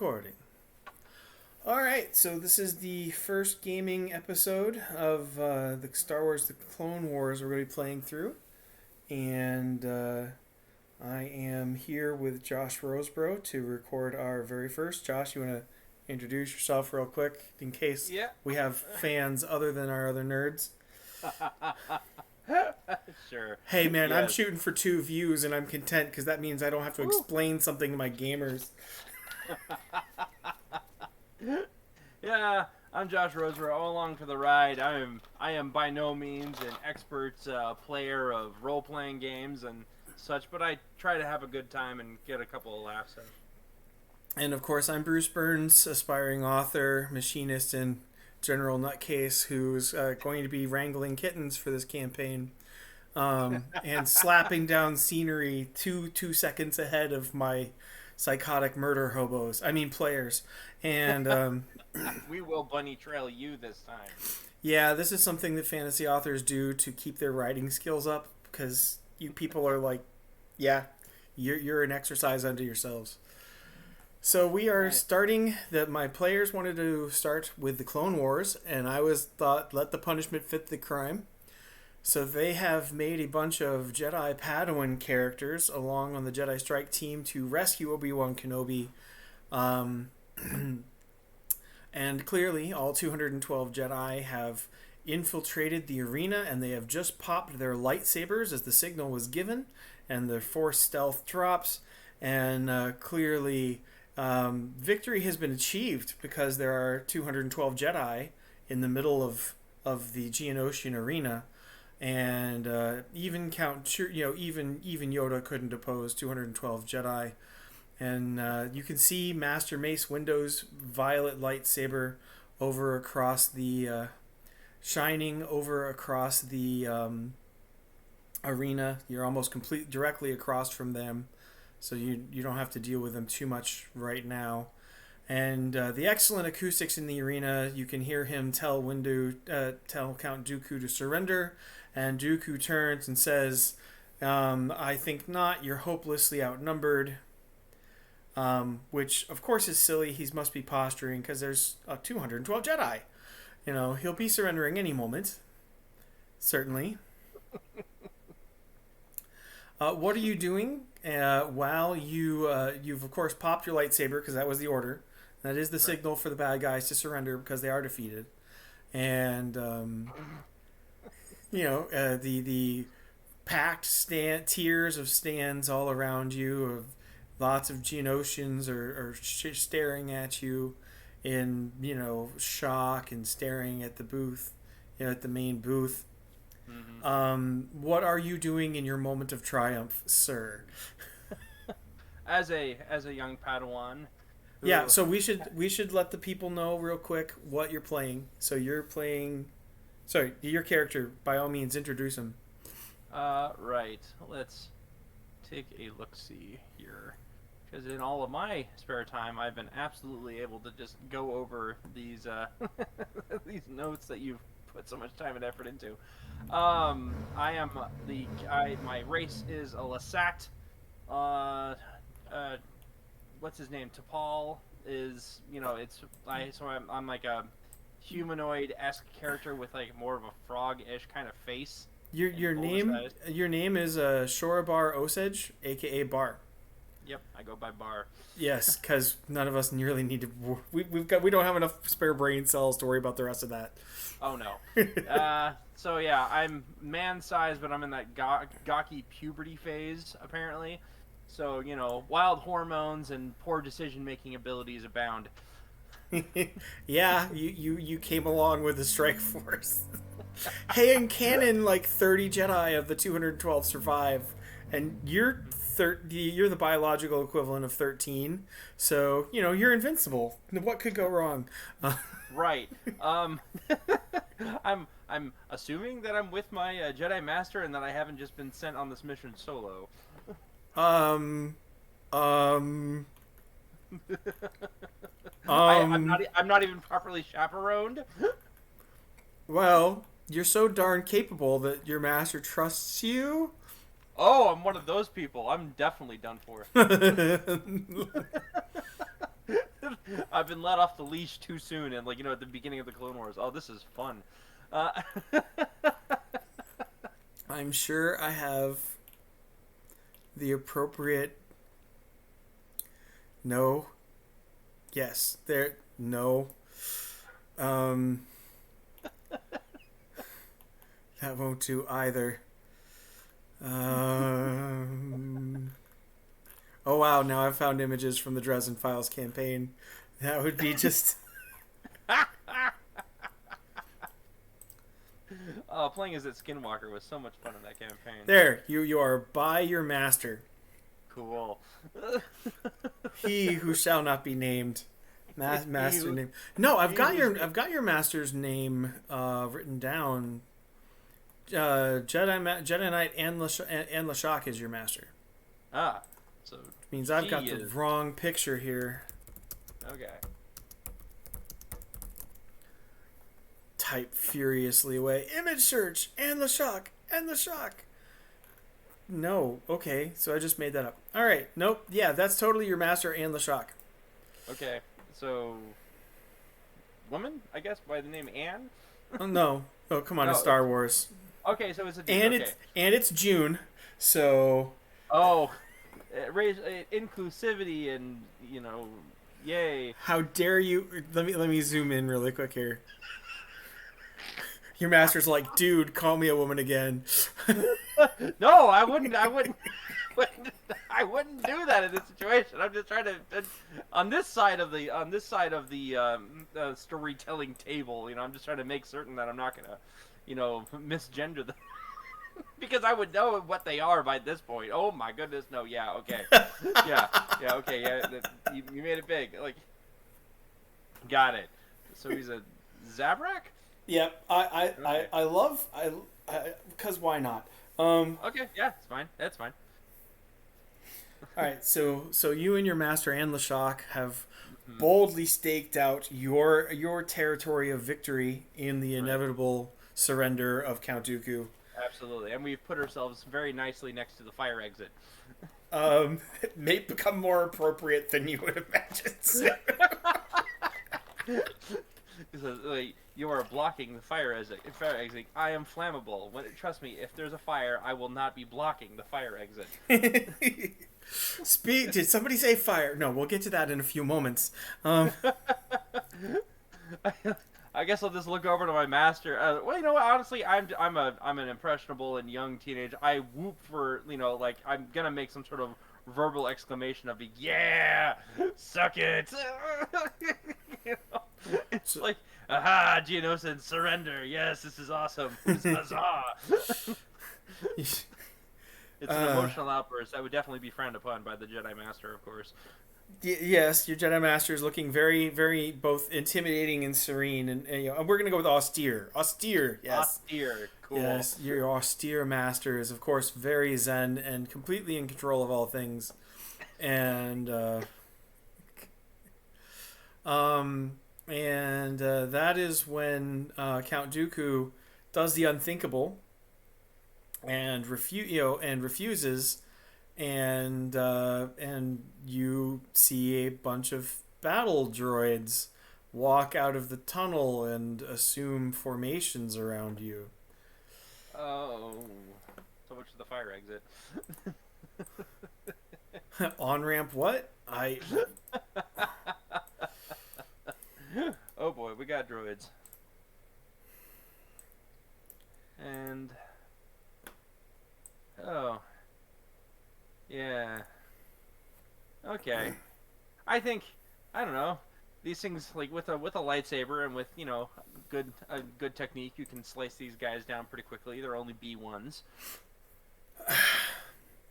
Recording. All right, so this is the first gaming episode of the Star Wars: The Clone Wars we're going to be playing through, and I am here with Josh Rosebrough to record our very first. Josh, you want to introduce yourself real quick in case Yeah. we have fans other than our other nerds? Sure. Hey man, I'm Yes. shooting for 2 views and I'm content because that means I don't have to Woo. explain something to my gamers. Yeah, I'm Josh Rosebrough, all along for the ride. I am by no means an expert player of role-playing games and such, but I try to have a good time and get a couple of laughs out. And of course, I'm Bruce Burns, aspiring author, machinist, and general nutcase who's going to be wrangling kittens for this campaign and slapping down scenery two seconds ahead of my psychotic murder hobos. I mean, players. And We will bunny trail you this time. yeah, this is something that fantasy authors do to keep their writing skills up because you people are like, yeah, you're an exercise unto yourselves. So we are starting that my players wanted to start with the Clone Wars, and I was thought let the punishment fit the crime. So they have made a bunch of Jedi Padawan characters along on the Jedi Strike team to rescue Obi-Wan Kenobi. Um, and clearly, all 212 Jedi have infiltrated the arena, and they have just popped their lightsabers as the signal was given, and the Force stealth drops, and clearly victory has been achieved because there are 212 Jedi in the middle of the Geonosis arena, and even even Yoda couldn't oppose 212 Jedi, and you can see Master Mace Windu's violet lightsaber over across the shining over across the arena. You're almost directly across from them, so you don't have to deal with them too much right now. And the excellent acoustics in the arena, you can hear him tell Count Dooku to surrender, and Dooku turns and says, "I think not. You're hopelessly outnumbered." Which of course is silly. He must be posturing because there's 212 Jedi. You know, he'll be surrendering any moment. Certainly. What are you doing while you've of course popped your lightsaber because that was the order. That is the signal for the bad guys to surrender because they are defeated, and the packed tiers of stands all around you of lots of Geonosians are staring at you in shock and staring at the booth, at the main booth. Mm-hmm. What are you doing in your moment of triumph, sir? As a young Padawan. Yeah, so we should let the people know real quick what you're playing. So you're playing, sorry, your character. By all means, introduce him. Right. Let's take a look-see here. Because in all of my spare time, I've been absolutely able to just go over these these notes that you've put so much time and effort into. I am my race is a Lasat. What's his name? T'Pol is I'm like a humanoid-esque character with like more of a frog-ish kind of face. Your name is Shorabar Osage, aka Bar. Yep, I go by Bar. Yes, because none of us really need to. We don't have enough spare brain cells to worry about the rest of that. Oh no. So yeah, I'm man-sized, but I'm in that gawky puberty phase apparently. So wild hormones and poor decision-making abilities abound. Yeah, you came along with the Strike Force. Hey, in canon, like 30 Jedi of the 212 survive, and you're the biological equivalent of 13. So you're invincible. What could go wrong? Right. I'm assuming that I'm with my Jedi Master and that I haven't just been sent on this mission solo. I'm not even properly chaperoned. Well, you're so darn capable that your master trusts you. Oh, I'm one of those people. I'm definitely done for. I've been let off the leash too soon, and like at the beginning of the Clone Wars. Oh, this is fun. Uh, I'm sure I have the appropriate. No. Yes. There. No. Um. That won't do either. Oh wow! Now I've found images from the Dresden Files campaign. That would be just. Playing as that Skinwalker was so much fun in that campaign. There, you are by your master. Cool. He who shall not be named. Master name. No, I've got your master's name written down. Jedi Knight and Lashak is your master. Ah, so which means I've got the wrong picture here. Okay. Type furiously away. Image search and Lashak and Lashak. No, okay, so I just made that up. All right, nope, yeah, that's totally your master and Lashak. Okay, so woman, I guess, by the name Anne. Oh no! Oh come on, No, it's Star Wars. Okay, so it's a dude. And okay. it's June, so. Oh, raise inclusivity and yay! How dare you? Let me zoom in really quick here. Your master's like, dude, call me a woman again. No, I wouldn't. I wouldn't do that in this situation. I'm just trying to on this side of the storytelling table. I'm just trying to make certain that I'm not gonna, misgender them. Because I would know what they are by this point. Oh my goodness, no, yeah, okay, yeah, okay, yeah. You made it big, like, got it. So he's a Zabrak. Yep, I love because why not? Okay, yeah, it's fine. That's fine. All right, so you and your master and Lashak have boldly staked out your territory of victory in the inevitable surrender of Count Dooku. Absolutely, and we've put ourselves very nicely next to the fire exit. It may become more appropriate than you would imagine. Like, you are blocking the fire exit. I am flammable. Trust me, if there's a fire, I will not be blocking the fire exit. Did somebody say fire? No, we'll get to that in a few moments. I guess I'll just look over to my master. Well, you know what? Honestly, I'm an impressionable and young teenager. I whoop for like I'm gonna make some sort of verbal exclamation of yeah, suck it. It's like, aha, Geonosis, surrender. Yes, this is awesome. Huzzah. It's an emotional outburst that would definitely be frowned upon by the Jedi Master, of course. Yes, your Jedi Master is looking very, very both intimidating and serene, and we're gonna go with austere. Austere, yes. Austere, cool. Yes, your austere Master is, of course, very zen and completely in control of all things, and that is when Count Dooku does the unthinkable and refuses. And you see a bunch of battle droids walk out of the tunnel and assume formations around you. Oh, so much for the fire exit. On-ramp what? Oh boy, we got droids. And... oh... yeah. Okay. I think, I don't know, these things, like with a lightsaber and with a good technique, you can slice these guys down pretty quickly. They're only B1s.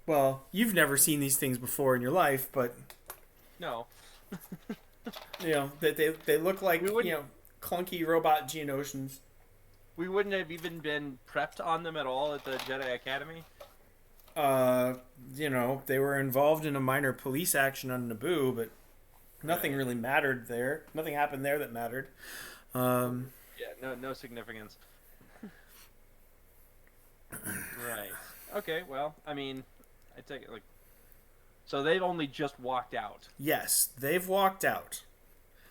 Well, you've never seen these things before in your life, but no. They look like clunky robot Geonosians. We wouldn't have even been prepped on them at all at the Jedi Academy. They were involved in a minor police action on Naboo, but nothing really mattered there. Nothing happened there that mattered. Yeah, no significance. Right. Okay, well, I mean, I take it, like... so they've only just walked out. Yes, they've walked out.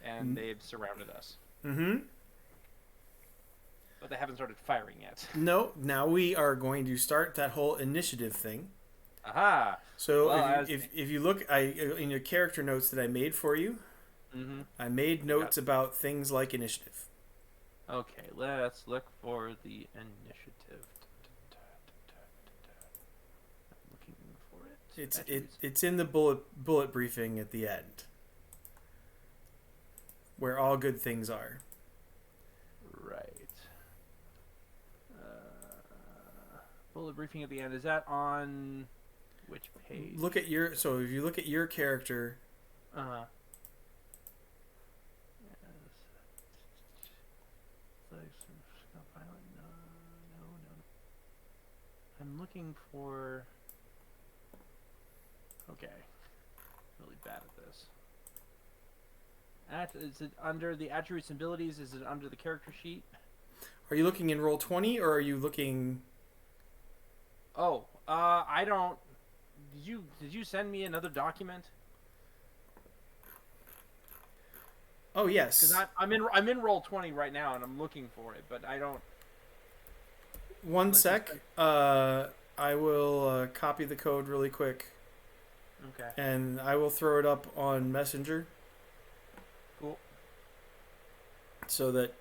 and they've surrounded us. Mm-hmm. But they haven't started firing yet. No, now we are going to start that whole initiative thing. Aha! So Well, if you look, in your character notes that I made for you, mm-hmm. I made notes about things like initiative. Okay, let's look for the initiative. I'm looking for it. It's in the bullet briefing at the end, where all good things are. Right. Bullet briefing at the end. Is that on which page? If you look at your character. Uh-huh. I'm looking for... Okay. Really bad at this. Is it under the attributes and abilities? Is it under the character sheet? Are you looking in Roll20 or are you looking... Oh, I don't... Did you send me another document? Oh, yes. Because I'm in Roll20 right now and I'm looking for it, but I don't... One sec. I will copy the code really quick. Okay. And I will throw it up on Messenger. Cool. So that,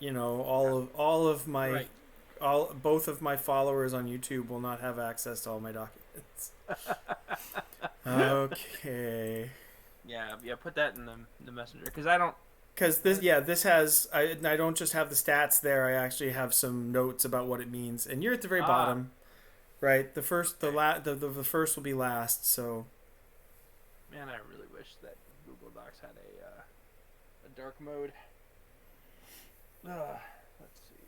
both of my followers on YouTube will not have access to all my documents. Okay. Yeah, put that in the Messenger because I don't... Because this has I don't just have the stats there. I actually have some notes about what it means. And you're at the very bottom, right? The first will be last. So, man, I really wish that Google Docs had a dark mode. Let's see.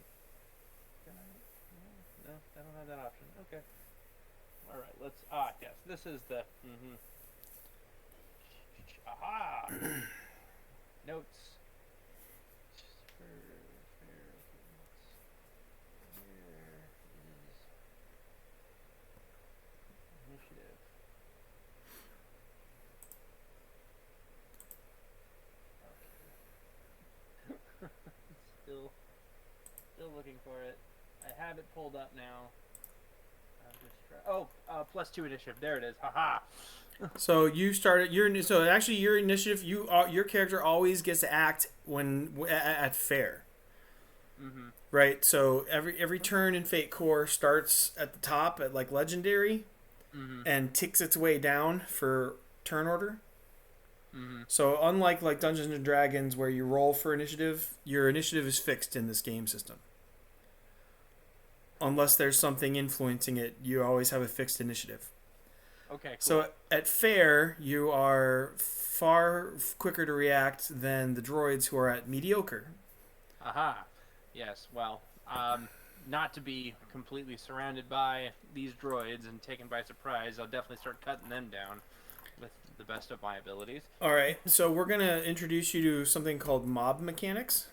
Can I? No, I don't have that option. Okay. All right. Let's. Yes. This is the. Aha. Notes. Initiative. Still looking for it. I have it pulled up now. +2 initiative. There it is. Haha. So you started your initiative. Your character always gets to act when at fair. Mm-hmm. Right. So every turn in Fate Core starts at the top at like legendary, and ticks its way down for turn order. Mm-hmm. So unlike like Dungeons and Dragons where you roll for initiative, your initiative is fixed in this game system. Unless there's something influencing it, you always have a fixed initiative. Okay, cool. So at fair, you are far quicker to react than the droids who are at mediocre. Aha. Yes, well, not to be completely surrounded by these droids and taken by surprise, I'll definitely start cutting them down with the best of my abilities. All right, so we're going to introduce you to something called mob mechanics.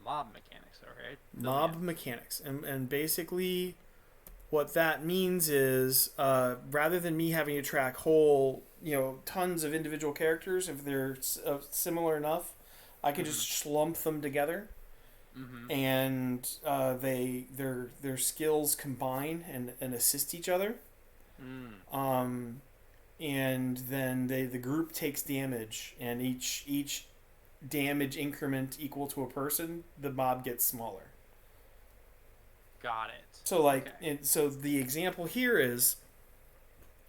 Mob mechanics, all right. Mob mechanics. And basically what that means is rather than me having to track tons of individual characters, if they're similar enough, I could just slump them together. Mm-hmm. And their skills combine and assist each other. And then the group takes damage, and each damage increment equal to a person, the mob gets smaller. Got it. So the example here is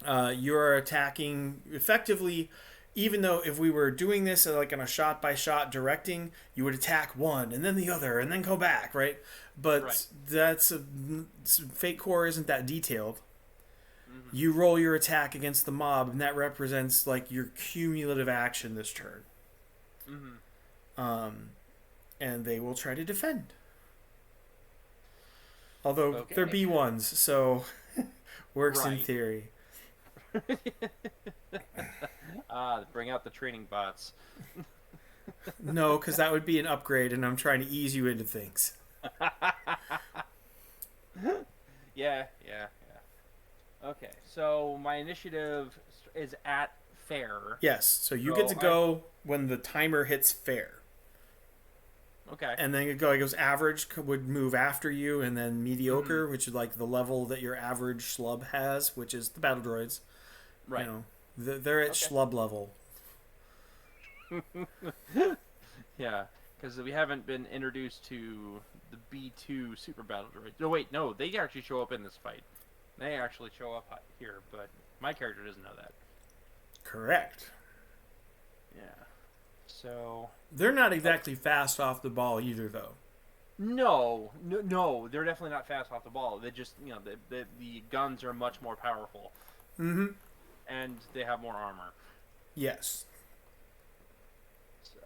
you're attacking effectively. Even though if we were doing this like on a shot-by-shot directing, you would attack one and then the other and then go back, right? But Fate Core isn't that detailed. Mm-hmm. You roll your attack against the mob, and that represents like your cumulative action this turn. Mm-hmm. And they will try to defend. Although they're B1s, so works in theory. Bring out the training bots. No, because that would be an upgrade, and I'm trying to ease you into things. Yeah. Okay, so my initiative is at fair. Yes, so you get to go when the timer hits fair. Okay. And then it goes average would move after you, and then mediocre, which is like the level that your average schlub has, which is the battle droids. Right. You know, they're at Okay. schlub level. Yeah, because we haven't been introduced to the B2 super battle droids. No, wait, no, they actually show up in this fight. They actually show up here, but my character doesn't know that. Correct. Yeah. So They're not exactly fast off the ball either, though. no, they're definitely not fast off the ball. They just, the guns are much more powerful, Mm-hmm. and they have more armor. Yes. So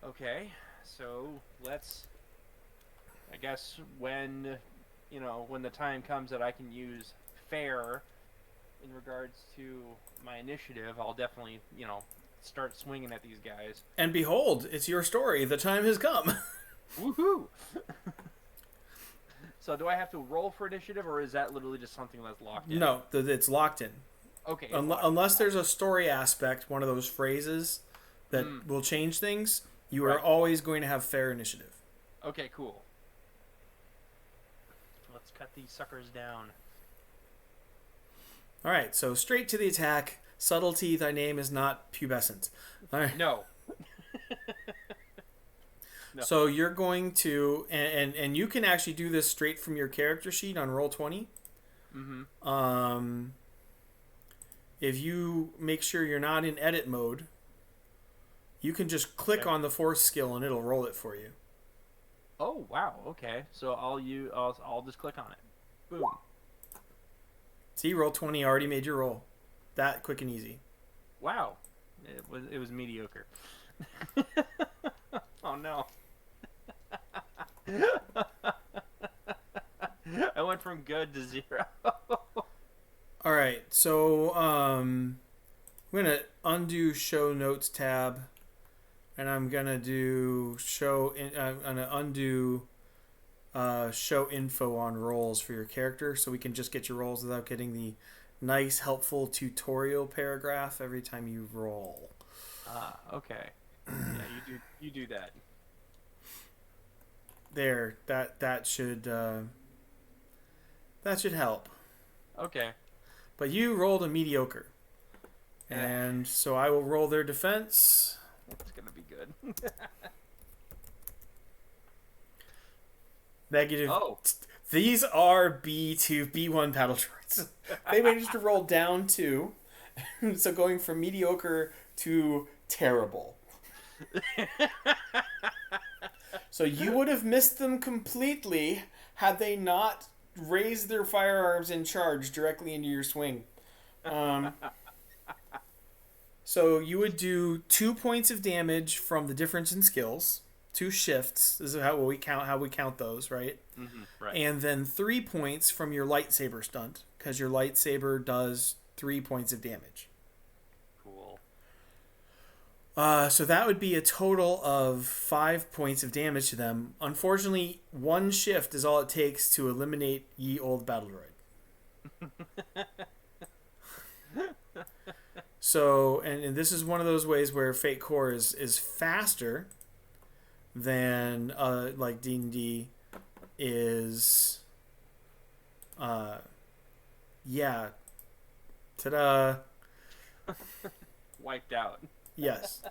okay, so let's. I guess when the time comes that I can use fair in regards to my initiative, I'll definitely start swinging at these guys. And behold, it's your story. The time has come. Woohoo! So do I have to roll for initiative, or is that literally just something that's locked in? No, it's locked in. Okay. Unless there's a story aspect, one of those phrases that will change things, you are always going to have fair initiative. Okay, cool. Let's cut these suckers down. All right, so straight to the attack. Subtlety, thy name is not pubescent. All right. No. No. So you're going to, and you can actually do this straight from your character sheet on Roll20. Mm-hmm. If you make sure you're not in edit mode, you can just click on the force skill and it'll roll it for you. Oh wow. Okay. So I'll just click on it. Boom. See, Roll20 already made your roll. That quick and easy. Wow. It was mediocre. Oh no. I went from good to 0. All right, so I'm gonna undo Show Notes tab, and I'm gonna do I'm gonna undo Show Info on rolls for your character, so we can just get your rolls without getting the nice, helpful tutorial paragraph every time you roll. Okay. Yeah, you do that. There, that should help. Okay. But you rolled a mediocre, and so I will roll their defense. It's gonna be good. Negative. Oh. These are B2, B1 battle droids. They managed to roll down 2, so going from mediocre to terrible. So you would have missed them completely had they not raised their firearms and charged directly into your swing. So you would do 2 points of damage from the difference in skills. 2 shifts. This is how we count those, right? Mm-hmm, right. And then 3 points from your lightsaber stunt, because your lightsaber does 3 points of damage. Cool. So that would be a total of 5 points of damage to them. Unfortunately, 1 shift is all it takes to eliminate ye old battle droid. So, and this is one of those ways where Fate Core is faster than like D&D is. Yeah. Ta-da. Wiped out. Yes.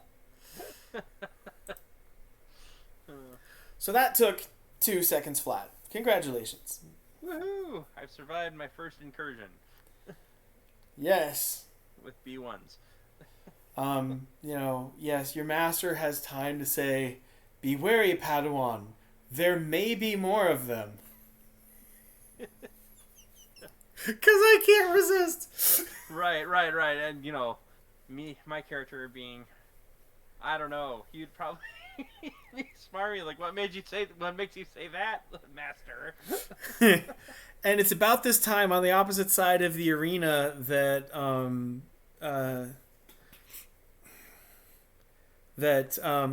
So that took 2 seconds flat. Congratulations. Woohoo! I've survived my first incursion. Yes. With B1s. Yes, your master has time to say, "Be wary, Padawan. There may be more of them." Because I can't resist. Right. And, my character being, I don't know, he'd probably be smarmy, like, what makes you say that, master? And it's about this time on the opposite side of the arena that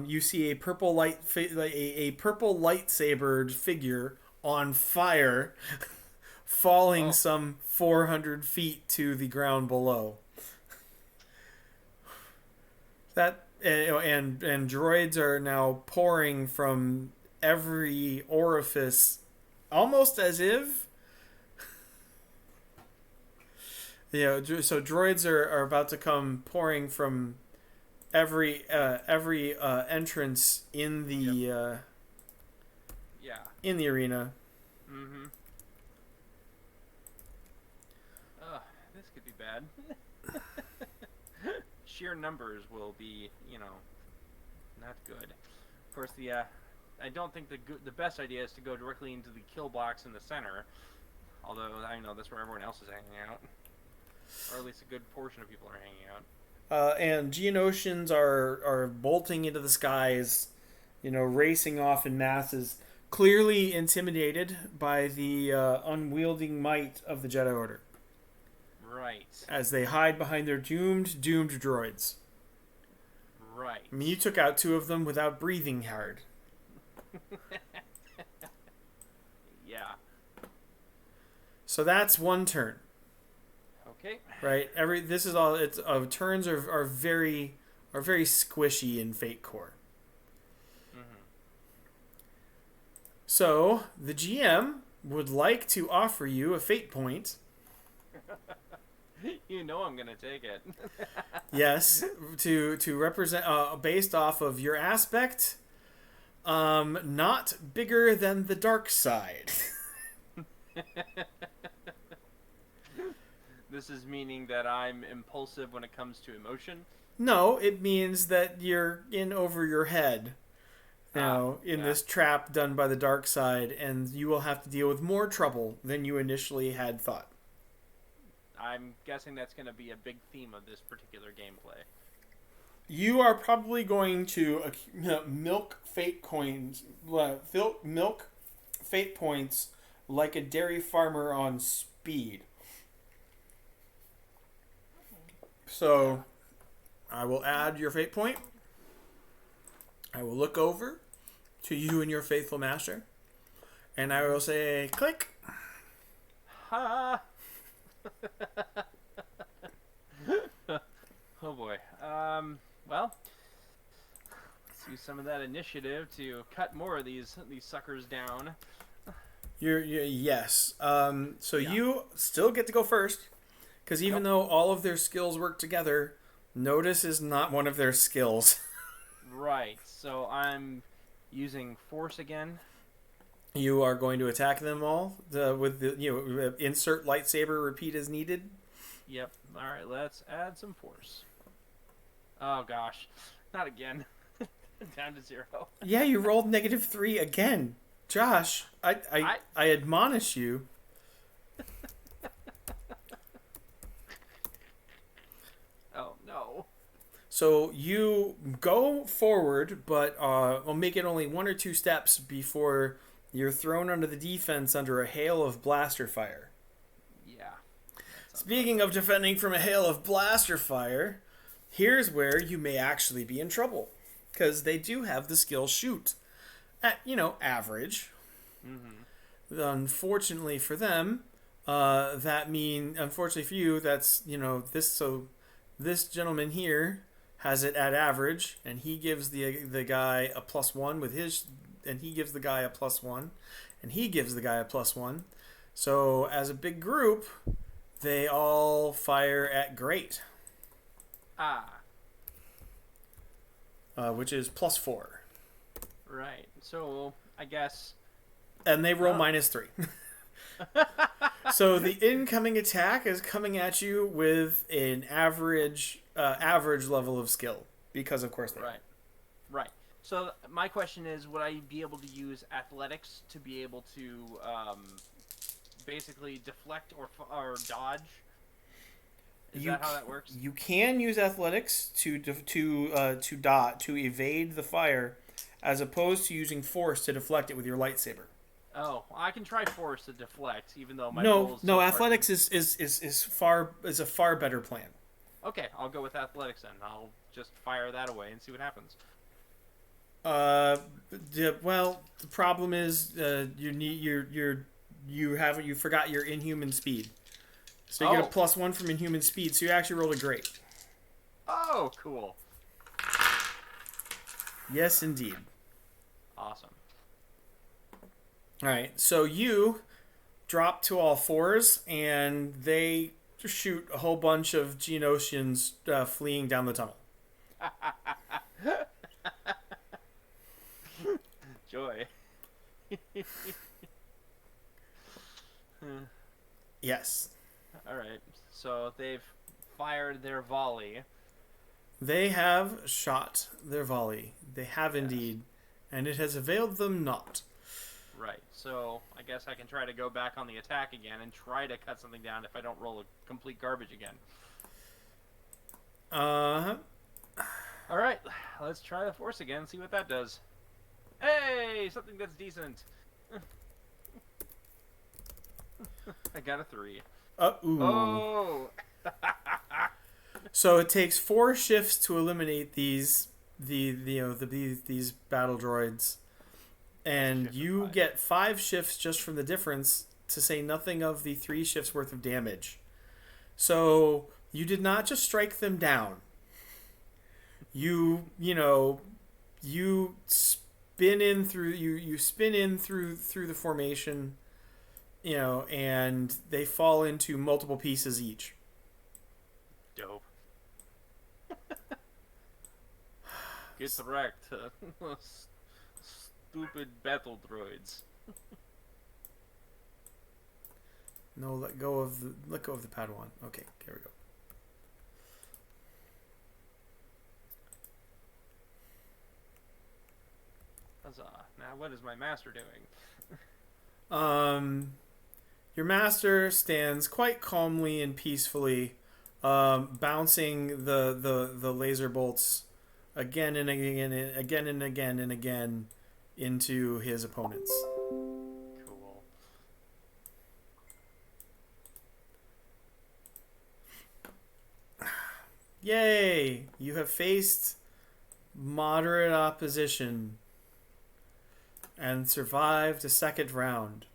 you see a purple lightsabered figure on fire falling some 400 feet to the ground below. and droids are now pouring from every orifice, almost as if so droids are about to come pouring from every entrance in the Yeah. in the arena. Mm-hmm. Ugh, this could be bad. Sheer numbers will be, not good. Of course, I don't think the best idea is to go directly into the kill box in the center. Although I know that's where everyone else is hanging out, or at least a good portion of people are hanging out. And Geonosians are bolting into the skies, racing off in masses, clearly intimidated by the unwieldy might of the Jedi Order. Right. As they hide behind their doomed droids. Right. I mean, you took out 2 of them without breathing hard. Yeah. So that's 1 turn. Okay. Right. This is all. It's turns are very squishy in Fate Core. Mm-hmm. So the GM would like to offer you a fate point. You know I'm gonna take it. Yes, to represent based off of your aspect, not bigger than the dark side. This is meaning that I'm impulsive when it comes to emotion? No, it means that you're in over your head. In this trap done by the dark side, and you will have to deal with more trouble than you initially had thought. I'm guessing that's going to be a big theme of this particular gameplay. You are probably going to milk fate points like a dairy farmer on speed. So, I will add your fate point. I will look over to you and your faithful master, and I will say, click. Ha! Oh boy. Well, let's use some of that initiative to cut more of these suckers down. Yes. You still get to go first, because even though all of their skills work together, notice is not one of their skills. Right. So I'm using force again. You are going to attack them all with the insert lightsaber, repeat as needed. Yep. All right. Let's add some force. Oh gosh, not again. Down to 0. Yeah, you rolled -3 again, Josh. I admonish you. Oh no. So you go forward, but we'll make it only 1 or 2 steps before you're thrown under the defense under a hail of blaster fire. Yeah. Speaking of defending from a hail of blaster fire, here's where you may actually be in trouble, because they do have the skill shoot at average. Mm-hmm. Unfortunately for them, unfortunately for you, that's this. So this gentleman here has it at average, and he gives the guy a +1 with his, and he gives the guy a +1, and he gives the guy a +1. So as a big group, they all fire at great. Which is +4. Right. So I guess. And they roll -3. So the incoming attack is coming at you with an average level of skill, because of course they are. Right. So my question is, would I be able to use athletics to be able to basically deflect or dodge? Is that how that works? You can use athletics to evade the fire, as opposed to using force to deflect it with your lightsaber. Oh, I can try force to deflect, even though my no. Athletics is a far better plan. Okay, I'll go with athletics then. I'll just fire that away and see what happens. Well, the problem is you forgot your inhuman speed, so you get a +1 from inhuman speed. So you actually rolled a great. Oh, cool. Yes, indeed. Awesome. All right, so you drop to all fours, and they shoot a whole bunch of Geonosians fleeing down the tunnel. Joy. Yes. All right. So they've fired their volley. They have shot their volley. They have Yes. indeed, and it has availed them not. Right. So I guess I can try to go back on the attack again and try to cut something down if I don't roll a complete garbage again. Uh All right. Let's try the force again. See what that does. Hey, something that's decent. I got a 3. ooh. Oh. So it takes 4 shifts to eliminate these these battle droids, and you get 5 shifts just from the difference. To say nothing of the 3 shifts worth of damage. So you did not just strike them down. You spin in through you spin in through the formation, and they fall into multiple pieces each. Dope. Get wrecked. Stupid battle droids. No, let go of the Padawan. Okay, here we go. Huzzah. Now what is my master doing? Your master stands quite calmly and peacefully, bouncing the laser bolts again and again and again and again and again into his opponents. Cool. Yay! You have faced moderate opposition and survived a second round.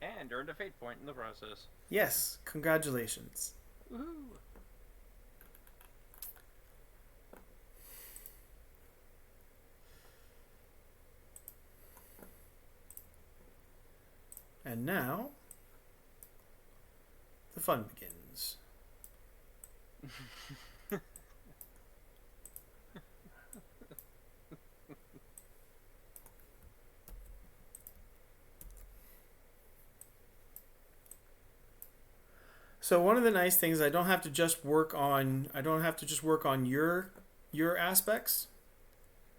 And earned a fate point in the process. Yes, congratulations. Woohoo! And now, the fun begins. So one of the nice things, I don't have to just work on your aspects.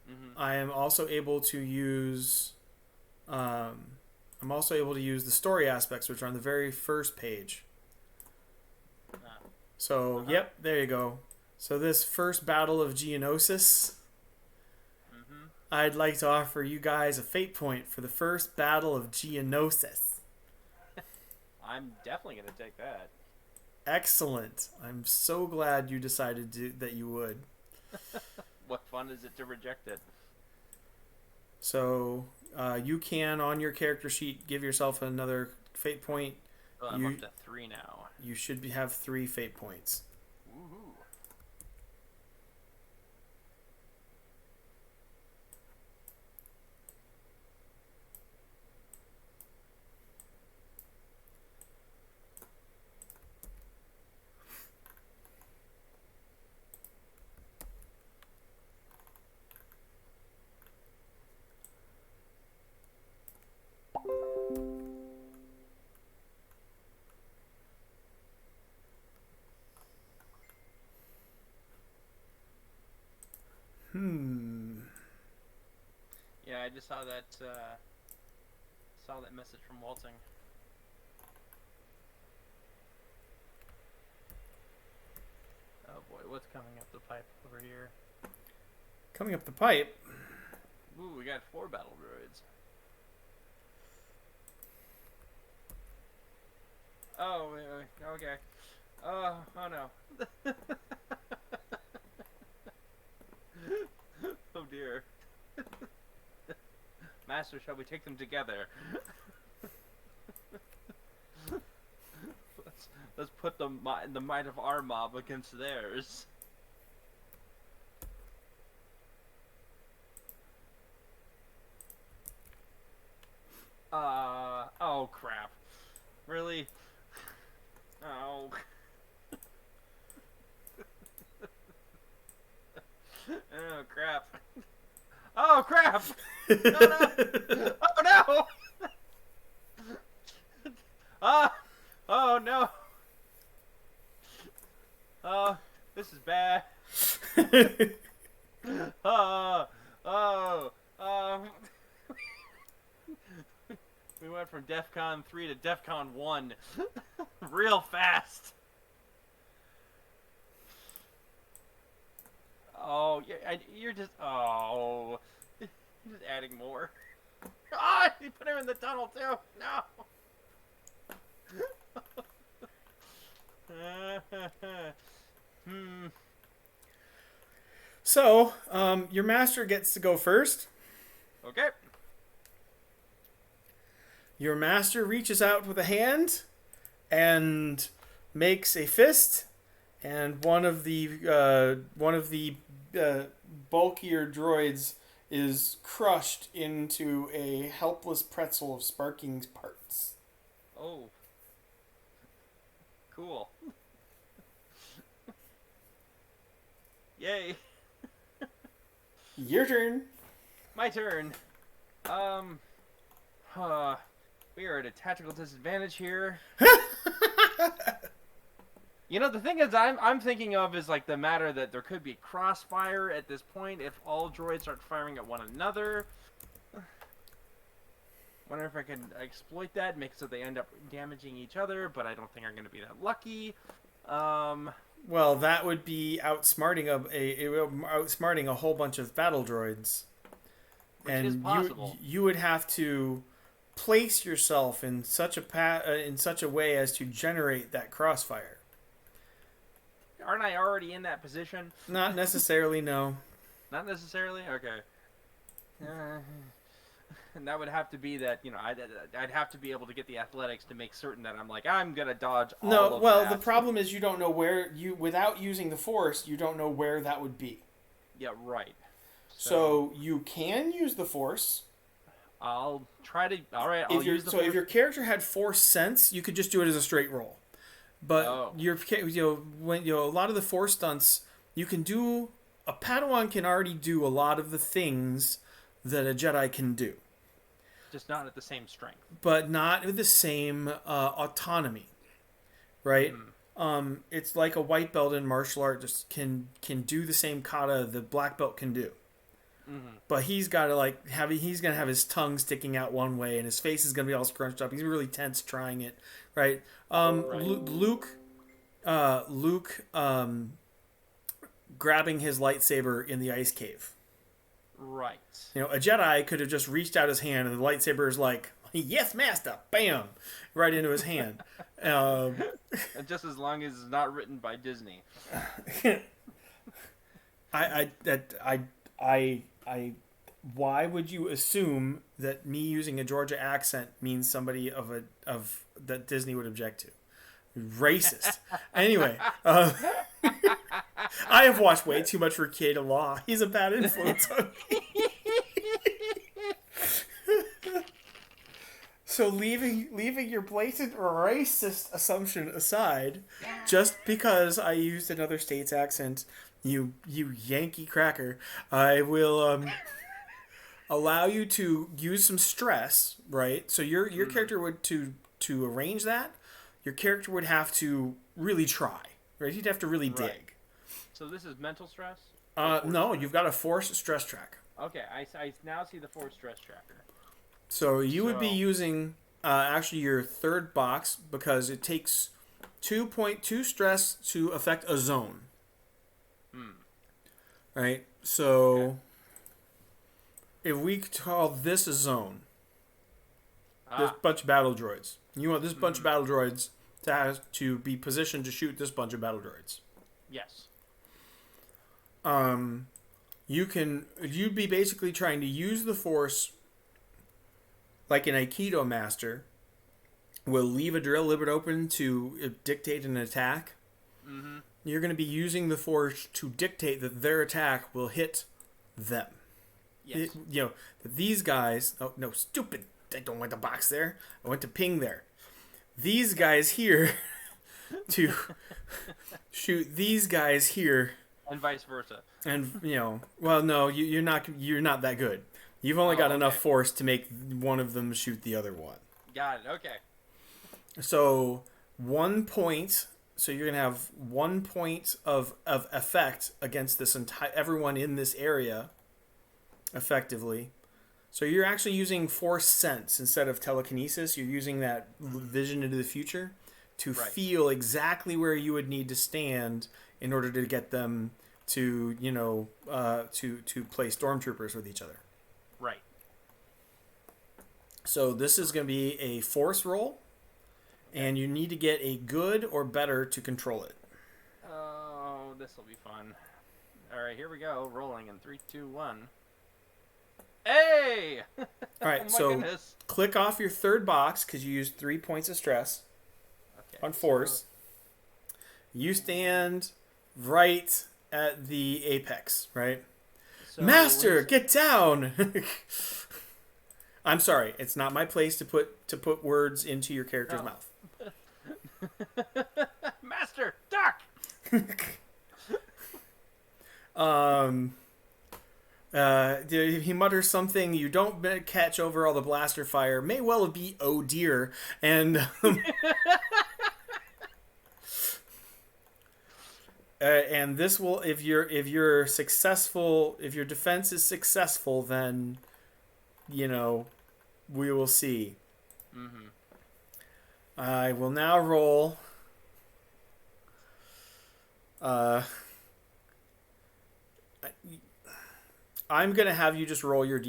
Mm-hmm. I am also able to use the story aspects, which are on the very first page. So, yep, there you go. So this first battle of Geonosis, I'd like to offer you guys a fate point for the first battle of Geonosis. I'm definitely going to take that. Excellent. I'm so glad you decided that you would. What fun is it to reject it? So you can, on your character sheet, give yourself another fate point. Well, I'm up to 3 now. You should have 3 fate points. Woohoo. Yeah, I just saw that message from Walting. Oh boy, what's coming up the pipe over here? Coming up the pipe. Ooh, we got 4 battle droids. Oh, wait, okay. Oh no. Oh dear. Master, shall we take them together? let's put the might of our mob against theirs. Oh crap! No, no! Oh no! Oh no! Oh, this is bad. Oh, oh, oh. We went from DEFCON 3 to DEFCON 1 real fast. Oh, you're just... Oh. You're just adding more. Oh, you put him in the tunnel, too. No. So, your master gets to go first. Okay. Your master reaches out with a hand and makes a fist, and one of the bulkier droids is crushed into a helpless pretzel of sparking parts. Oh. Cool. Yay. Your turn. My turn. We are at a tactical disadvantage here. You know, the thing is, I'm thinking of is like the matter that there could be crossfire at this point if all droids start firing at one another. Wonder if I can exploit that, make it so they end up damaging each other, but I don't think I'm going to be that lucky. Well, that would be outsmarting a whole bunch of battle droids, Which and is possible. you would have to place yourself in such a way as to generate that crossfire. Aren't I already in that position? Not necessarily, no. Not necessarily? Okay. And that would have to be that, you know, I'd have to be able to get the athletics to make certain that I'm going to dodge all of that. The problem is you don't know without using the Force, you don't know where that would be. Yeah, right. So you can use the Force. I'll try to... Alright, I'll use the Force. So if your character had Force sense, you could just do it as a straight roll. But a lot of the Force stunts, you can do... A Padawan can already do a lot of the things that a Jedi can do. Just not at the same strength. But not with the same autonomy, right? It's like a white belt in martial art just can do the same kata the black belt can do. Mm-hmm. But he's got to he's gonna have his tongue sticking out one way and his face is gonna be all scrunched up. He's really tense trying it, right? Luke grabbing his lightsaber in the ice cave. Right. You know, a Jedi could have just reached out his hand and the lightsaber is like, yes, master, bam, right into his hand. And just as long as it's not written by Disney. Why would you assume that me using a Georgia accent means somebody of that Disney would object to? Racist. Anyway, I have watched way too much Rekieta Law. He's a bad influence on me. So leaving your blatant racist assumption aside, just because I used another state's accent, you Yankee cracker, I will allow you to use some stress, right? So your character would to arrange that, your character would have to really try, right? He'd have to really dig. So this is mental stress? No, you've got a force stress track. Okay, I now see the force stress tracker. So you would be using actually your third box because it takes 2.2 stress to affect a zone. Right? So if we call this a zone, this bunch of battle droids. You want this bunch of battle droids to be positioned to shoot this bunch of battle droids. Yes. You'd be basically trying to use the Force like an Aikido master will leave a drill lid open to dictate an attack. Mm-hmm. You're going to be using the Force to dictate that their attack will hit them. Yes. These guys... Oh, no, stupid. I don't want the box there. I went to ping there. These guys here to shoot these guys here And vice versa. And well, no, you're not that good. You've only got Oh, enough okay. force to make one of them shoot the other one. Got it. Okay. So 1 point. So you're gonna have 1 point of effect against this entire everyone in this area, effectively. So you're actually using force sense instead of telekinesis. You're using that vision into the future to Right. feel exactly where you would need to stand in order to get them to to play stormtroopers with each other. Right. So this is going to be a force roll, and you need to get a good or better to control it. Oh, this will be fun. All right, here we go. Rolling in 3, 2, 1. Hey! All right, Oh my so goodness. click off your third box because you used 3 points of stress Okay, on force. You stand right at the apex, right? Master, get down! I'm sorry, it's not my place to put words into your character's mouth. Master, duck! He mutters something you don't catch over all the blaster fire. May well be oh dear, and and this will if you're successful, if your defense is successful, then we will see. Mm-hmm. I will now roll. I'm gonna have you just roll your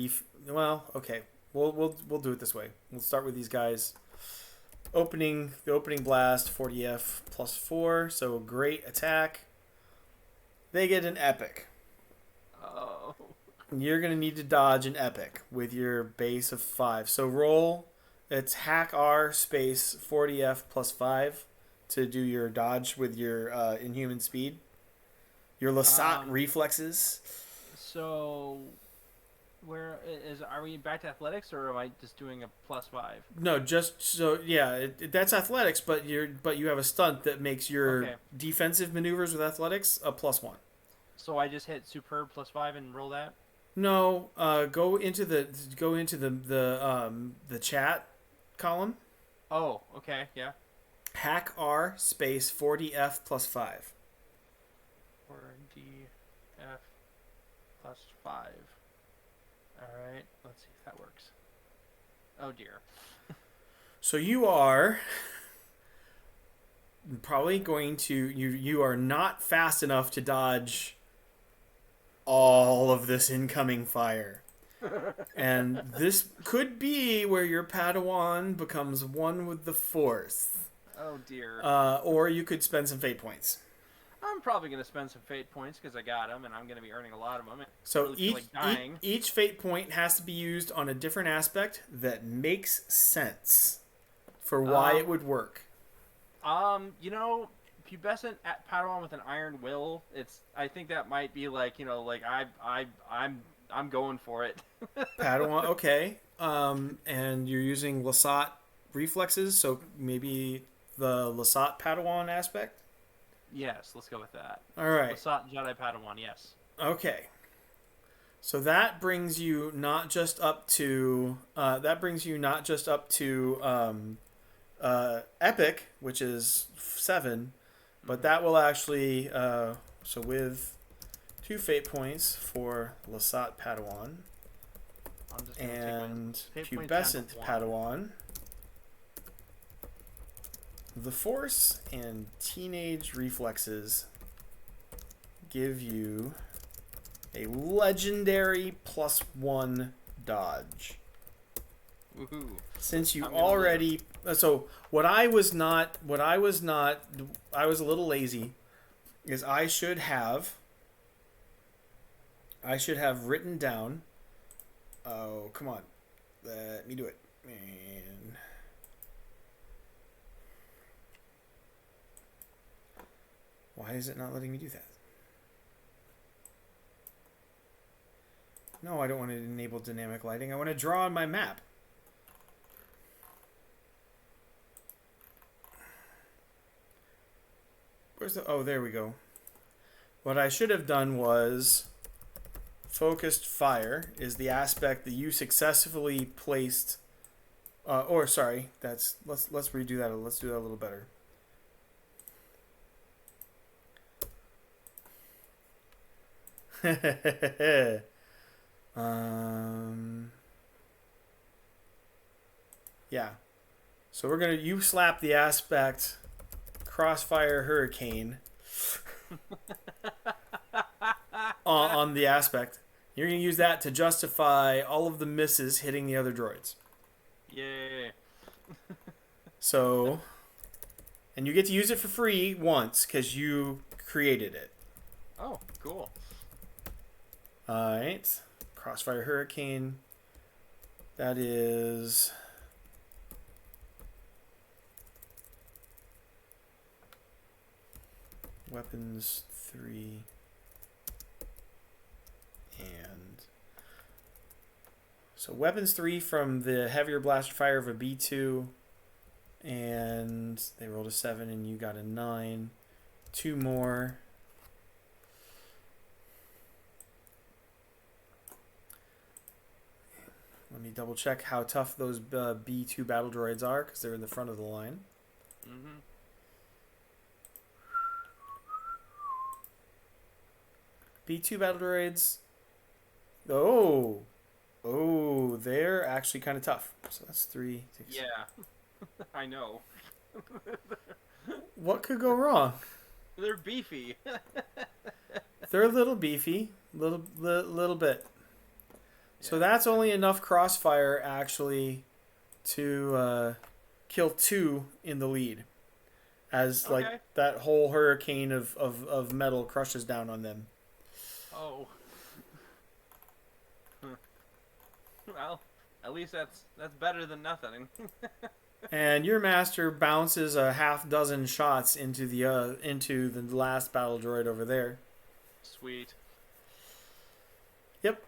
Well, okay, we'll do it this way. We'll start with these guys. The opening blast, 40F +4, so great attack. They get an epic. Oh. You're gonna need to dodge an epic with your base of 5. So roll. It's hack R space 40F +5 to do your dodge with your inhuman speed. Your Lasat reflexes. So, are we back to athletics, or am I just doing a +5? No, just so that's athletics, but you have a stunt that makes your defensive maneuvers with athletics a +1. So I just hit superb +5 and roll that. No, go into the chat column. Oh, okay, yeah. Hack R space 40F +5. 4DF +5. All right, let's see if that works. Oh dear. So you are probably going to you are not fast enough to dodge all of this incoming fire. And this could be where your Padawan becomes one with the Force. Oh dear. Or you could spend some fate points. I'm probably going to spend some fate points because I got them, and I'm going to be earning a lot of them. So each fate point has to be used on a different aspect that makes sense for why it would work. Pubescent Padawan with an iron will. I think that might be I'm going for it. Padawan, okay. And you're using Lasat reflexes, so maybe the Lasat Padawan aspect. Yes, let's go with that. All right. Lasat Jedi Padawan, yes. Okay. So that brings you not just up to epic, which is 7, but that will actually so with 2 fate points for Lasat Padawan and Pubescent Padawan. The Force and Teenage Reflexes give you a legendary +1 dodge. Woohoo. Since you already so I was a little lazy, is I should have written down. Oh, come on. Let me do it. Man. Why is it not letting me do that? No, I don't want to enable dynamic lighting. I want to draw on my map. Where's the... Oh, there we go. What I should have done was focused fire is the aspect that you successfully placed. Or sorry, let's redo that. Let's do that a little better. Yeah. So you slap the aspect crossfire hurricane on the aspect. You're going to use that to justify all of the misses hitting the other droids. Yay. So, and you get to use it for free once because you created it. Oh, cool. Alright. Crossfire hurricane. That is... Weapons 3 and so weapons 3 from the heavier blaster fire of a B2, and they rolled a 7 and you got a 9. 2 more. Let me double check how tough those B2 battle droids are because they're in the front of the line. Mm-hmm. B2 battle droids. They're actually kind of tough. So that's 3, 6. Yeah, I know. What could go wrong? They're beefy. They're a little beefy, little bit. So that's only enough crossfire actually to kill 2 in the lead, as like that whole hurricane of metal crushes down on them. Oh. Well, at least that's better than nothing. And your master bounces a half dozen shots into the last battle droid over there. Sweet. Yep.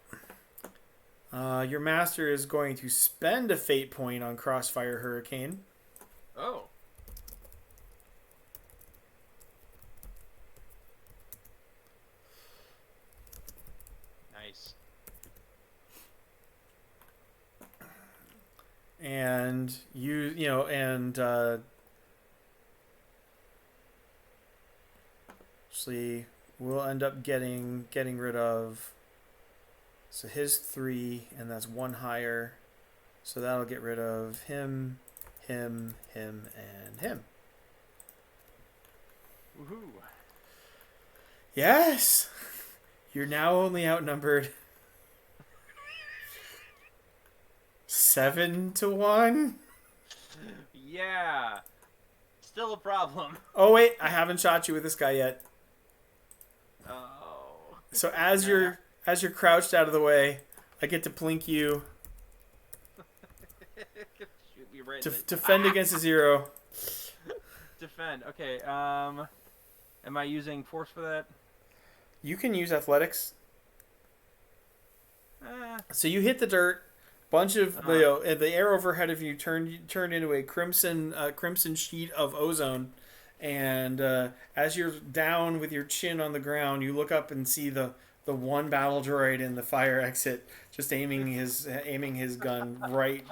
Your master is going to spend a fate point on Crossfire Hurricane. Oh. Nice. And actually we'll end up getting rid of, so his 3, and that's 1 higher, so that'll get rid of him, and him. Woohoo. Yes, you're now only outnumbered 7-1. Yeah. Still a problem. Oh wait, I haven't shot you with this guy yet. Oh. So as you're crouched out of the way, I get to plink you. Shoot me right Defend against a 0. Defend. Okay. Am I using force for that? You can use athletics. So you hit the dirt. Bunch of the air overhead of you turned into a crimson sheet of ozone, and as you're down with your chin on the ground, you look up and see the one battle droid in the fire exit, just aiming his gun right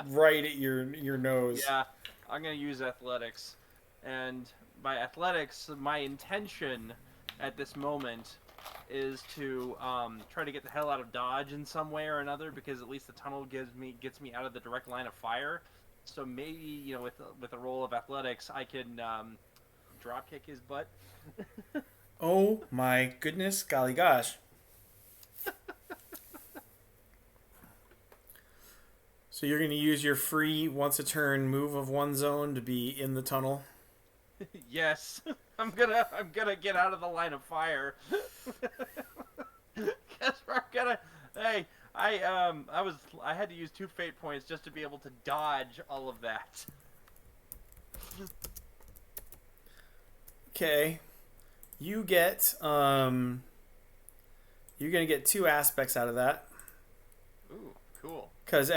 at your nose. Yeah, I'm gonna use athletics, and by athletics, my intention at this moment is to try to get the hell out of Dodge in some way or another, because at least the tunnel gets me out of the direct line of fire. So maybe with a roll of athletics, I can drop kick his butt. Oh my goodness, golly gosh! So you're going to use your free once a turn move of 1 zone to be in the tunnel. Yes, I'm gonna get out of the line of fire. Guess we're gonna. Hey, I had to use 2 fate points just to be able to dodge all of that. Okay, you get you're gonna get 2 aspects out of that. Ooh, cool. Because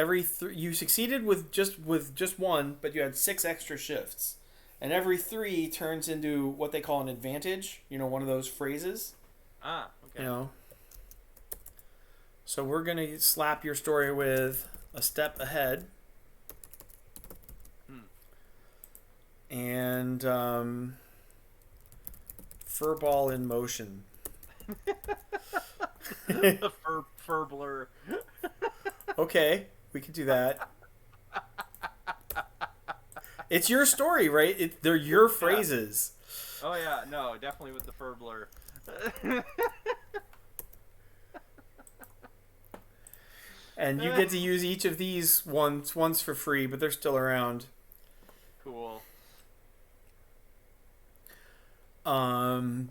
you succeeded with just 1, but you had 6 extra shifts. And every 3 turns into what they call an advantage. One of those phrases. Ah, You okay. know. So we're gonna slap your story with a step ahead, Hmm. and furball in motion. The furbler. Okay, we could do that. It's your story, right? They're your Yeah. phrases. Oh yeah. No, definitely with the furbler. And you get to use each of these once for free, but they're still around. Cool.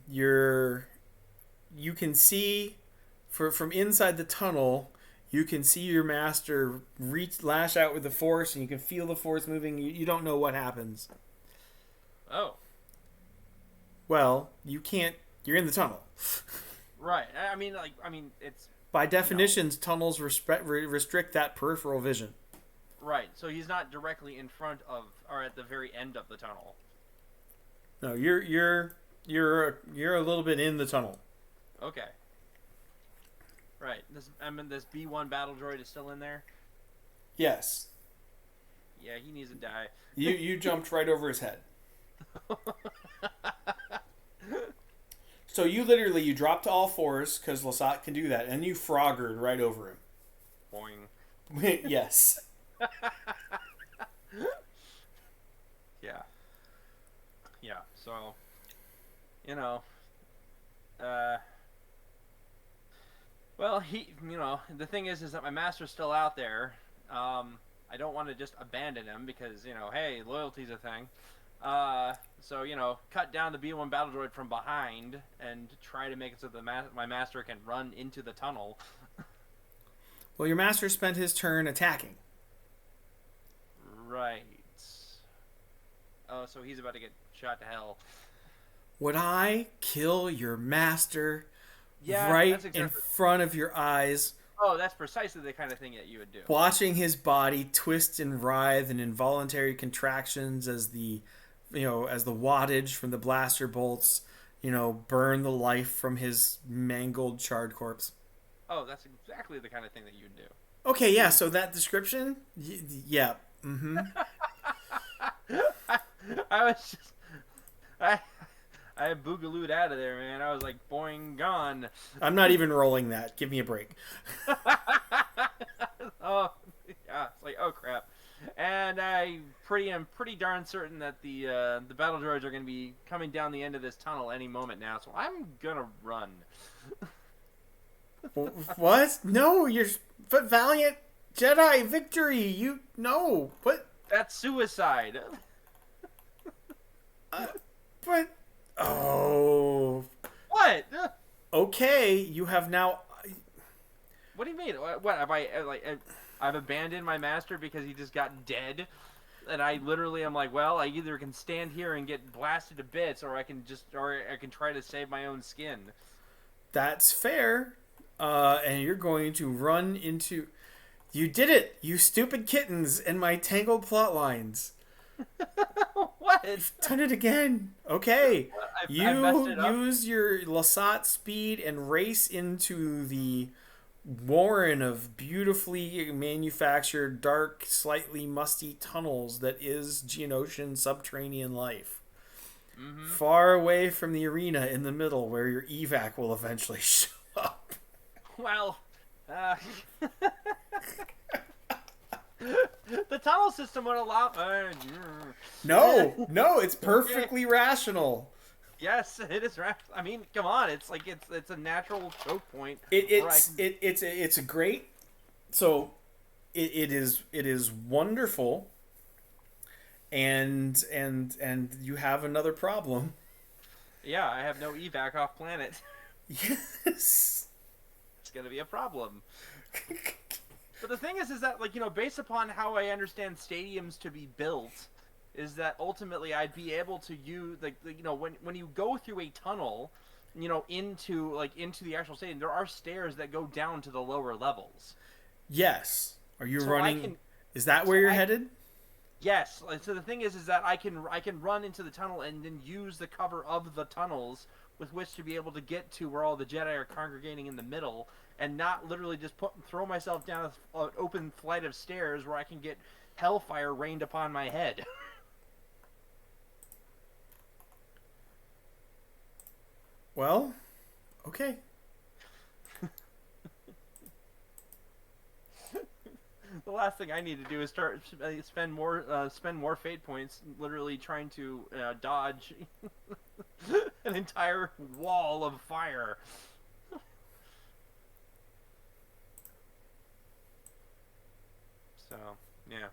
You're you can see from inside the tunnel. You can see your master lash out with the force, and you can feel the force moving. You don't know what happens. Oh, Well, you can't. You're in the tunnel. right. I mean, it's By you know, definitions, tunnels restrict that peripheral vision. right. So he's not directly in front of or at the very end of the tunnel. No, you're a little bit in the tunnel. Okay. Right. This B1 battle droid is still in there. Yes, Yeah, he needs to die. you jumped right over his head. So you dropped to all fours because Lasat can do that, and you froggered right over Boing. him. Yes. Yeah. Yeah. So, you know, uh, well, the thing is that my master's still out there. I don't want to just abandon him because, hey, loyalty's a thing. So, cut down the B1 battle droid from behind and try to make it so my master can run into the tunnel. Well, your master spent his turn attacking. Right. Oh, so he's about to get shot to hell. Would I kill your master Yeah, right that's in exactly. front of your eyes, Oh, that's precisely the kind of thing that you would do. watching his body twist and writhe in involuntary contractions as the wattage from the blaster bolts, burn the life from his mangled, charred corpse? Oh, that's exactly the kind of thing that you'd do. Okay, yeah. So that description, yeah. I, I was just, I, I boogalooed out of there, man. I was like, boing, gone. I'm not even rolling that. Give me a break. Oh, yeah. It's like, oh crap. And I'm pretty darn certain that the battle droids are going to be coming down the end of this tunnel any moment now. So I'm gonna run. What? No, but Valiant Jedi victory. You no, but That's suicide. but oh, What? okay. You have now. What do you mean? What have I I've abandoned my master because he just got dead, and I literally am like, well, I either can stand here and get blasted to bits, or I can try to save my own skin. That's fair. And you're going to run into. You did it, you stupid kittens, and my tangled plot lines. What? You've done it again. Okay. I messed You it up. use your Lasat speed and race into the warren of beautifully manufactured, dark, slightly musty tunnels that is Geonosian subterranean life. Mm-hmm. Far away from the arena in the middle where your evac will eventually show up. Well, the tunnel system would allow. No, it's Okay. perfectly rational. Yes, it is. I mean, come on. It's like it's a natural choke point It, where I it's can. it, it's a great. So it is wonderful, and you have another problem. Yeah, I have no evac off planet. Yes. It's gonna be a problem. But the thing is that based upon how I understand stadiums to be built, is that ultimately I'd be able to use when you go through a tunnel, into the actual stadium, there are stairs that go down to the lower levels. Yes. Are you So I running? can, Is that where so you're I headed? yes. So the thing is that I can run into the tunnel and then use the cover of the tunnels with which to be able to get to where all the Jedi are congregating in the middle, and not literally just throw myself down an open flight of stairs where I can get hellfire rained upon my head. Well, okay. The last thing I need to do is spend more fate points literally trying to dodge an entire wall of fire. So, yeah.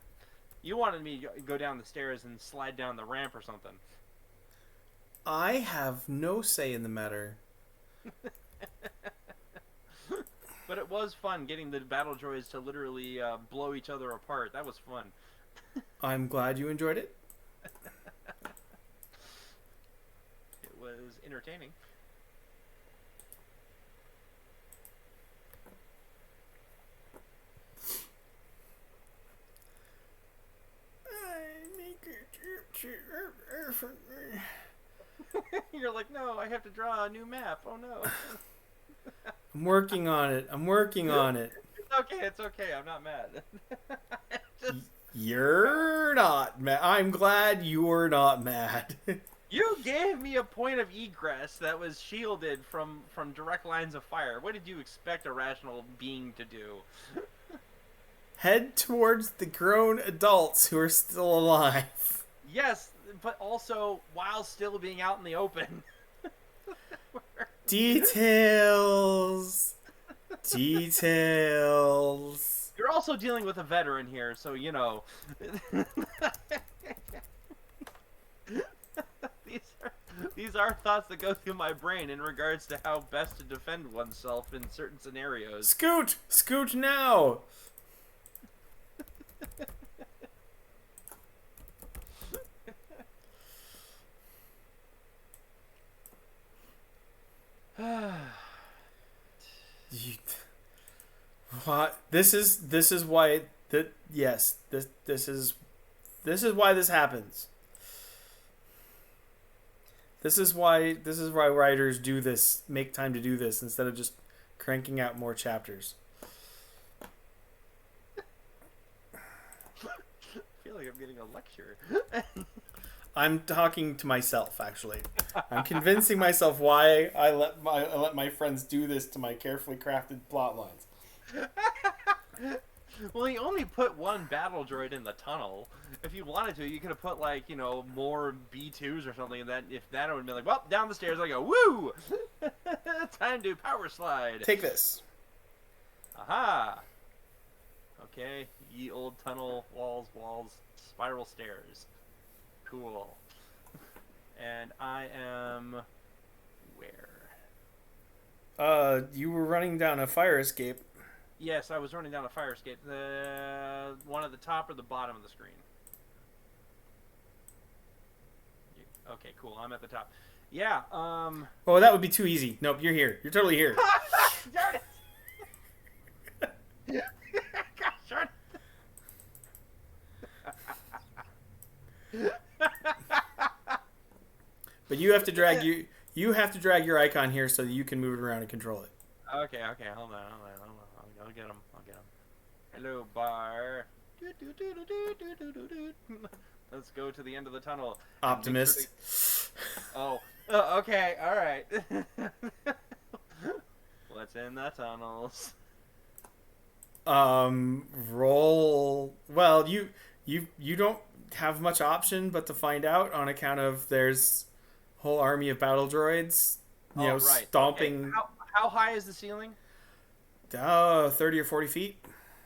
You wanted me to go down the stairs and slide down the ramp or something. I have no say in the matter. But it was fun getting the battle droids to literally blow each other apart. That was fun. I'm glad you enjoyed it. It was entertaining. You're like, no, I have to draw a new map. Oh no. I'm working on it. It's okay. I'm not mad. You're not mad. I'm glad you're not mad. You gave me a point of egress that was shielded from direct lines of fire. What did you expect a rational being to do? Head towards the grown adults who are still alive. Yes, but also while still being out in the open. Details. You're also dealing with a veteran here, so you know. These are thoughts that go through my brain in regards to how best to defend oneself in certain scenarios. Scoot now. What? This is why that yes, this is why this happens. This is why writers do this, make time to do this instead of just cranking out more chapters. I feel like I'm getting a lecture. I'm talking to myself, actually. I'm convincing myself why I let my friends do this to my carefully crafted plot lines. Well, you only put one battle droid in the tunnel. If you wanted to, you could have put, like, you know, more B2s or something, and that if that would have been like, well, down the stairs I go, woo! Time to power slide. Take this. Aha! Okay, ye old tunnel, walls, spiral stairs. Cool. And I am... where? You were running down a fire escape. Yes, I was running down a fire escape. The one at the top or the bottom of the screen? Okay, cool. I'm at the top. Yeah, Oh, that would be too easy. Nope, you're here. You're totally here. Darn it! Gosh darn it. But you have to drag your icon here so that you can move it around and control it. Okay, hold on. I'll get him. Hello, bar. Let's go to the end of the tunnel. Optimist. Okay, all right. What's in the tunnels? Roll. Well, you don't have much option but to find out on account of there's a whole army of battle droids. Right. Stomping. Okay. How high is the ceiling? 30 or 40 feet.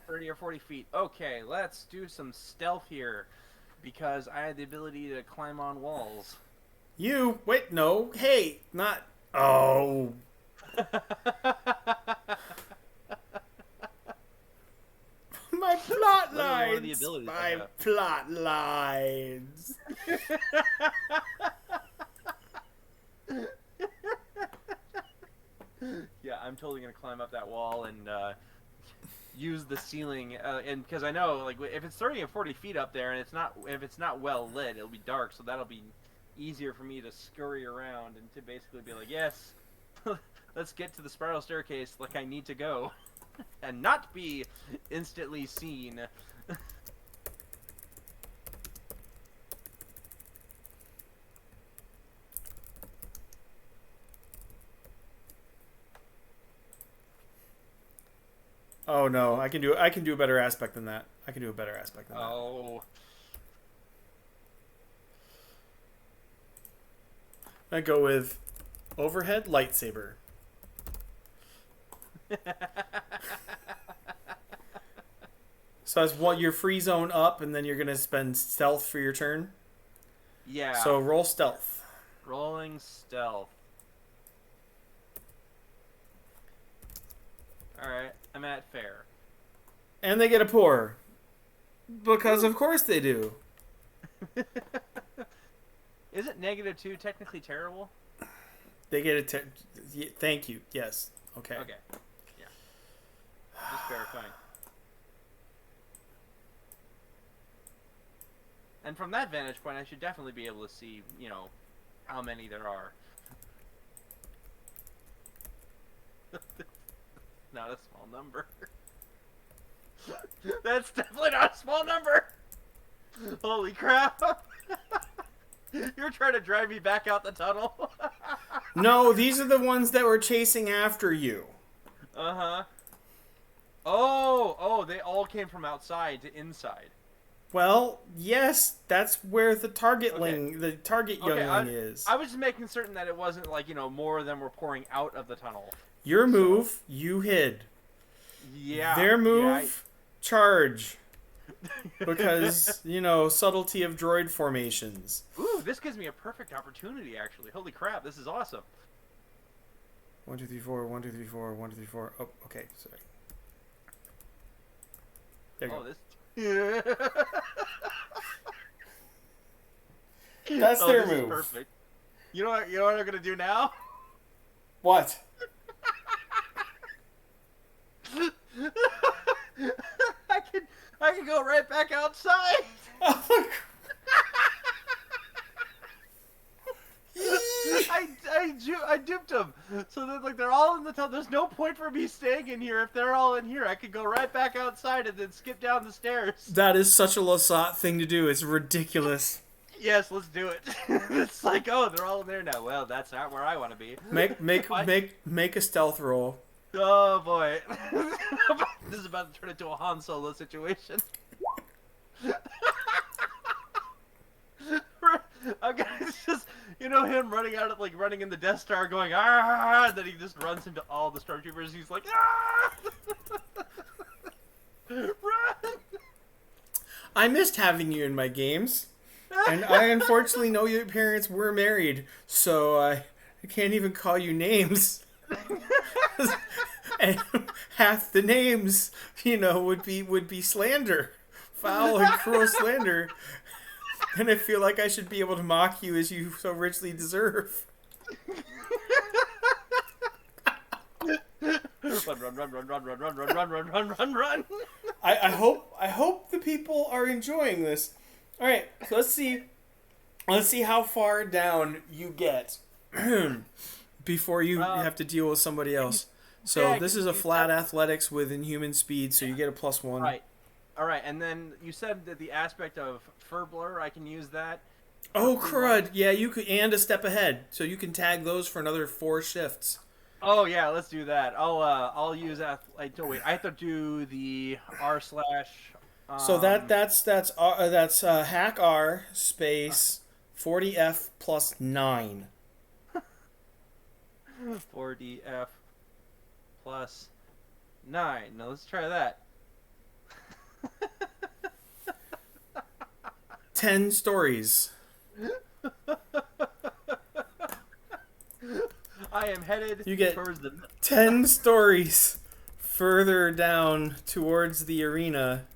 30 or 40 feet. Okay, let's do some stealth here, because I had the ability to climb on walls. Wait, no. Hey, not... Oh. My plot lines. My plot lines. Yeah, I'm totally gonna climb up that wall and use the ceiling, and because I know, like, if it's 30 or 40 feet up there and if it's not well lit, it'll be dark. So that'll be easier for me to scurry around and to basically be like, yes, let's get to the spiral staircase like I need to go, and not be instantly seen. Oh no, I can do a better aspect than that. I can do a better aspect than that. Oh. I go with overhead lightsaber. So that's what your free zone up, and then you're gonna spend stealth for your turn. Yeah. So roll stealth. Rolling stealth. Alright, I'm at fair. And they get a pour. Because of course they do. Isn't -2 technically terrible? They get a thank you. Yes. Okay. Okay. Yeah. Just verifying. And from that vantage point, I should definitely be able to see, how many there are. Not a small number. That's definitely not a small number! Holy crap! You're trying to drive me back out the tunnel? No, these are the ones that were chasing after you. Uh-huh. Oh, they all came from outside to inside. Well, yes, that's where the target Okay. the target youngling is. I was just making certain that it wasn't like, more of them were pouring out of the tunnel. Your move, you hid. Yeah. Their move, Yeah, charge. Because, subtlety of droid formations. Ooh, this gives me a perfect opportunity, actually. Holy crap, this is awesome. 1, 2, 3, 4, 1, 2, 3, 4, 1, 2, 3, 4. Oh, okay, sorry. There you go. That's their this move. Is perfect. You know what I'm gonna do now? What? I can go right back outside. I duped them. So that they're all in the tunnel. There's no point for me staying in here if they're all in here. I could go right back outside and then skip down the stairs. That is such a Lasat thing to do. It's ridiculous. Yes, let's do it. It's like, oh, they're all in there now. Well, that's not where I want to be. Make a stealth roll. Oh boy, this is about to turn into a Han Solo situation. I'm gonna just, him running out of running in the Death Star, going ah, and then he just runs into all the stormtroopers. He's like ah, run! I missed having you in my games, and I unfortunately know your parents were married, so I can't even call you names. And half the names, would be slander, foul and cruel slander. And I feel like I should be able to mock you as you so richly deserve. Run. I hope the people are enjoying this. All right, so let's see how far down you get before you have to deal with somebody else. So this is a flat athletics with inhuman speed, so you get a +1. Right. All right, and then you said that the aspect of fur blur, I can use that. Oh crud! Yeah, you could, and a step ahead, so you can tag those for another 4 shifts. Oh yeah, let's do that. I'll use that. Wait, I have to do the r/. So that's hack R space 40F plus 9. 4DF plus 9. Now let's try that. 10 stories. I am headed You get towards the 10 stories further down towards the arena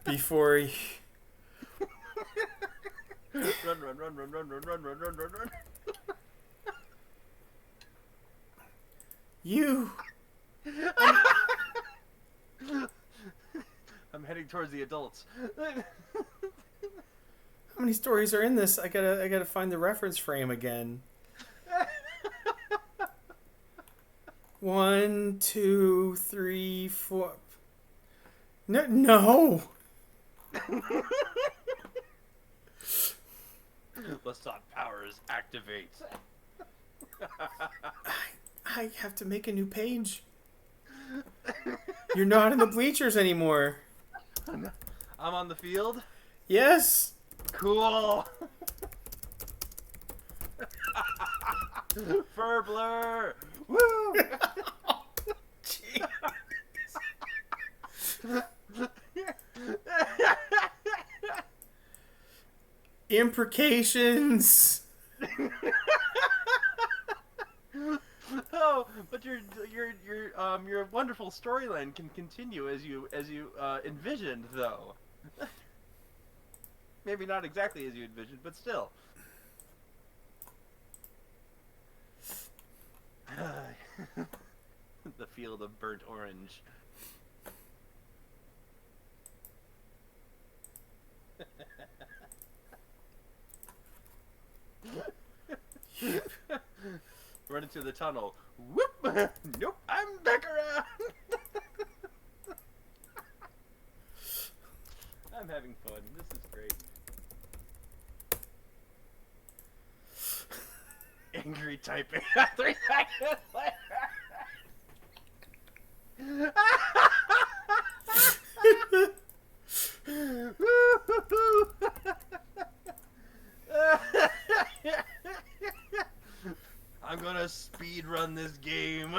before run. you. I'm heading towards the adults. How many stories are in this? I gotta find the reference frame again. One, two, three, four. No, no. Lasat powers activate. I have to make a new page. You're not in the bleachers anymore. I'm on the field. Yes. Cool. Furbler. Woo. Imprecations. Oh, but your wonderful storyline can continue as you envisioned, though. Maybe not exactly as you envisioned, but still. The field of burnt orange. Run into the tunnel. Whoop! Nope, I'm back around. I'm having fun. This is great. Angry typing. 3 seconds later. I'm gonna speed run this game.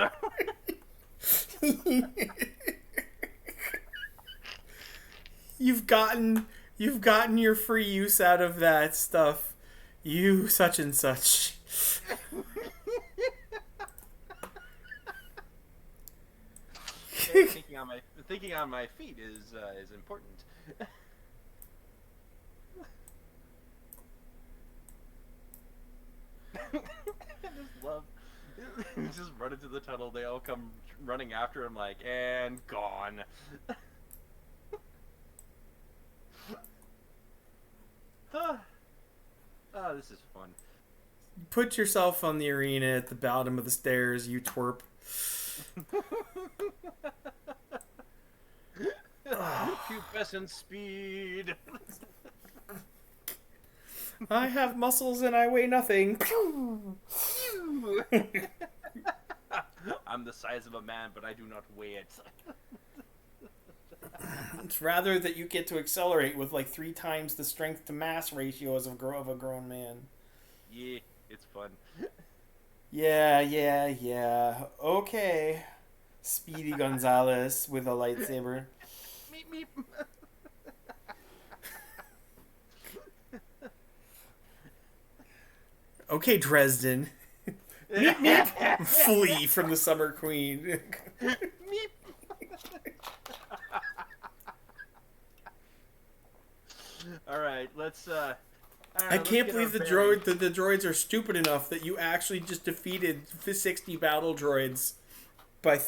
You've gotten your free use out of that stuff. You such and such. Thinking on my feet is important. I just love. Just run into the tunnel. They all come running after him, like, and gone. Oh, this is fun. Put yourself on the arena at the bottom of the stairs, you twerp. Pubescent speed. I have muscles and I weigh nothing. I'm the size of a man, but I do not weigh it. It's rather that you get to accelerate with like 3 times the strength to mass ratio as of a grown man. Yeah, it's fun. Yeah. Okay. Speedy Gonzalez with a lightsaber. Meep meep. Okay, Dresden. Meep, meep. Flee from the Summer Queen. Meep. All right, let's. I can't believe the droids are stupid enough that you actually just defeated 60 battle droids by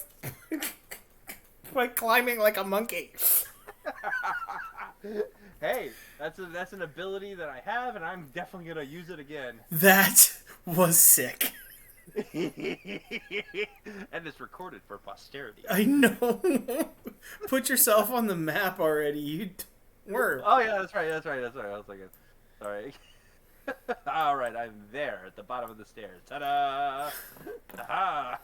by climbing like a monkey. Hey, that's an ability that I have, and I'm definitely gonna use it again. That was sick. And it's recorded for posterity. I know. Put yourself on the map already. You were. Oh yeah, that's right. I was thinking. Sorry. All right, I'm there at the bottom of the stairs. Ta-da! Aha!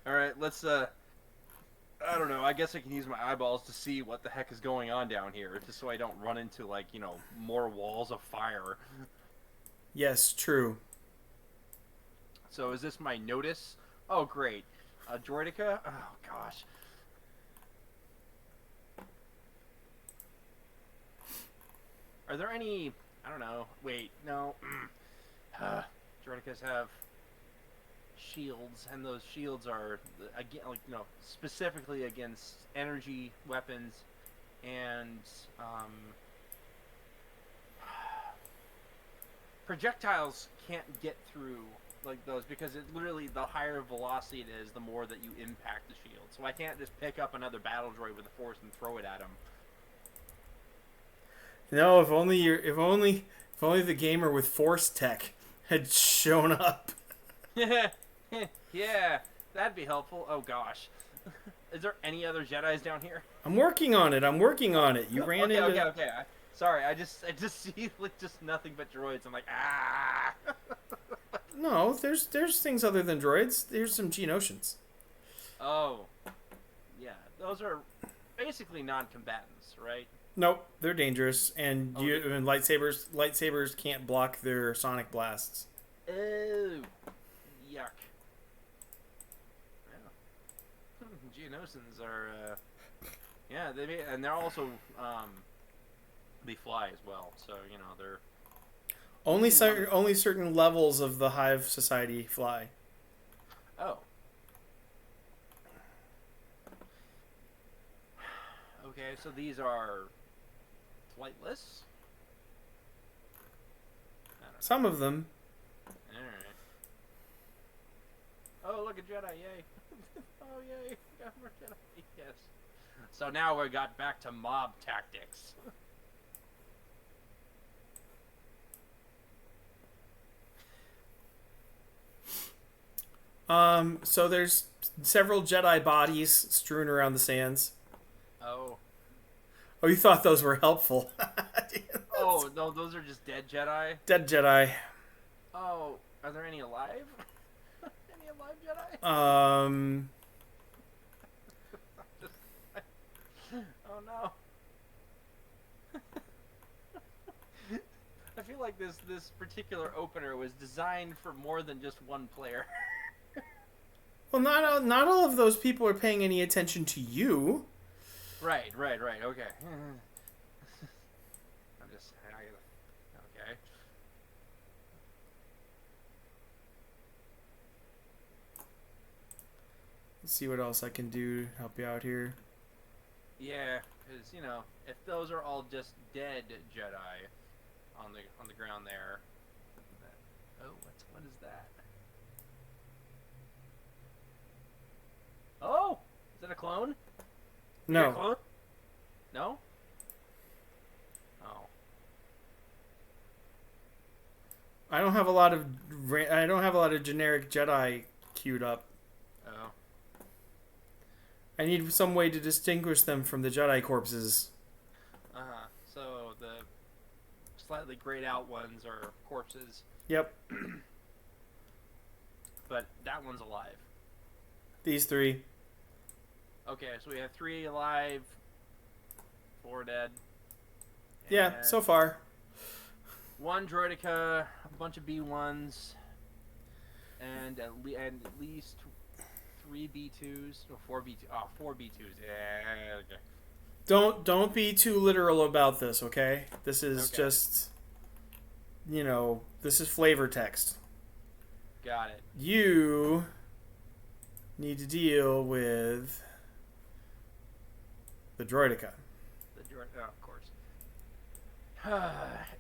All right, let's. I don't know. I guess I can use my eyeballs to see what the heck is going on down here, just so I don't run into more walls of fire. Yes, true. So is this my notice? Oh, great. Droidica? Oh, gosh. Are there any... I don't know. Wait, no. Droidicas have shields, and those shields are, again, specifically against energy weapons and projectiles can't get through like those because it literally the higher velocity it is, the more that you impact the shield. So I can't just pick up another battle droid with the force and throw it at him. No, if only the gamer with force tech had shown up. Yeah, that'd be helpful. Oh gosh, is there any other Jedi's down here? I'm working on it. I'm working on it. You ran into. Okay. Sorry, I just see like just nothing but droids. I'm like ah. No, there's things other than droids. There's some Geonosians. Oh, yeah, those are basically non-combatants, right? Nope, they're dangerous, and and lightsabers can't block their sonic blasts. Oh, yuck. Yeah. Geonosins are, yeah, and they're also, they fly as well. So you know they're Only certain levels of the Hive Society fly. oh. Okay, so these are flightless. I don't know. Some of them. Alright. Oh, look, a Jedi, yay. Oh, yay, got more Jedi, yes. So now we got back to mob tactics. So there's several Jedi bodies strewn around the sands. Oh. Oh, you thought those were helpful. Oh, no, those are just dead Jedi? Dead Jedi. Oh, are there any alive? Any alive Jedi? Oh, no. I feel like this particular opener was designed for more than just one player. Well, not all of those people are paying any attention to you. Right, okay. Okay. Let's see what else I can do to help you out here. Yeah, because you know, if those are all just dead Jedi on the ground there, oh, what is that? Oh, is that a clone? No. A clone? No. Oh. I don't have a lot of generic Jedi queued up. Oh. I need some way to distinguish them from the Jedi corpses. So the slightly grayed out ones are corpses. Yep. But that one's alive. These three. Okay, so we have 3 alive, 4 dead. Yeah, so far. 1 droidica, a bunch of B1s, and at least 3 B2s. No, 4 B2. Oh, 4 B2s. Yeah, okay. Don't be too literal about this, okay? This is just, this is flavor text. Got it. You need to deal with the droidica. Oh, of course.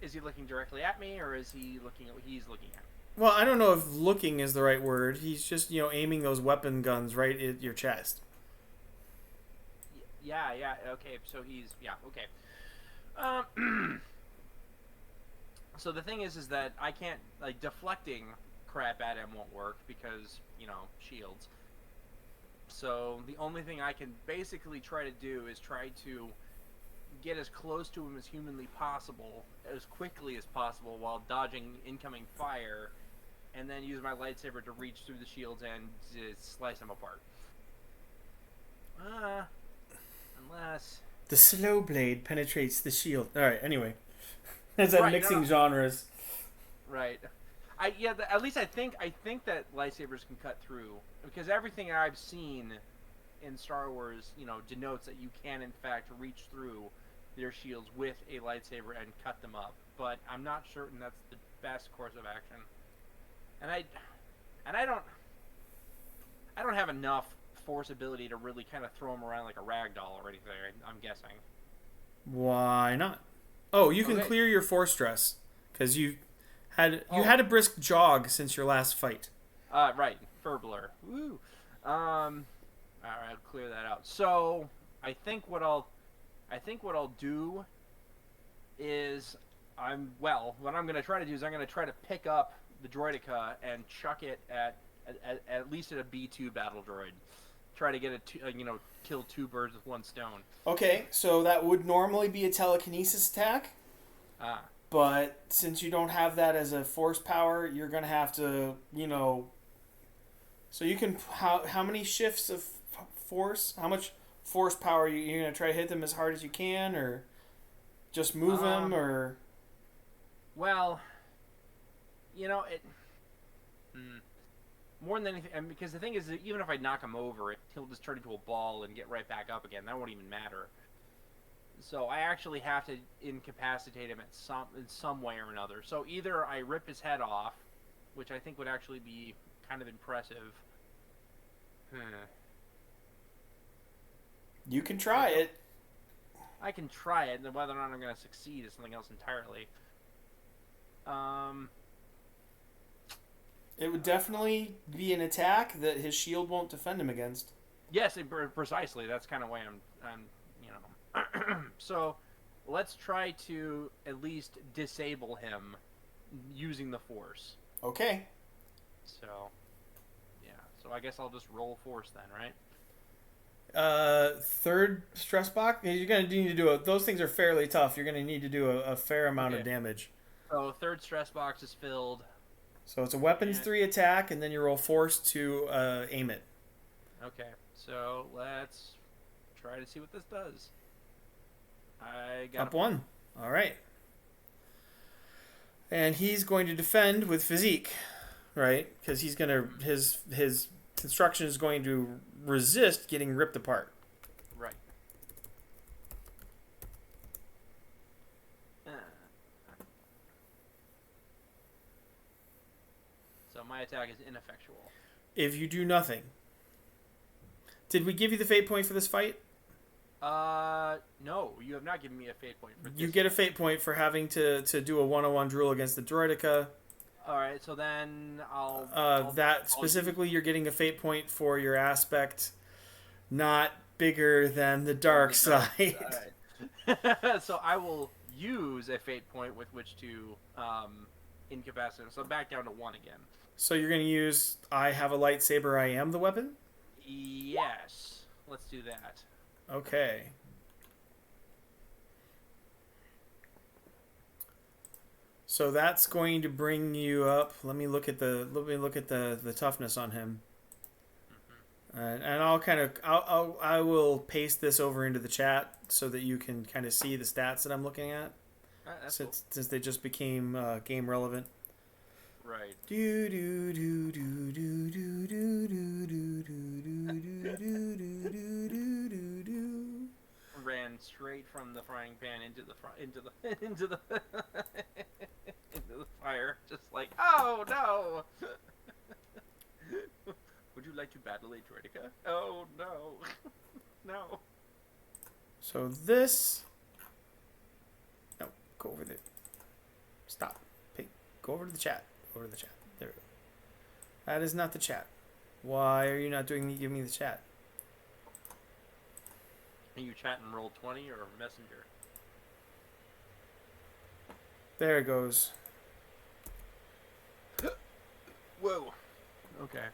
Is he looking directly at me, or is he looking at what he's looking at? Well, I don't know if looking is the right word. He's just, aiming those weapon guns right at your chest. Yeah, okay, so he's, yeah, okay. So the thing is that I can't, like, deflecting crap at him won't work because, shields. So the only thing I can basically try to do is try to get as close to him as humanly possible, as quickly as possible, while dodging incoming fire, and then use my lightsaber to reach through the shields and slice them apart. Unless... The slow blade penetrates the shield. Alright, anyway. As I'm mixing genres. Right. At least I think that lightsabers can cut through, because everything I've seen in Star Wars, denotes that you can in fact reach through their shields with a lightsaber and cut them up. But I'm not certain that's the best course of action. And I don't have enough force ability to really kind of throw them around like a rag doll or anything. I'm guessing. Why not? Oh, you can clear your force stress because you had a brisk jog since your last fight. Right. Furbler. Woo. All right, I'll clear that out. So I think what I'll do is what I'm gonna try to do is I'm gonna try to pick up the droideka and chuck it at least at a B2 battle droid. Try to get kill two birds with one stone. Okay, so that would normally be a telekinesis attack. But since you don't have that as a force power, you're gonna have to, So you can how many shifts of force? How much force power you're gonna try to hit them as hard as you can, or just move them, or? Well, it. More than anything, because the thing is, that even if I knock him over, he'll just turn into a ball and get right back up again. That won't even matter. So I actually have to incapacitate him in some way or another. So either I rip his head off, which I think would actually be kind of impressive. You can try it. I can try it, and whether or not I'm going to succeed is something else entirely. It would definitely be an attack that his shield won't defend him against. Yes, precisely. That's kind of why I'm So, let's try to at least disable him using the Force. Okay. So, yeah. So I guess I'll just roll Force then, right? Third stress box. You're gonna need to do those things are fairly tough. You're gonna need to do a fair amount of damage. So third stress box is filled. So it's a weapons 3 attack, and then you roll Force to aim it. Okay. So let's try to see what this does. I got up 1. All right. And he's going to defend with physique, right? Because he's gonna his construction is going to resist getting ripped apart. Right. So my attack is ineffectual. If you do nothing. Did we give you the fate point for this fight? No, you have not given me a fate point for this. You get a fate point for having to do a 101 drill against the droideka. Alright, so then I'll specifically, you're getting a fate point for your aspect not bigger than the dark side. So I will use a fate point with which to incapacitate him. So back down to 1 again. So you're going to use I have a lightsaber, I am the weapon? Yes. Let's do that. Okay. So that's going to bring you up. Let me look at the toughness on him. And I will paste this over into the chat so that you can kind of see the stats that I'm looking at. Since they just became game relevant. Right. Ran straight from the frying pan into the fire, just like, oh no! Would you like to battle a droideka? Oh no, no. So this. No, go over there. Stop. Hey, go over to the chat. Over to the chat. There we go. That is not the chat. Why are you not giving me the chat? Are you chatting Roll20 or Messenger? There it goes. Whoa. Okay.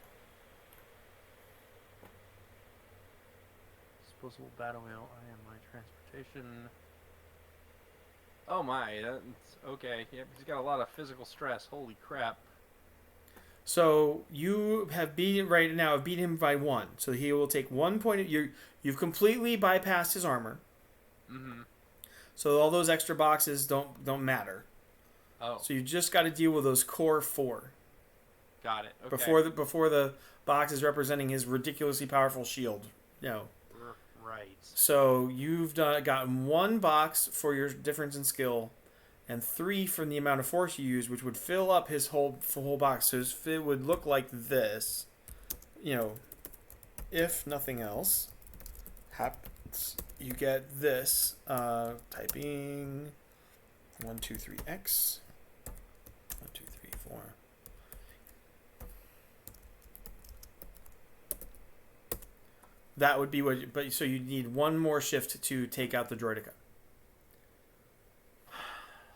Disposable battle wheel. I am my transportation. Oh my, that's okay. Yep, he's got a lot of physical stress. Holy crap. So you have beaten him by 1. So he will take 1 point. You've completely bypassed his armor. Mm-hmm. So all those extra boxes don't matter. Oh. So you just got to deal with those core 4. Got it. Okay. Before the boxes representing his ridiculously powerful shield. Right. So you've gotten 1 box for your difference in skill, and 3 from the amount of force you use, which would fill up his whole box. So it would look like this, if nothing else happens. You get this. Typing 123x. 123. That would be what. But so you need one more shift to take out the droideka.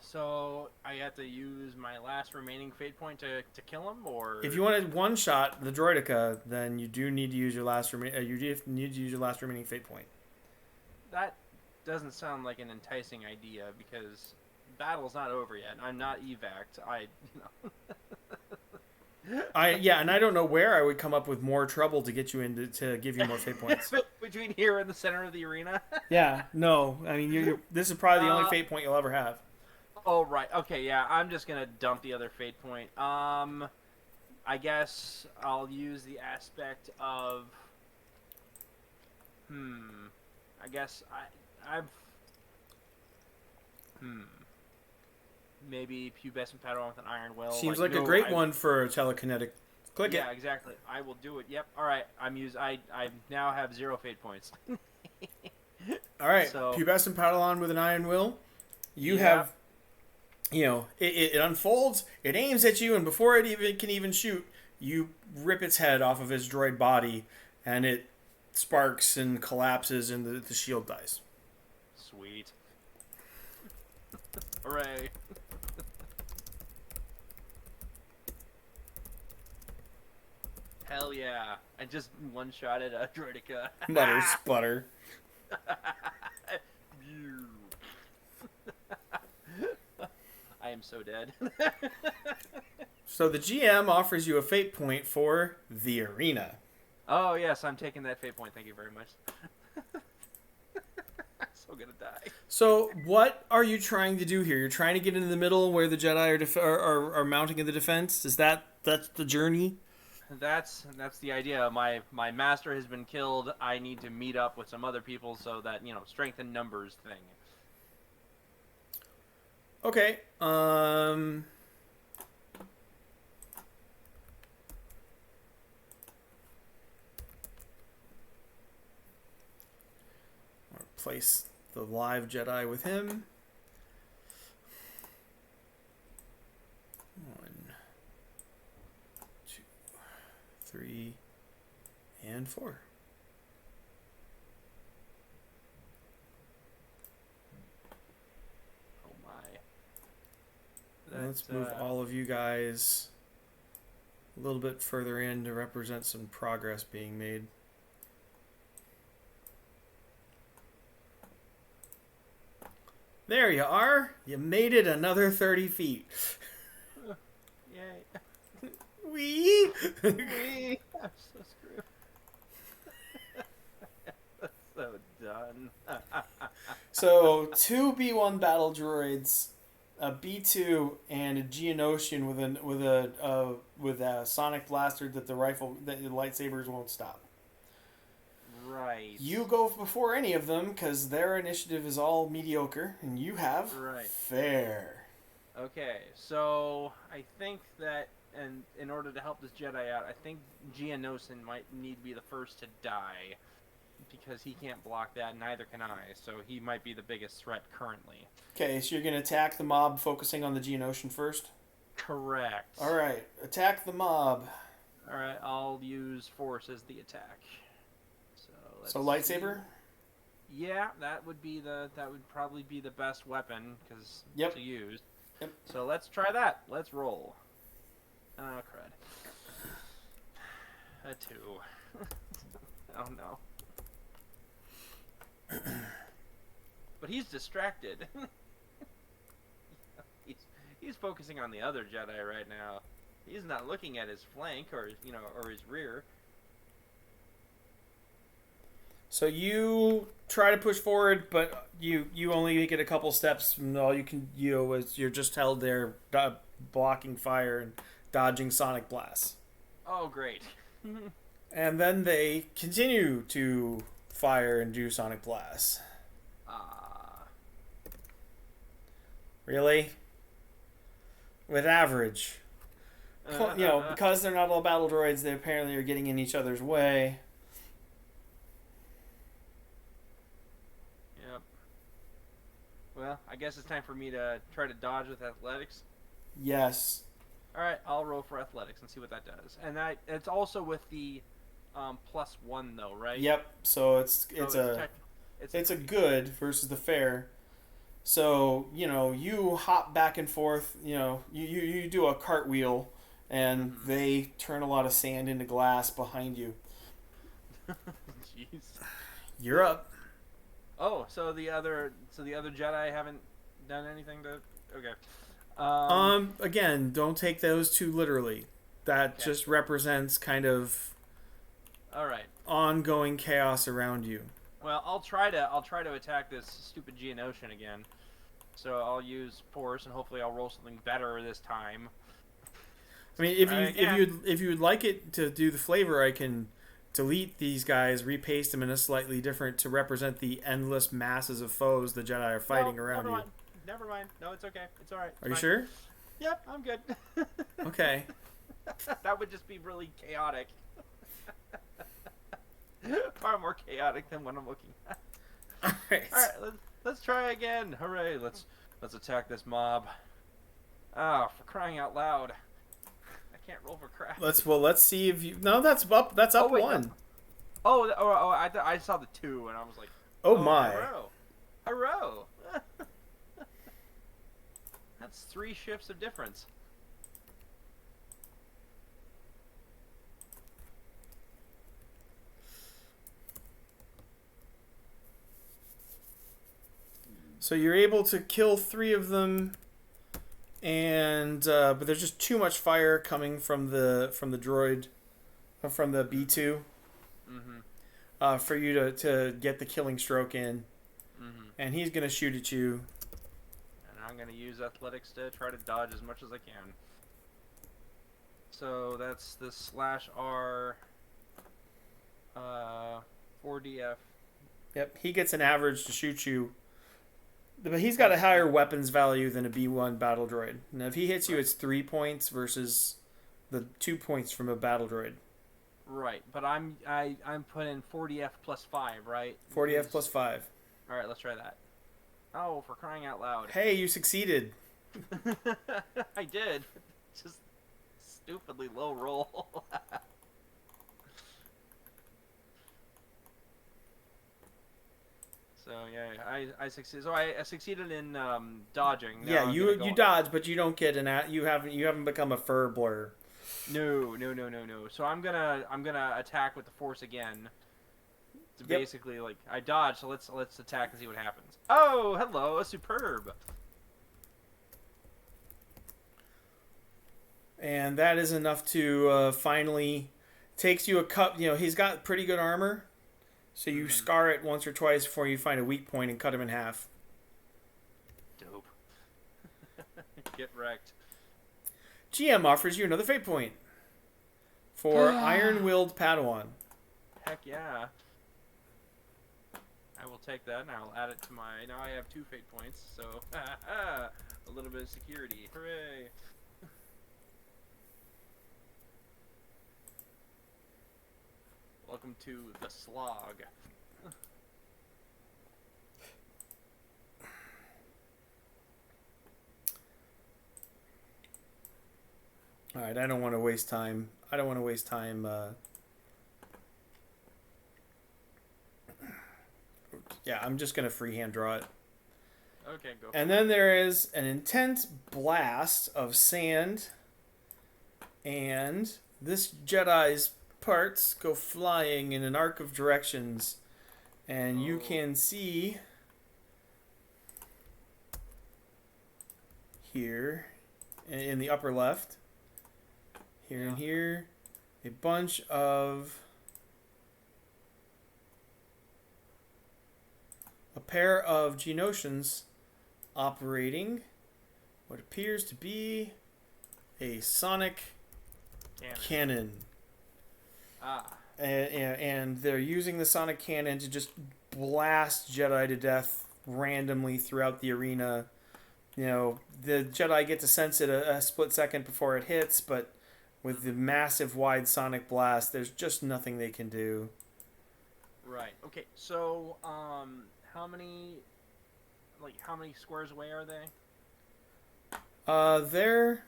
So I have to use my last remaining fate point to kill him, or If you wanted one shot the droideka, then you do need to use your last you do need to use your last remaining fate point. that doesn't sound like an enticing idea because battle's not over yet. I'm not evac'd. And I don't know where I would come up with more trouble to get you into to give you more fate points. Between here and the center of the arena. Yeah, no, I mean this is probably the only fate point you'll ever have. Oh right, okay, yeah. I'm just gonna dump the other fate point. I guess I'll use the aspect of. I guess I've. Maybe pubescent Padawan with an iron will. Seems like a great one for telekinetic. Click it. Yeah, exactly. I will do it. Yep. All right. I now have 0 fate points. All right. So, Pubescent Padawan with an iron will. You have. It unfolds. It aims at you, and before it can even shoot, you rip its head off of its droid body, and it sparks and collapses, and the shield dies. Sweet. Hooray. Hell yeah. I just one-shotted a droideka. Mutter, sputter. I am so dead. So the GM offers you a fate point for the arena. Oh, yes, I'm taking that fate point. Thank you very much. I'm so gonna die. So what are you trying to do here? You're trying to get into the middle where the Jedi are mounting in the defense? That's the journey? That's the idea. My master has been killed. I need to meet up with some other people so that, strength in numbers thing. Okay. Replace the live Jedi with him. 1, 2, 3, and 4. Oh my. Let's move all of you guys a little bit further in to represent some progress being made. There you are. You made it another 30 feet. Yay. Wee! Wee! I'm so screwed. That's so done. So 2 B1 battle droids, a B2, and a Geonosian with a sonic blaster that the lightsabers won't stop. Right. You go before any of them because their initiative is all mediocre, and you have fair. Okay, so I think that, and in order to help this Jedi out, I think Geonosis might need to be the first to die because he can't block that, neither can I. So he might be the biggest threat currently. Okay, so you're going to attack the mob focusing on the Geonosian first? Correct. All right, attack the mob. All right, I'll use force as the attack. So lightsaber? Yeah, that would probably be the best weapon to use. Yep. So let's try that. Let's roll. Oh crud. A 2. Oh no. But he's distracted. he's focusing on the other Jedi right now. He's not looking at his flank or his rear. So you try to push forward, but you only get a couple steps, and all you can is you're just held there, blocking fire and dodging sonic blasts. Oh, great! And then they continue to fire and do sonic blasts. Really? With average, because they're not all battle droids, they apparently are getting in each other's way. Well, I guess it's time for me to try to dodge with athletics. Yes. All right, I'll roll for athletics and see what that does. And it's also with the +1 though, right? Yep. So So it's a good versus the fair. So you hop back and forth. You do a cartwheel, and Mhm. they turn a lot of sand into glass behind you. Jeez. You're up. Oh, so the other Jedi haven't done anything to. Okay. Um. Again, don't take those too literally. That Okay. just represents kind of All right. ongoing chaos around you. Well, I'll try to attack this stupid Geonosis again. So I'll use force, and hopefully I'll roll something better this time. I mean, Try again. if you would like it to do the flavor, I can delete these guys, repaste them in a slightly different to represent the endless masses of foes the Jedi are No, fighting around never you. mind. Never mind. No, it's okay. It's all right. It's Are you fine. sure? Yep, I'm good. Okay. That would just be really chaotic. Far more chaotic than what I'm looking at. All right. All right, let's try again. Hooray! Let's attack this mob. Ah, for crying out loud! I can't roll for crap. Let's see if you. No, that's up. That's Oh up wait, no. one. Oh! I saw the 2, and I was like, Oh oh, my. hurrah! That's 3 shifts of difference. So you're able to kill 3 of them, and but there's just too much fire coming from the droid, from the B2, Mm-hmm. for you to get the killing stroke in, Mm-hmm. and he's gonna shoot at you. And I'm gonna use athletics to try to dodge as much as I can. So that's the /R 4DF. Yep, he gets an average to shoot you, but he's got a higher weapons value than a B1 battle droid. Now, if he hits you, it's 3 points versus the 2 points from a battle droid. Right, but I'm putting 40F +5, right? 40F plus 5. All right, let's try that. Oh, for crying out loud! Hey, you succeeded. I did. Just stupidly low roll. So yeah, I succeeded. So I succeeded in dodging. Now Yeah, I'm you gonna go. dodge, but you don't get you haven't become a fur blur. No. So I'm gonna attack with the force again. To Yep. basically like I dodge. So let's attack and see what happens. Oh, hello, a superb. And that is enough to finally takes you a cup. He's got pretty good armor, so you scar it once or twice before you find a weak point and cut him in half. Dope. Get wrecked. GM offers you another fate point for Iron-Willed Padawan. Heck yeah. I will take that and I'll add it to my. Now I have 2 fate points, so a little bit of security. Hooray! Welcome to the slog. All right, I don't want to waste time. Yeah, I'm just gonna freehand draw it. Okay, go. And then there is an intense blast of sand, and this Jedi's parts go flying in an arc of directions, and you can see here in the upper left, here and here, a bunch of a pair of Geonosians operating what appears to be a sonic cannon. And they're using the sonic cannon to just blast Jedi to death randomly throughout the arena. The Jedi get to sense it a split second before it hits, but with the massive wide sonic blast, there's just nothing they can do. Right. Okay. So, how many squares away are they? They're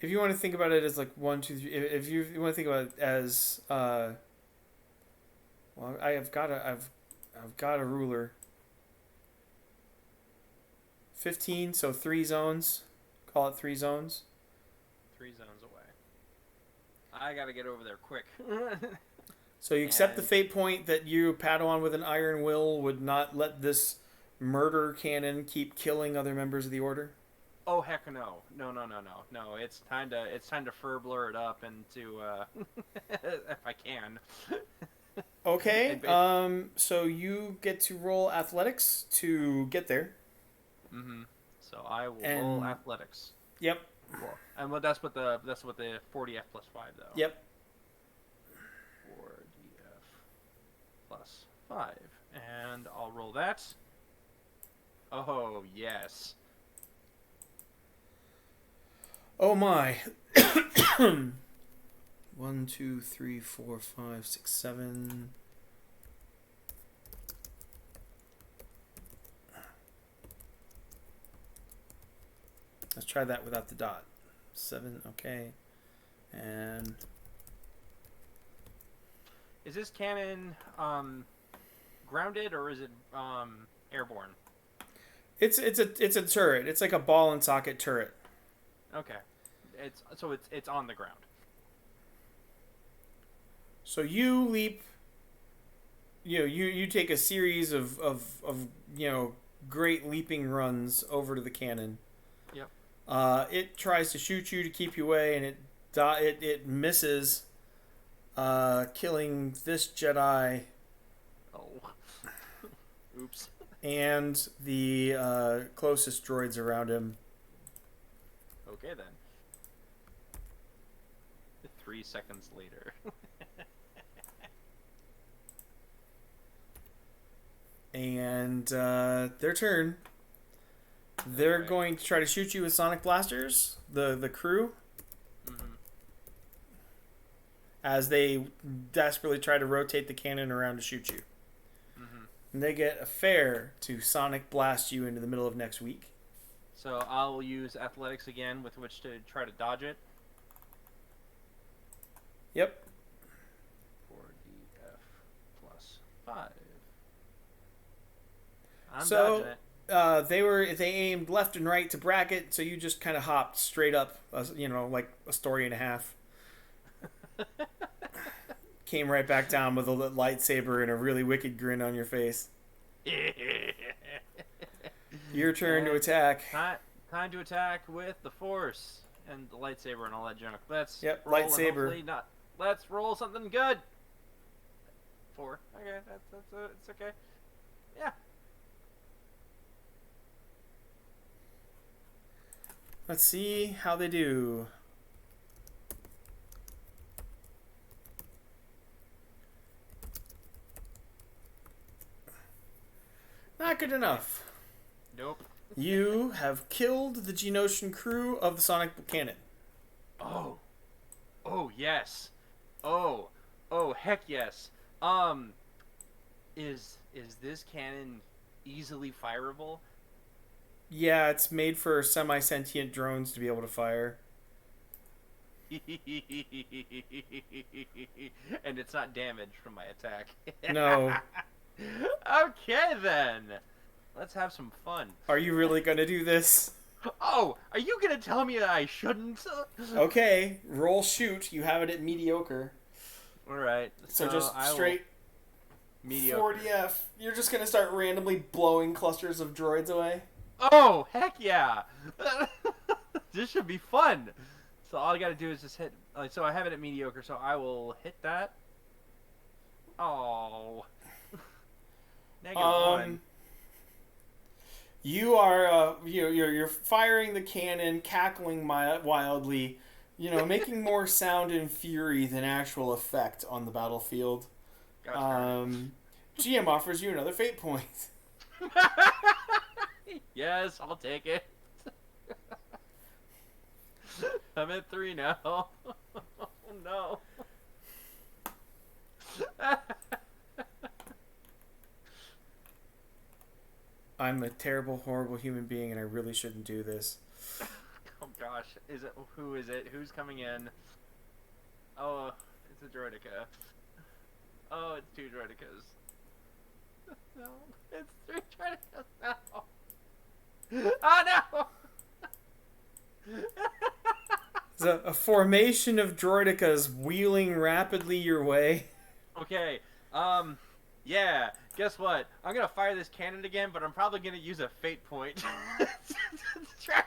if you want to think about it as like 1, 2, 3, if you want to think about it as well, I've got a ruler. 15, so 3 zones. Call it 3 zones. 3 zones away. I gotta get over there quick. So you accept the fate point that you, Padawan with an iron will, would not let this murder cannon keep killing other members of the Order? Oh heck no. No, it's time to fur-blur it up and to if I can. Okay, so you get to roll athletics to get there. Mm-hmm. So I will roll athletics. Yep. Well, and that's what the 40F plus 5 though. Yep. 4DF plus 5, and I'll roll that. Oh yes. Oh my. 1, 2, 3, 4, 5, 6, 7. Let's try that without the dot. 7, okay. And is this cannon grounded or is it airborne? It's a turret. It's like a ball and socket turret. Okay. It's on the ground. So you leap. You take a series of great leaping runs over to the cannon. Yep. It tries to shoot you to keep you away, and it misses, killing this Jedi. Oh. Oops. And the closest droids around him. Okay then. 3 seconds later. And their turn. They're going to try to shoot you with sonic blasters, the crew. Mm-hmm. As they desperately try to rotate the cannon around to shoot you. Mm-hmm. And they get a fair to sonic blast you into the middle of next week. So I'll use athletics again with which to try to dodge it. Yep. 4DF plus 5. I'm so dodging it. they aimed left and right to bracket, so you just kind of hopped straight up, like a story and a half. Came right back down with a lightsaber and a really wicked grin on your face. Your turn to attack. Time to attack with the Force and the lightsaber and all that junk. Let's roll lightsaber. Let's roll something good. 4. Okay, that's it's okay. Yeah. Let's see how they do. Not good enough. Nope. You have killed the Geonosian crew of the Sonic Cannon. Oh. Oh, yes. Oh, heck yes. Is this cannon easily fireable? Yeah, it's made for semi-sentient drones to be able to fire. And it's not damaged from my attack. No. Okay, then. Let's have some fun. Are you really going to do this? Oh, are you going to tell me that I shouldn't? Okay, roll shoot. You have it at mediocre. Alright. So just straight mediocre. 40F. You're just going to start randomly blowing clusters of droids away? Oh, heck yeah. This should be fun. So all I got to do is just hit... so I have it at mediocre, so I will hit that. Oh. -1. You are you're firing the cannon, cackling wildly, making more sound and fury than actual effect on the battlefield. Gotcha. GM offers you another fate point. Yes, I'll take it. I'm at 3 now. Oh no. I'm a terrible, horrible human being, and I really shouldn't do this. Oh god. gosh, who is it? Who's coming in? Oh, it's a Droideka. Oh, it's 2 Droidekas. No, it's 3 Droidekas now. Oh no! It's a formation of droidekas wheeling rapidly your way. Okay, yeah. Guess what? I'm gonna fire this cannon again, but I'm probably gonna use a fate point. try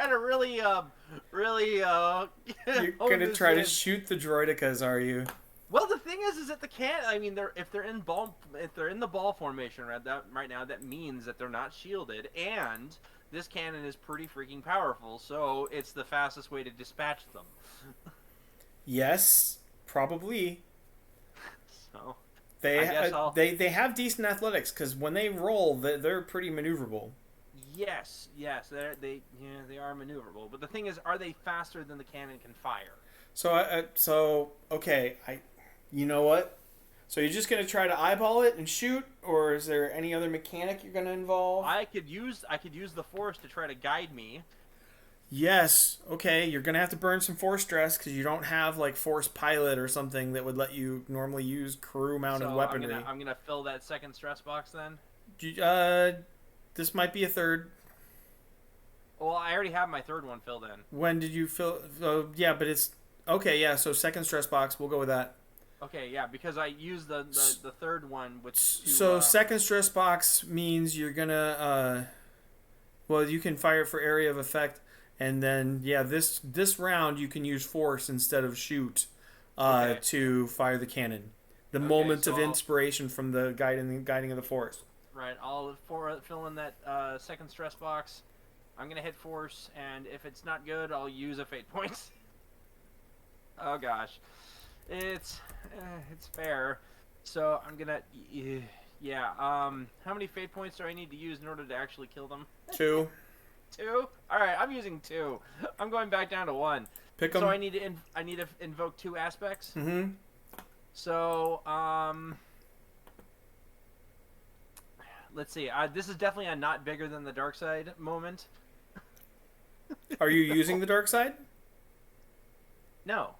to really, You're gonna try to shoot the droidekas, are you? Well, the thing is that the can. I mean, if they're in the ball formation right now, that means that they're not shielded, and this cannon is pretty freaking powerful. So it's the fastest way to dispatch them. Yes, probably. So they have decent athletics because when they roll, they're pretty maneuverable. Yes, they are maneuverable. But the thing is, are they faster than the cannon can fire? So okay, you know what? So you're just gonna try to eyeball it and shoot, or is there any other mechanic you're gonna involve? I could use the Force to try to guide me. Yes. Okay, you're gonna have to burn some Force stress because you don't have like Force Pilot or something that would let you normally use crew-mounted weaponry. I'm gonna fill that second stress box then. This might be a third. Well, I already have my third one filled in. When did you fill? Yeah, but it's okay. Yeah, so second stress box. We'll go with that. Okay, yeah, because I used the third one with. Second stress box means you're gonna. Well, you can fire for area of effect, and then this round you can use Force instead of shoot, to fire the cannon. The moment of inspiration from the guiding of the Force. Right, I'll fill in that second stress box. I'm gonna hit Force, and if it's not good, I'll use a fate point. Oh gosh, it's fair. So I'm gonna how many fate points do I need to use in order to actually kill them? 2. 2? All right, I'm using 2. I'm going back down to 1. Pick them. So I need to invoke 2 aspects. Mm-hmm. So let's see. This is definitely a not bigger than the dark side moment. Are you using the dark side? No.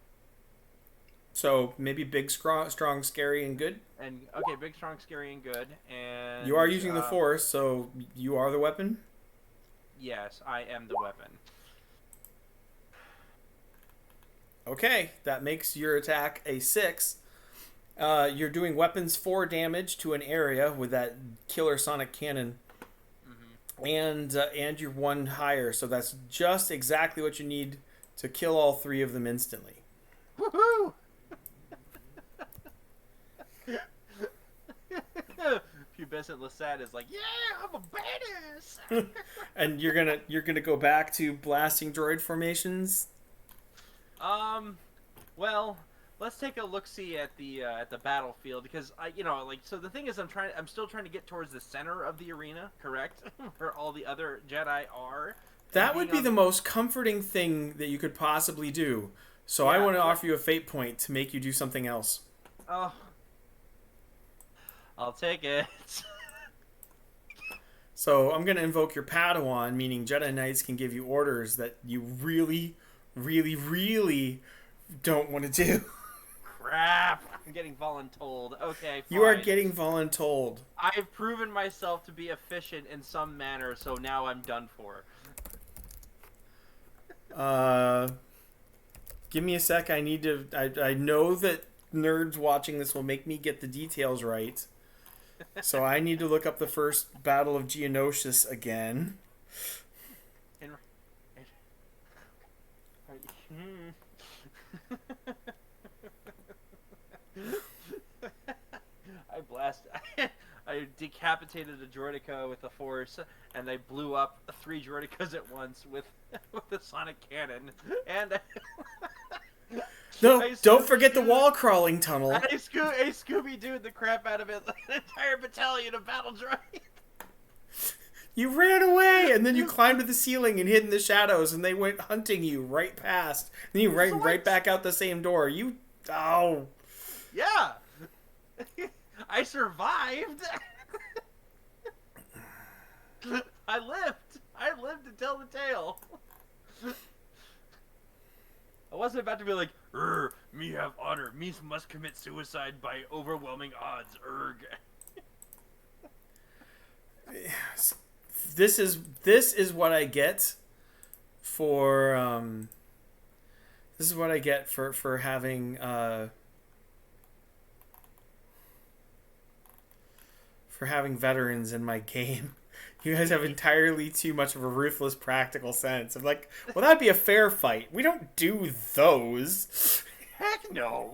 So maybe big, strong, scary, and good. And okay, big, strong, scary, and good. And you are using the Force, so you are the weapon. Yes, I am the weapon. Okay, that makes your attack a 6. You're doing weapons 4 damage to an area with that killer sonic cannon, and you're 1 higher, so that's just exactly what you need to kill all 3 of them instantly. Woohoo! Pubescent Lasat is like, yeah, I'm a badass. And you're gonna go back to blasting droid formations. Well, let's take a look-see at the battlefield because so the thing is I'm still trying to get towards the center of the arena, correct? Where all the other Jedi are. That would be the most comforting thing that you could possibly do. So I want to offer you a fate point to make you do something else. Oh. I'll take it. So I'm going to invoke your Padawan, meaning Jedi Knights can give you orders that you really, really, really don't want to do. Crap. I'm getting voluntold. Okay, fine. You are getting voluntold. I've proven myself to be efficient in some manner, so now I'm done for. Give me a sec. I need to... I know that nerds watching this will make me get the details right. So I need to look up the first Battle of Geonosis again. I decapitated a Droideka with the Force, and I blew up 3 Droidekas at once with the sonic cannon. And no, don't forget the wall crawling tunnel. I Scooby-Dooed the crap out of it, like an entire battalion of battle droids. You ran away, and then you climbed to the ceiling and hid in the shadows, and they went hunting you right past. Then you ran right back out the same door. Oh. Yeah. I survived. I lived to tell the tale. I wasn't about to be like, me have honor. Me must commit suicide by overwhelming odds. Erg. This is what I get for this is what I get for having veterans in my game. You guys have entirely too much of a ruthless practical sense. I'm like, well, that'd be a fair fight. We don't do those. Heck no.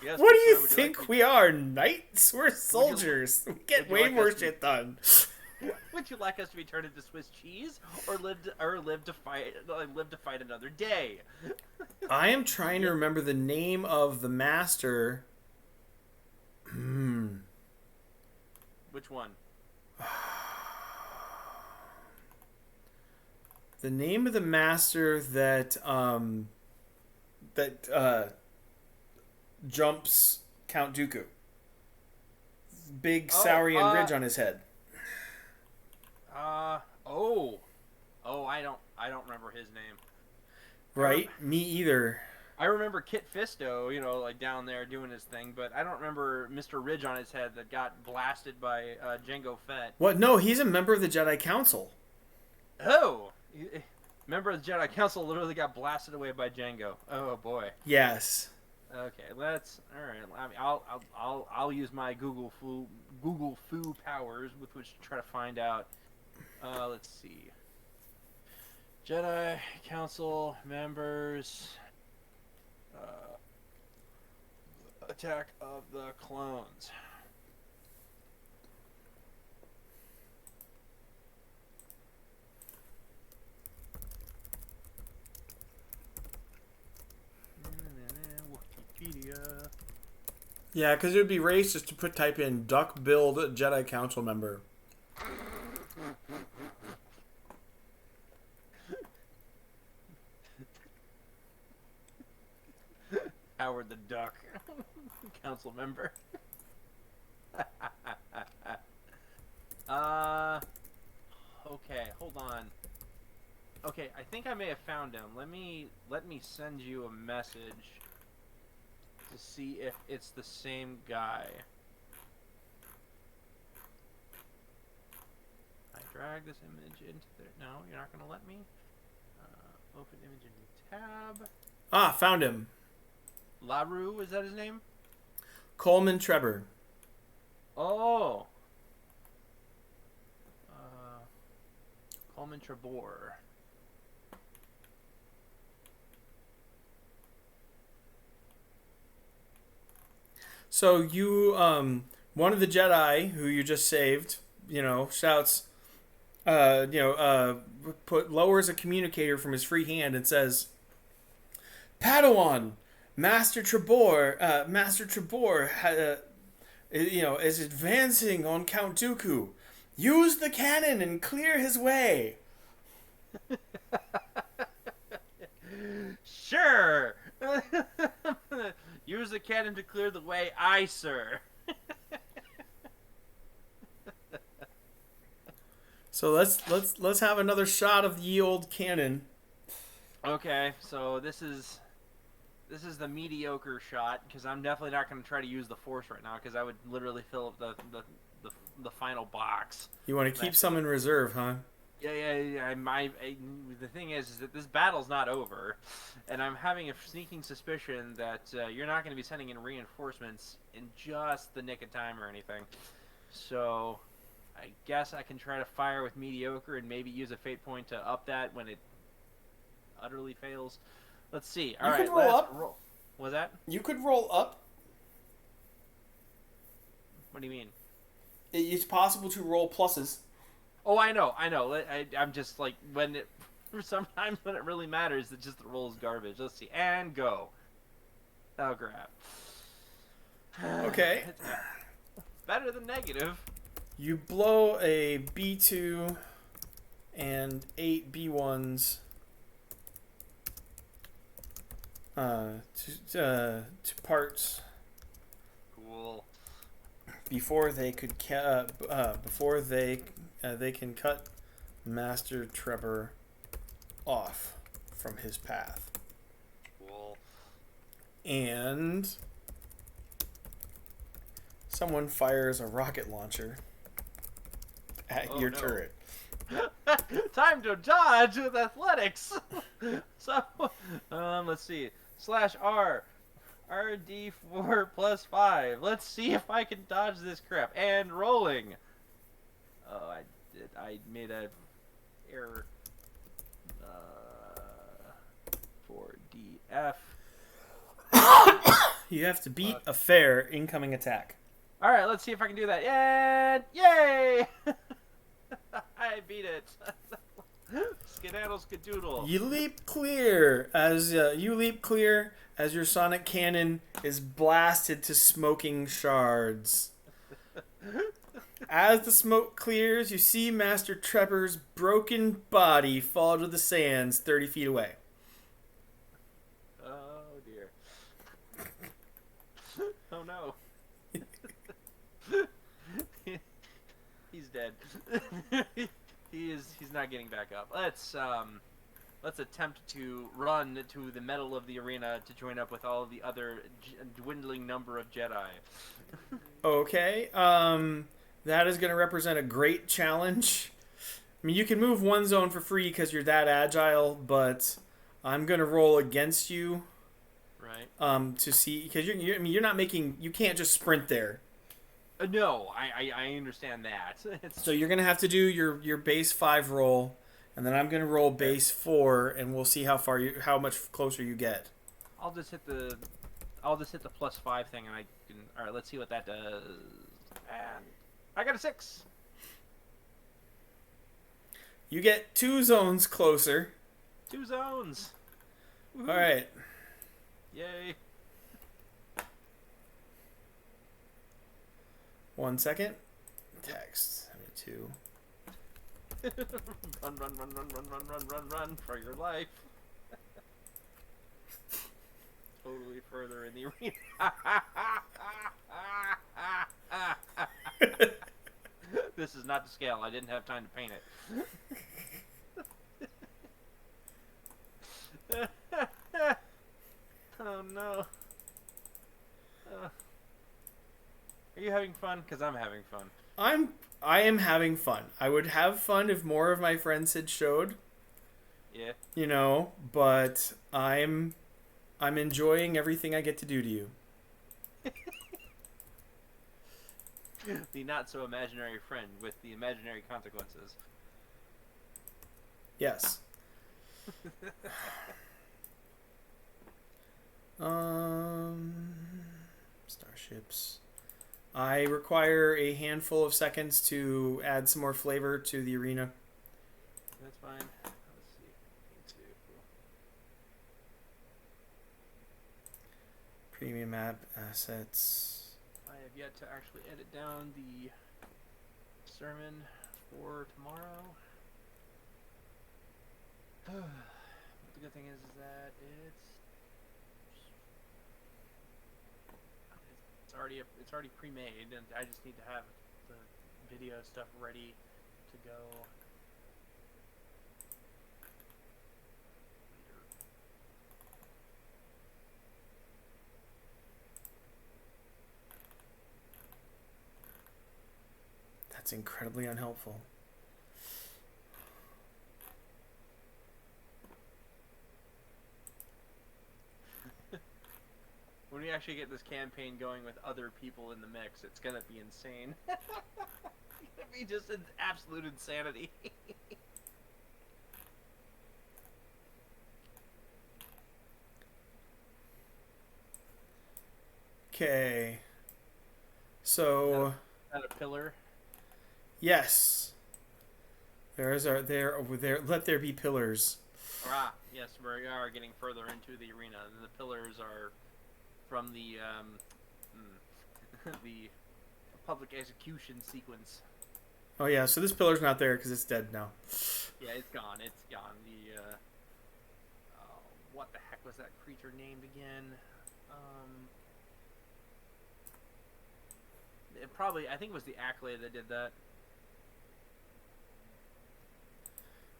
Yes, What do you would think like we are, knights? We're soldiers. We get way like more us to- shit done. Would you like us to be turned into Swiss cheese, or live to fight another day? I am trying to remember the name of the master. Which one? The name of the master that jumps Count Dooku. Big Saurian ridge on his head. I don't remember his name. Right? Me either. I remember Kit Fisto, like down there doing his thing, but I don't remember Mr. Ridge on his head that got blasted by Jango Fett. What? No, he's a member of the Jedi Council. Oh, member of the Jedi Council literally got blasted away by Jango. Oh boy. Yes. Okay, all right. I mean, I'll use my Google Foo powers with which to try to find out. Let's see. Jedi Council members. Attack of the Clones. Wikipedia. Yeah, because it would be racist to type in duck-billed Jedi Council member. Howard the Duck, council member. Okay, hold on. Okay, I think I may have found him. Let me send you a message to see if it's the same guy. I drag this image into there. No, you're not gonna let me. Open image in tab. Ah, found him. LaRue, is that his name? Coleman Trebor. Oh. Coleman Trebor. So you, one of the Jedi who you just saved, shouts, lowers a communicator from his free hand and says, Padawan, Master Trebor, is advancing on Count Dooku. Use the cannon and clear his way. Sure. Use the cannon to clear the way, aye, sir. So let's have another shot of the old cannon. Okay, so this is the mediocre shot, because I'm definitely not going to try to use the Force right now, because I would literally fill up the final box. You want to keep some in reserve, huh? Yeah. The thing is that this battle's not over, and I'm having a sneaking suspicion that you're not going to be sending in reinforcements in just the nick of time or anything. So I guess I can try to fire with mediocre and maybe use a fate point to up that when it utterly fails. Let's see. All right, let's roll. What's that? You could roll up. What do you mean? It's possible to roll pluses. Oh, I know. I'm just like, sometimes when it really matters, it just rolls garbage. Let's see. And go. Oh, crap. Okay. Better than negative. You blow a B2 and 8 B1s to parts. Cool. Before they could they can cut Master Trebor off from his path. Cool. And someone fires a rocket launcher at your turret. Time to dodge with athletics. So, let's see. /R. RD4 plus 5. Let's see if I can dodge this crap. And rolling. Oh, I made a error. 4DF. You have to beat a fair incoming attack. All right, let's see if I can do that. And yay! I beat it. Skedaddle skadoodle. You leap clear as your sonic cannon is blasted to smoking shards. As the smoke clears, you see Master Trevor's broken body fall to the sands 30 feet away. Oh dear. Oh no. He's dead. He's not getting back up. Let's attempt to run to the middle of the arena to join up with all of the other dwindling number of Jedi. Okay. That is going to represent a great challenge. I mean, you can move one zone for free because you're that agile, but I'm going to roll against you. Right. To see, because you're not making, you can't just sprint there. No, I understand that. So you're going to have to do your base 5 roll, and then I'm going to roll base 4, and we'll see how much closer you get. I'll just hit the +5 thing, and I can. All right, let's see what that does. And I got a 6. You get 2 zones closer. 2 zones. All right. Yay. 1 second. Text. 2. Run for your life. Totally further in the arena. This is not to scale. I didn't have time to paint it. Oh no. Are you having fun? Because I'm having fun. I am having fun. I would have fun if more of my friends had showed. Yeah. You know, but I'm enjoying everything I get to do to you. The not so imaginary friend with the imaginary consequences. Yes. Starships. I require a handful of seconds to add some more flavor to the arena. That's fine. Let's see. Premium app assets. I have yet to actually edit down the sermon for tomorrow. But the good thing is that it's already pre-made, and I just need to have the video stuff ready to go later. That's incredibly unhelpful. When we actually get this campaign going with other people in the mix, it's gonna be insane. It's gonna be just an absolute insanity. Okay. So. Is that a pillar? Yes. There. Let there be pillars. Ah, yes, we are getting further into the arena. The pillars are from the the public execution sequence. Oh yeah, so this pillar's not there because it's dead now. Yeah, it's gone. It's gone. What the heck was that creature named again? I think it was the Accolade that did that.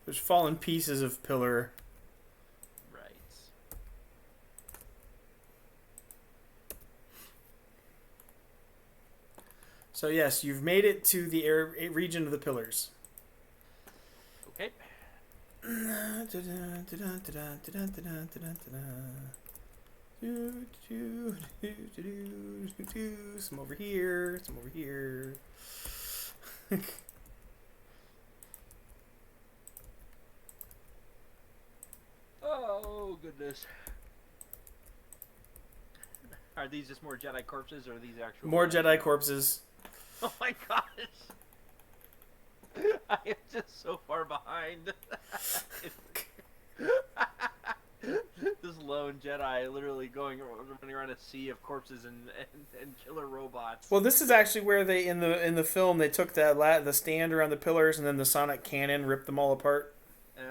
There's fallen pieces of pillar So yes, you've made it to the region of the pillars. Okay. Some over here, some over here. Oh, goodness. Are these just more Jedi corpses, or are these actual... More Jedi corpses. Oh my gosh. I am just so far behind. This lone Jedi literally running around a sea of corpses and killer robots. Well, this is actually where they in the film they took the stand around the pillars and then the sonic cannon ripped them all apart. Yeah.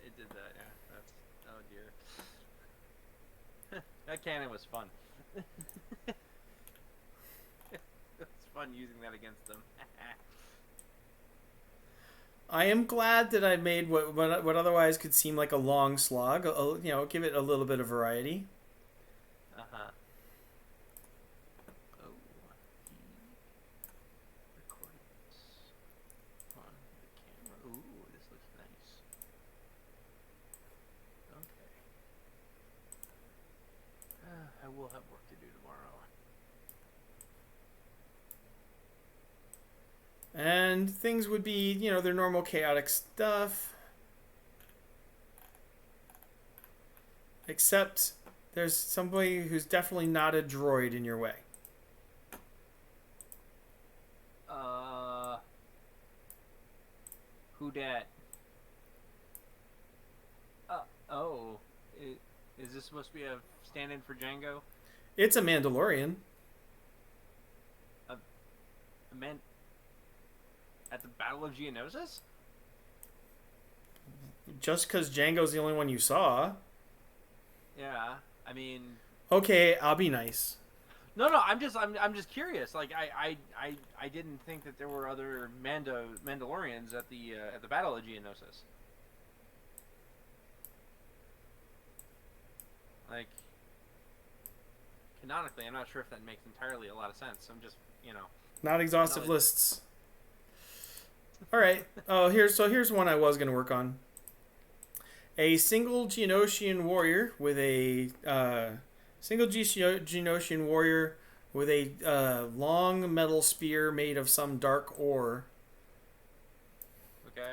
It did that, yeah. That's... Oh, dear. That cannon was fun. It's fun using that against them. I am glad that I made what otherwise could seem like a long slog. Give it a little bit of variety. Uh-huh. Oh, recordings on the camera. Ooh, this looks nice. Okay. I will have work to do tomorrow. And things would be, their normal chaotic stuff. Except there's somebody who's definitely not a droid in your way. Who dat? Oh. Is this supposed to be a stand-in for Django? It's a Mandalorian. A man... At the Battle of Geonosis? Just because Django's the only one you saw. Yeah, I mean... Okay, I'll be nice. No, I'm just curious. Like, I didn't think that there were other Mandalorians at the Battle of Geonosis. Like, canonically, I'm not sure if that makes entirely a lot of sense. I'm just, Not exhaustive lists. All right. Oh, here's one I was going to work on. A single Geonosian warrior with a long metal spear made of some dark ore. Okay.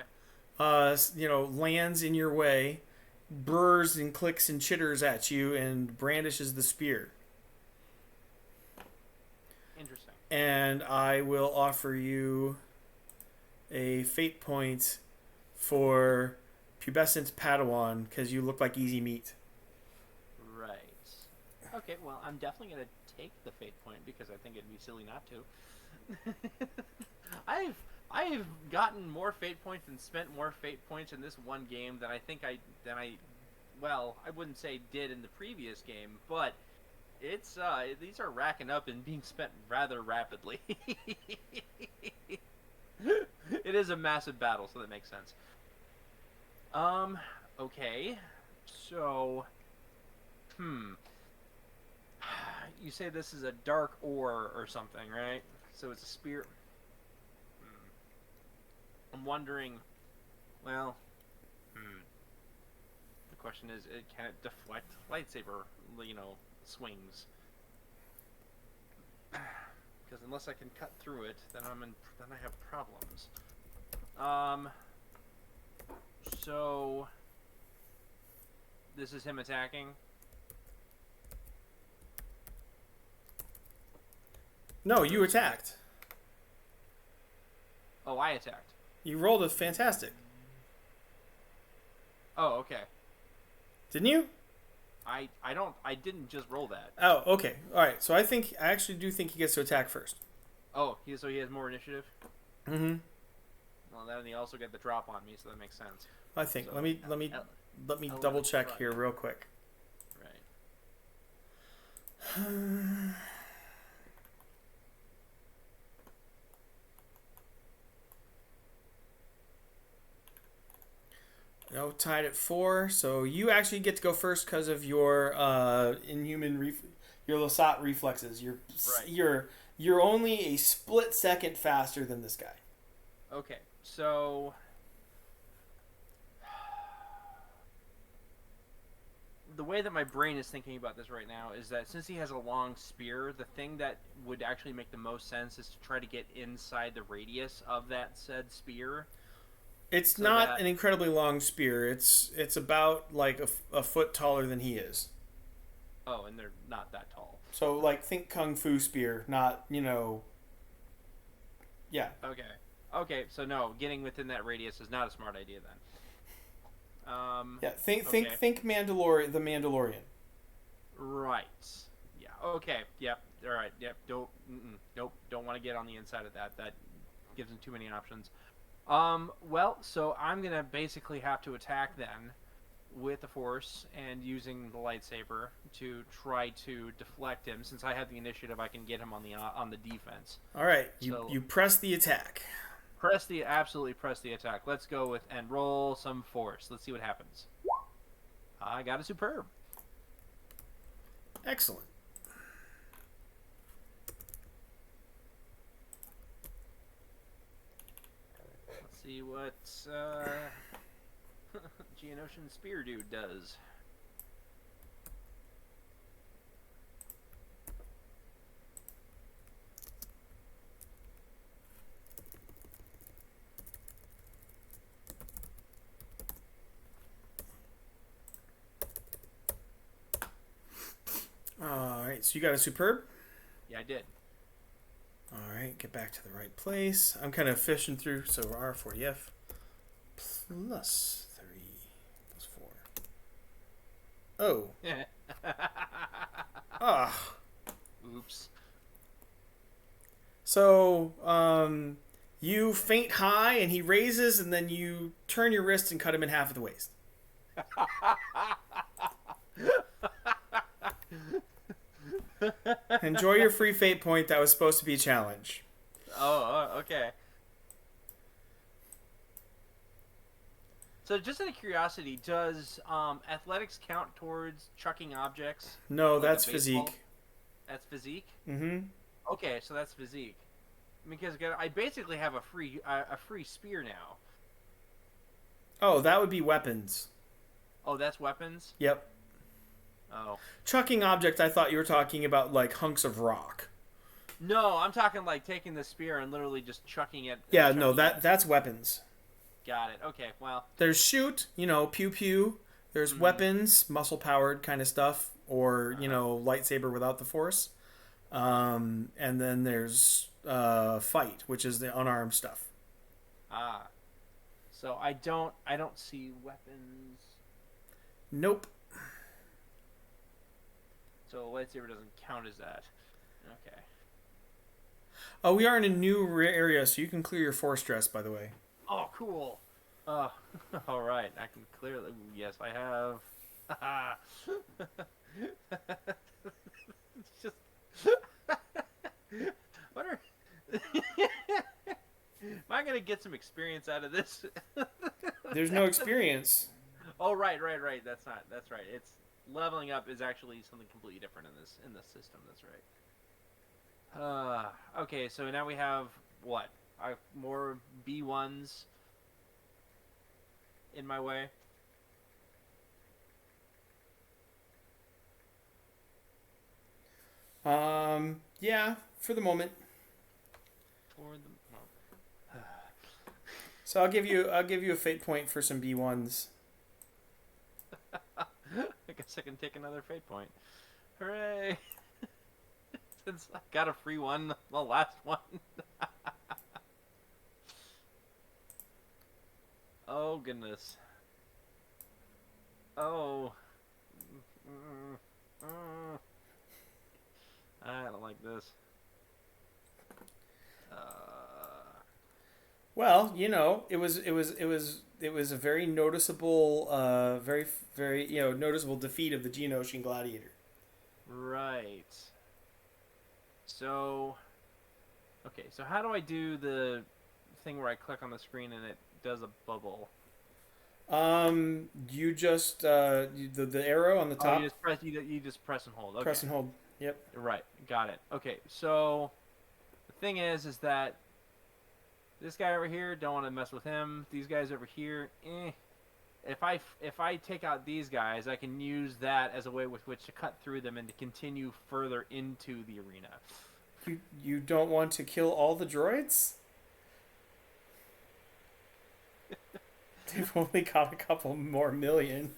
Lands in your way, burrs and clicks and chitters at you, and brandishes the spear. Interesting. And I will offer you a fate point for pubescent Padawan because you look like easy meat. Right. Okay, well, I'm definitely going to take the fate point because I think it'd be silly not to. I've gotten more fate points and spent more fate points in this one game than I wouldn't say did in the previous game, but it's these are racking up and being spent rather rapidly. It is a massive battle, so that makes sense. Okay. So, you say this is a dark ore or something, right? So it's a spear. I'm wondering, well, the question is, can it deflect lightsaber, swings? Because unless I can cut through it, then I have problems. So this is him attacking. No, you attacked. Oh, I attacked. You rolled a fantastic. Oh, okay. Didn't you? I didn't just roll that. Oh, okay. All right. So I actually do think he gets to attack first. Oh, so he has more initiative? Mm-hmm. Well, then he also get the drop on me, so that makes sense. I think. So, let me double check here real quick. Right. Tied at 4. So you actually get to go first because of your your Lasat reflexes. Right. You're only a split second faster than this guy. Okay, so the way that my brain is thinking about this right now is that since he has a long spear, the thing that would actually make the most sense is to try to get inside the radius of that said spear. It's So not that an incredibly long spear. It's about like a foot taller than he is. oh, and they're not that tall. So like think kung fu spear, not yeah. Okay, okay, so no, getting within that radius is not a smart idea then. Yeah, think Okay. Mandalorian, the Mandalorian. Right. Yeah. Okay. Yep. All right. Yep. Nope. Don't want to get on the inside of that. That gives him too many options. Well, so I'm gonna basically have to attack then with the Force and using the lightsaber to try to deflect him. Since I have the initiative, I can get him on the defense. All right, So you press the attack. absolutely press the attack. Let's go with and roll some Force. Let's see what happens. I got a superb. Excellent. Let's see what Geonosis Spear Dude does. All right, so you got a superb. Yeah, I did. All right, get back to the right place. I'm kind of fishing through. So R40F plus 3 plus 4. Oh. Ah. Oops. So, you feint high, and he raises, and then you turn your wrist and cut him in half at the waist. Enjoy your free fate point. That was supposed to be a challenge. Oh, okay. So, just out of curiosity, does athletics count towards chucking objects? No, Like that's a baseball? physique. That's physique. Mm-hmm. Okay, so that's physique. Because I basically have a free spear now. Oh, that would be weapons. Oh, that's weapons. Yep. Oh. Chucking objects, I thought you were talking about like hunks of rock. No, I'm talking like taking the spear and literally just chucking it. Yeah, chucking no, it. that's weapons. Got it. Okay, well. There's shoot, pew pew. There's weapons, muscle powered kind of stuff, or lightsaber without the force. And then there's fight, which is the unarmed stuff. Ah. So I don't see weapons. Nope. So lightsaber doesn't count as that. Okay. Oh, we are in a new area, so you can clear your force stress, by the way. Oh, cool. All right. I can clearly. Yes, I have. It's just. What are? Am I gonna get some experience out of this? There's no experience. Oh, right. That's not. That's right. It's leveling up is actually something completely different in this system. That's right. Okay, so now we have what? More B1s in my way. Yeah, for the moment. For the So I'll give you a fate point for some B1s. I guess I can take another fate point. Hooray! Since I got a free one, the last one. Oh, goodness. Oh. I don't like this. Well, it was a very noticeable, very noticeable defeat of the Geonosian gladiator. Right. So, okay, so how do I do the thing where I click on the screen and it does a bubble? You just the arrow on the top. You just press and hold. Okay. Press and hold. Yep. Right. Got it. Okay. So the thing is that this guy over here, don't want to mess with him. These guys over here, eh. If I take out these guys, I can use that as a way with which to cut through them and to continue further into the arena. You don't want to kill all the droids? They've only got a couple more million.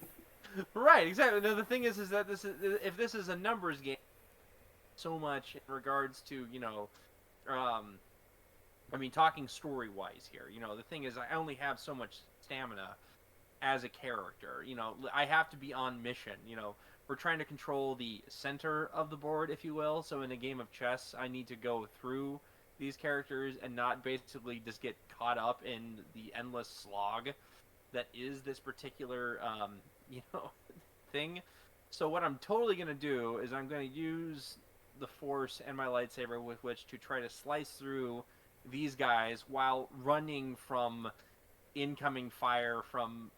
Right, exactly. Now, the thing is that if this is a numbers game, so much in regards to um, I mean, talking story wise here. The thing is, I only have so much stamina as a character. I have to be on mission. We're trying to control the center of the board, if you will. So in a game of chess, I need to go through these characters and not basically just get caught up in the endless slog that is this particular thing. So what I'm totally going to do is I'm going to use the Force and my lightsaber with which to try to slice through these guys while running from incoming fire from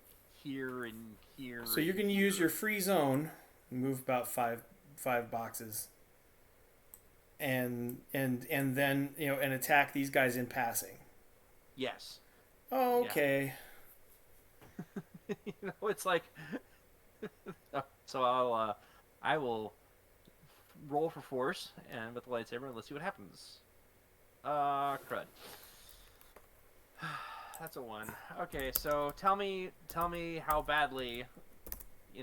here and here. So you can use your free zone, move about five boxes, and then and attack these guys in passing. Yes. Oh, okay. Yeah. It's like so I will roll for force and with the lightsaber and let's see what happens. Crud. That's a 1. Okay, so tell me how badly,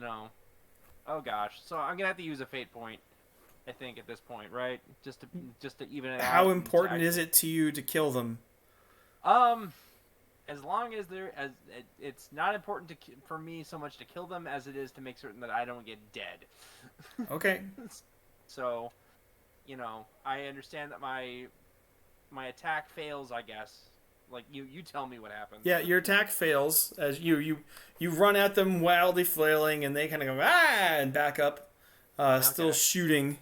oh gosh. So I'm gonna have to use a fate point, I think, at this point, right? Just to even it out. How important is it to you to kill them? As long as it's not important for me so much to kill them as it is to make certain that I don't get dead. Okay. So, I understand that my attack fails, I guess. Like you tell me what happens. Yeah, your attack fails as you run at them wildly flailing, and they kind of go and back up, Okay. still shooting.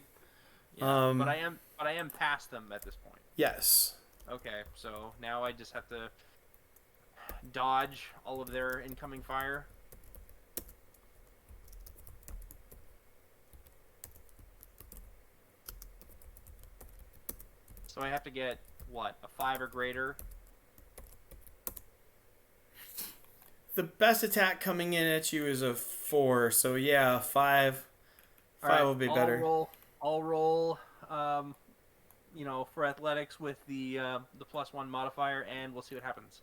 Yeah, but I am past them at this point. Yes. Okay, so now I just have to dodge all of their incoming fire. So I have to get what, a 5 or greater. The best attack coming in at you is a 4, so yeah, 5. 5 will be better. I'll roll, for athletics with the +1 modifier, and we'll see what happens.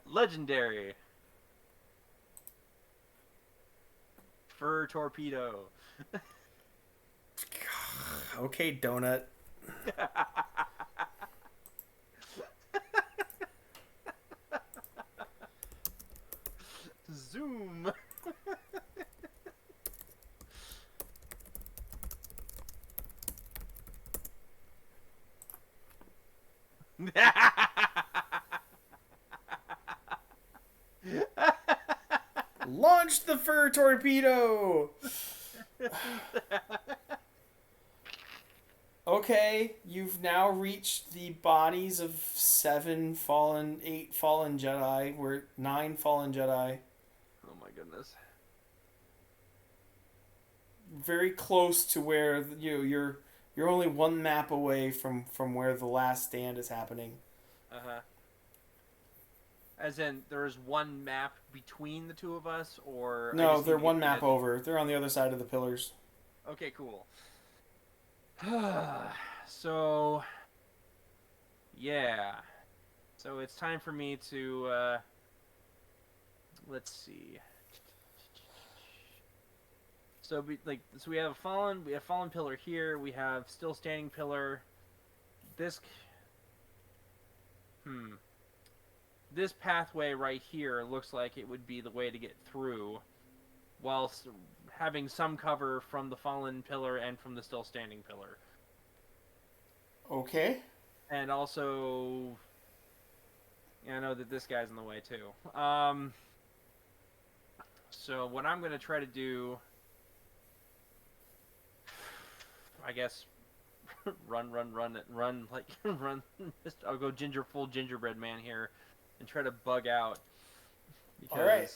Legendary. Fur torpedo. Okay, donut. Zoom. Launch the fur torpedo. Okay, you've now reached the bodies of 8 fallen Jedi. We're 9 fallen Jedi. Oh my goodness. Very close to where you're only 1 map away from where the last stand is happening. Uh-huh. As in, there's 1 map between the two of us, or... No, they're 1 map over. They're on the other side of the pillars. Okay, cool. So... Yeah. So it's time for me to, let's see. So we have fallen pillar here. We have still standing pillar. This pathway right here looks like it would be the way to get through, whilst having some cover from the fallen pillar and from the still standing pillar. Okay. And also, I know that this guy's in the way too. So what I'm going to try to do, I guess, run. I'll go full gingerbread man here, and try to bug out. Because, all right.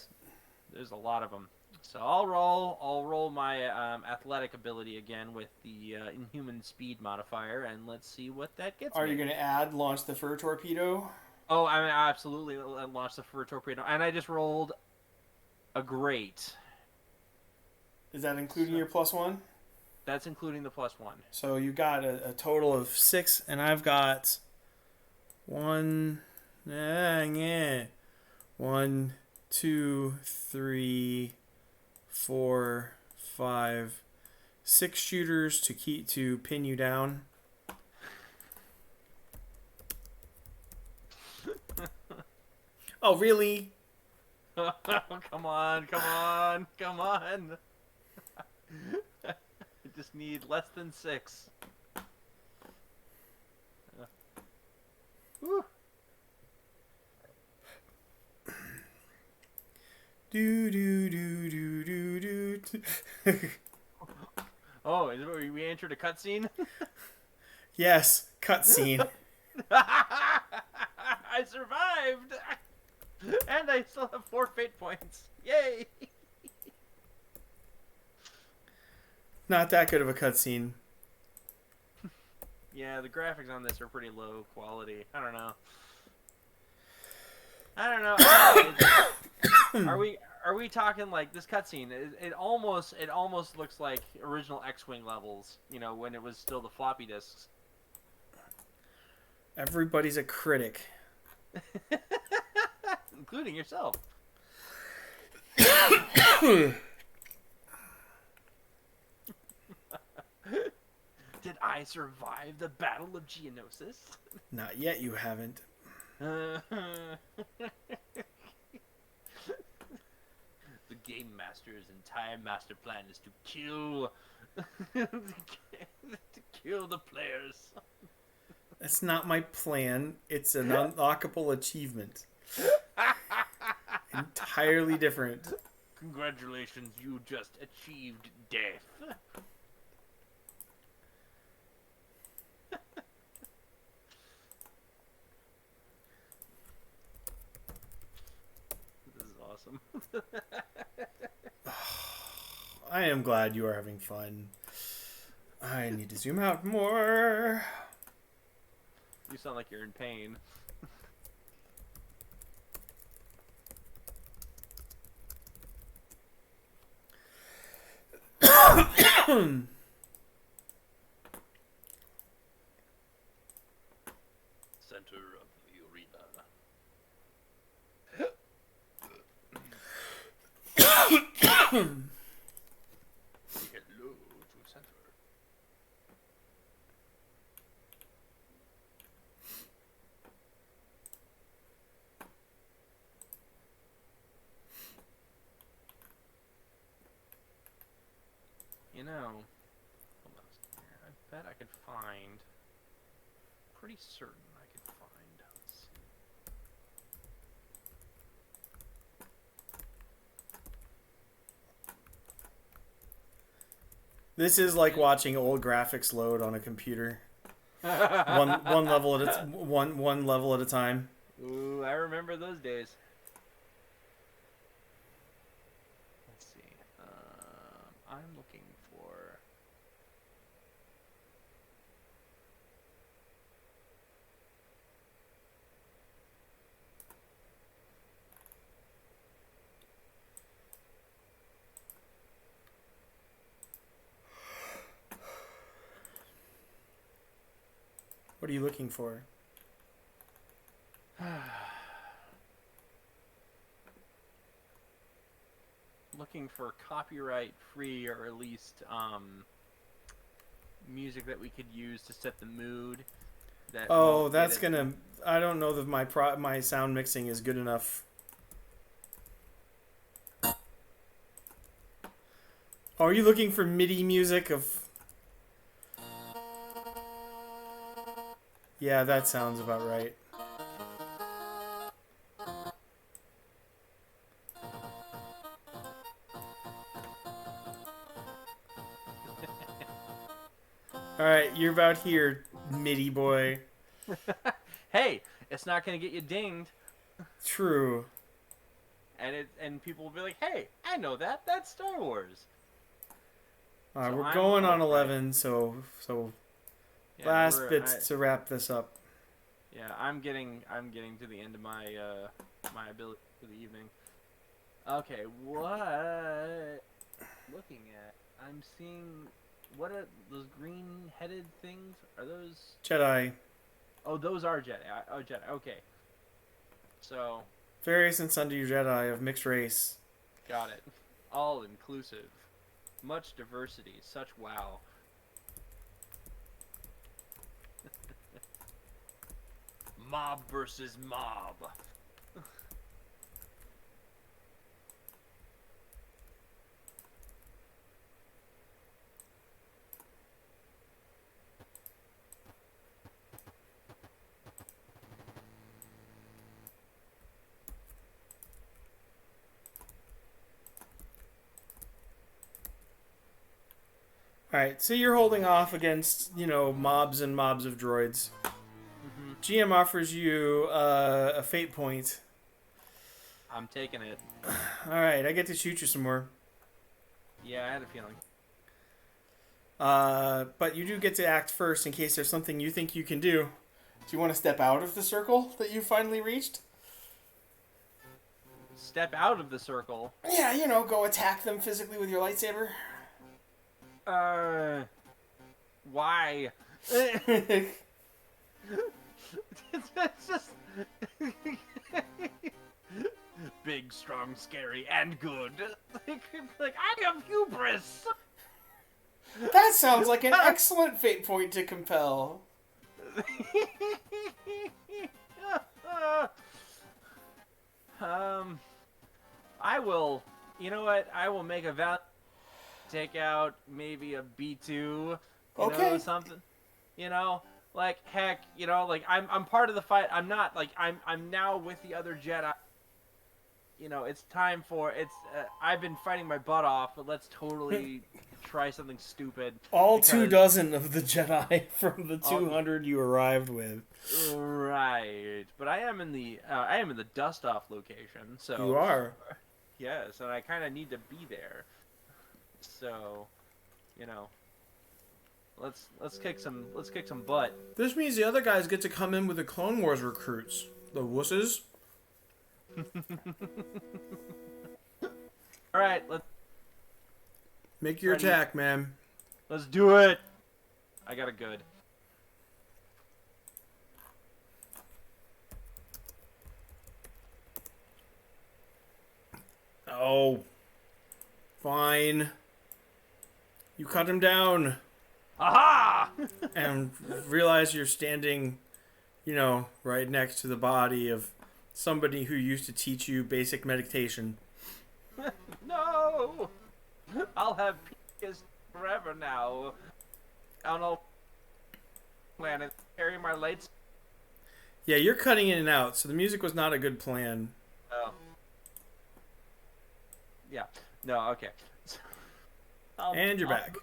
There's a lot of them. So I'll roll my athletic ability again with the inhuman speed modifier, and let's see what that gets Are me. you going to add launch the fur torpedo? Oh, I absolutely launched the fur torpedo, and I just rolled a great. Is that including So your +1? that's including the +1. So you got a total of 6, and I've got one. Yeah. 1, 2, 3, 4, 5, 6 shooters to pin you down. Oh, really? Come on, come on, come on. I just need less than 6. Whew. Do do do do do do. Oh, is it where we entered a cutscene? Yes, cutscene. I survived! And I still have 4 fate points. Yay! Not that good of a cutscene. Yeah, the graphics on this are pretty low quality. I don't know. I don't know. Are we talking like this cutscene? It almost looks like original X-wing levels. You know, when it was still the floppy disks. Everybody's a critic. Including yourself. Did I survive the Battle of Geonosis? Not yet, you haven't. The Game Master's entire master plan is to kill... to kill the players. That's not my plan. It's an unlockable achievement. Entirely different. Congratulations, you just achieved death. This is awesome. I am glad you are having fun. I need to zoom out more. You sound like you're in pain. Center of the arena. Hello to center. You know, hold on a second here. I bet I could find. Pretty certain I could find. Let's see. This is like watching old graphics load on a computer. One level at a one level at a time. Ooh, I remember those days. Let's see. I'm looking for. What are you looking for? Looking for copyright-free or at least music that we could use to set the mood. That Oh, won't that's get it- gonna. I don't know that my sound mixing is good enough. Oh, are you looking for MIDI music of? Yeah, that sounds about right. All right, you're about here, MIDI boy. Hey, it's not gonna get you dinged. True. and people will be like, "Hey, I know that. That's Star Wars." All right, So we're I'm going on right. 11, so Yeah, last bits to wrap this up. yeah, I'm getting to the end of my my ability for the evening. Okay, what? Looking at, I'm seeing. What are those green-headed things? Are those? Jedi. Oh, those are Jedi. Oh, Jedi. Okay, so Various and sundry Jedi of mixed race. got it. All inclusive, much diversity. Such wow. Mob versus mob. All right, so you're holding off against, mobs and mobs of droids. Mm-hmm. GM offers you a fate point. I'm taking it. All right, I get to shoot you some more. Yeah, I had a feeling. But you do get to act first in case there's something you think you can do. Do you want to step out of the circle that you finally reached? Step out of the circle. Yeah, go attack them physically with your lightsaber. Why? It's just big, strong, scary, and good. Like I have hubris. That sounds like an excellent fate point to compel. I will. You know what? I will make a vow. Take out maybe a B2. Okay. Something. Like heck. Like I'm part of the fight. I'm not like I'm now with the other Jedi. It's time for it's. I've been fighting my butt off, but let's totally try something stupid. All 24 of the Jedi from the 200 you arrived with. Right, but I am in the dust off location, so you are. Yes, and I kind of need to be there. So, let's kick some butt. This means the other guys get to come in with the Clone Wars recruits, the wusses. All right, let's make your attack, man. Let's do it. I got a good. Oh, fine. You cut him down. Aha! And realize you're standing, right next to the body of somebody who used to teach you basic meditation. No! I'll have peace forever now. On all planet, carry my lights. Yeah, you're cutting in and out, so the music was not a good plan. Oh. Yeah. No, okay. And you're back.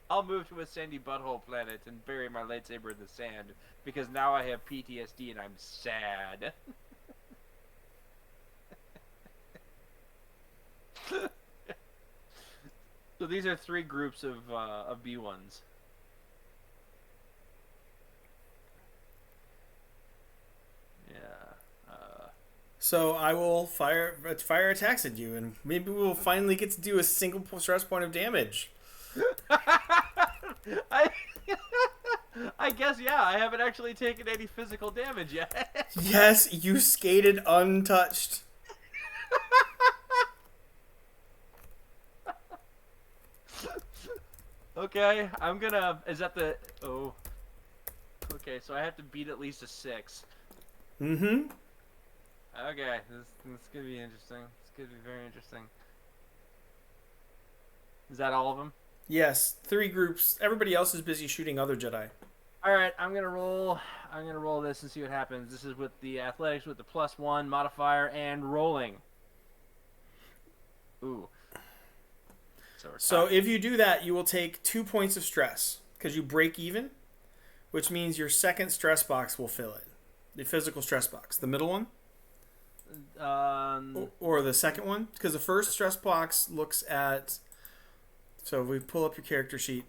I'll move to a sandy butthole planet and bury my lightsaber in the sand, because now I have PTSD and I'm sad. So these are 3 groups of B1s. Yeah. So I will fire attacks at you, and maybe we'll finally get to do a single stress point of damage. I guess, yeah, I haven't actually taken any physical damage yet. Yes, you skated untouched. Okay, I'm gonna... Is that the... Oh. Okay, so I have to beat at least a 6. Mm-hmm. Okay, this is gonna be interesting. It's gonna be very interesting. Is that all of them? Yes, 3 groups. Everybody else is busy shooting other Jedi. Alright, I'm gonna roll this and see what happens. This is with the athletics with the +1 modifier and rolling. Ooh. So if you do that, you will take 2 points of stress, because you break even, which means your second stress box will fill it. The physical stress box. The middle one? Or the second one? Because the first stress box looks at... So if we pull up your character sheet.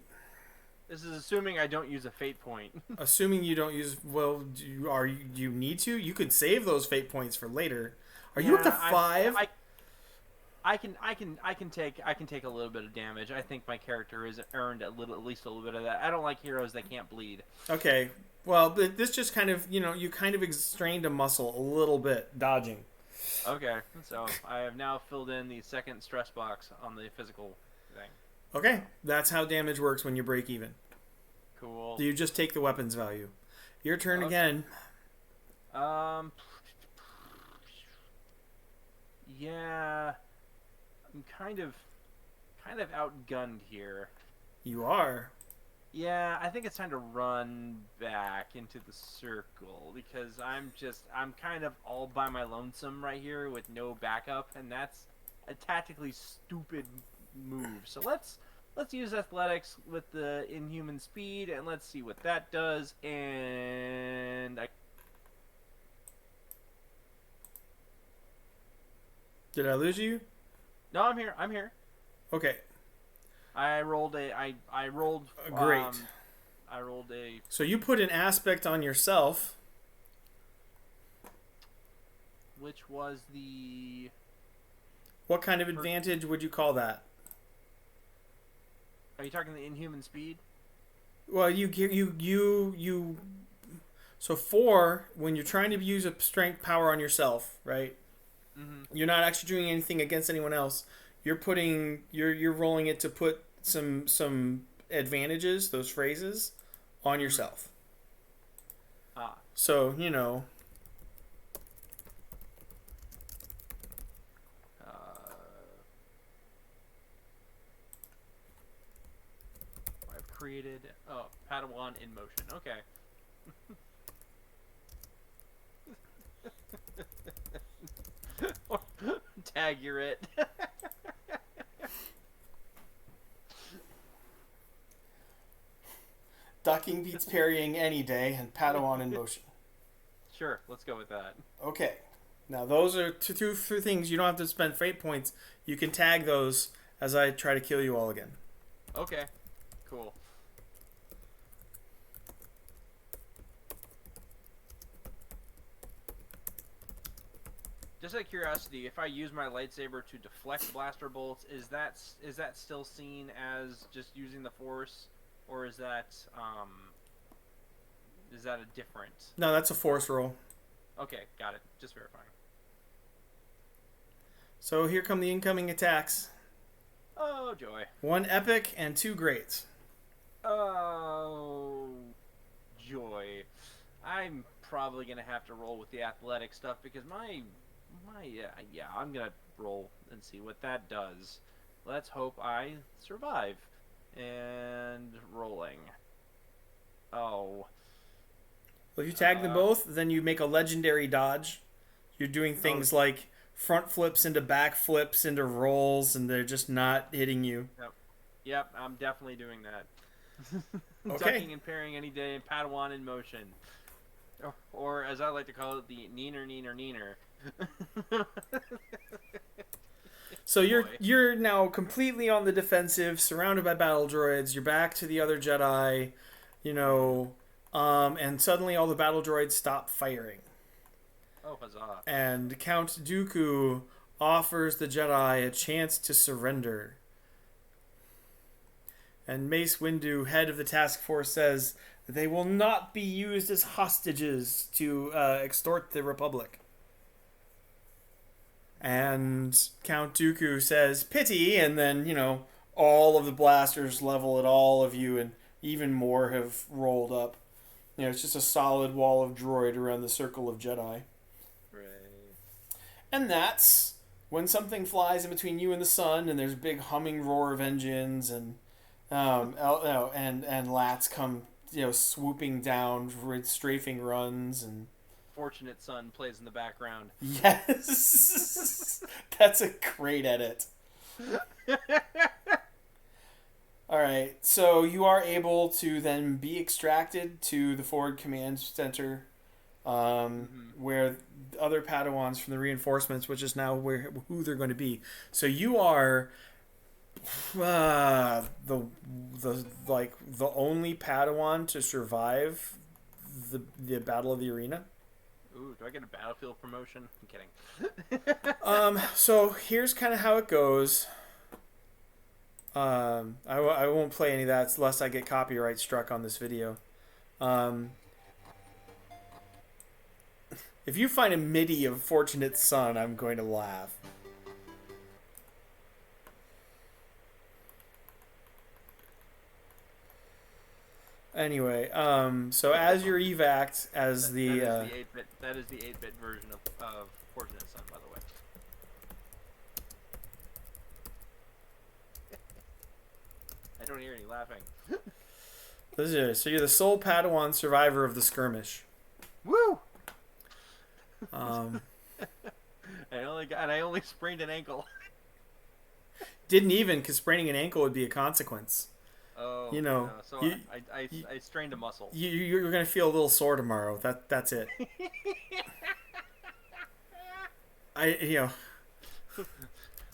This is assuming I don't use a fate point. Assuming you don't use... Well, do you need to? You could save those fate points for later. Are you up to 5? I can take a little bit of damage. I think my character has earned at least a little bit of that. I don't like heroes that can't bleed. Okay. Well, this just kind of, you kind of strained a muscle a little bit, dodging. Okay, so I have now filled in the second stress box on the physical thing. Okay, that's how damage works when you break even. Cool. You just take the weapons value. Your turn again. Yeah, I'm kind of outgunned here. You are. Yeah, I think it's time to run back into the circle because I'm kind of all by my lonesome right here with no backup, and that's a tactically stupid move. So let's use athletics with the inhuman speed, and let's see what that does. And Did I lose you? no, I'm here. I'm here. Okay. I rolled a. I rolled. Great. I rolled a. So you put an aspect on yourself. Which was the. What kind of advantage would you call that? Are you talking the inhuman speed? Well, you. So 4, when you're trying to use a strength power on yourself, right? Mm-hmm. You're not actually doing anything against anyone else. You're rolling it to put some advantages, those phrases, on yourself. Ah. So, I've created Padawan in motion. Okay. Tag, you're it. ducking beats parrying any day, and Padawan in motion. Sure, let's go with that. Okay. Now, those are two things. You don't have to spend fate points. You can tag those as I try to kill you all again. Okay, cool. Just out of curiosity, if I use my lightsaber to deflect blaster bolts, is that still seen as just using the Force, or is that a different? No, that's a force roll. Okay, got it. Just verifying. So here come the incoming attacks. Oh joy. 1 epic and 2 greats. Oh joy. I'm probably gonna have to roll with the athletic stuff because I'm gonna roll and see what that does. Let's hope I survive. And rolling. Oh. Well, if you tag them both, then you make a legendary dodge. You're doing things like front flips into back flips into rolls, and they're just not hitting you. Yep, I'm definitely doing that. Okay. Ducking and parrying any day, and Padawan in motion. Or as I like to call it, the neener. So you're now completely on the defensive, surrounded by battle droids. You're back to the other Jedi, and suddenly all the battle droids stop firing. Oh, huzzah! And Count Dooku offers the Jedi a chance to surrender. And Mace Windu, head of the task force, says that they will not be used as hostages to extort the Republic. And Count Dooku says, pity, and then, all of the blasters level at all of you, and even more have rolled up. It's just a solid wall of droid around the circle of Jedi. Right. And that's when something flies in between you and the sun, and there's a big humming roar of engines, and lats come, swooping down with strafing runs, and Fortunate Son plays in the background. Yes, that's a great edit. All right, so you are able to then be extracted to the forward command center, where other Padawans from the reinforcements, which is now who they're going to be. So you are the only Padawan to survive the Battle of the Arena. Ooh, do I get a battlefield promotion? I'm kidding. So here's kind of how it goes. I won't play any of that unless I get copyright struck on this video. If you find a MIDI of Fortunate Son, I'm going to laugh. Anyway, so as your evac, as the that is the 8-bit version of Fortunate Son, by the way. I don't hear any laughing. So you're the sole Padawan survivor of the skirmish. Woo! Um, I only sprained an ankle. Didn't even, because spraining an ankle would be a consequence. Oh, you know. No. So I strained a muscle. You're gonna feel a little sore tomorrow. That's it.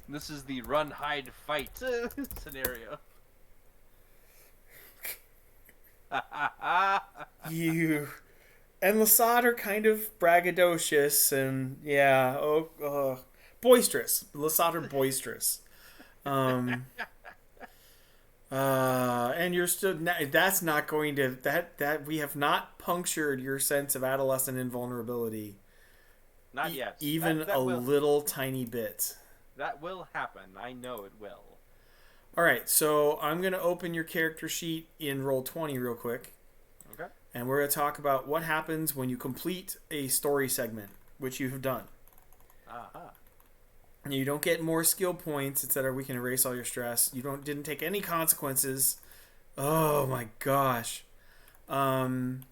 This is the run, hide, fight scenario. You and Lasad are kind of braggadocious and boisterous. Lasad are boisterous. And you're still that's not going to that we have not punctured your sense of adolescent invulnerability. Not yet. Even that a will, little tiny bit. That will happen. I know it will. All right, so I'm going to open your character sheet in Roll20 real quick. Okay. And we're going to talk about what happens when you complete a story segment, which you have done. You don't get more skill points, etc. We can erase all your stress. You didn't take any consequences. Oh my gosh. And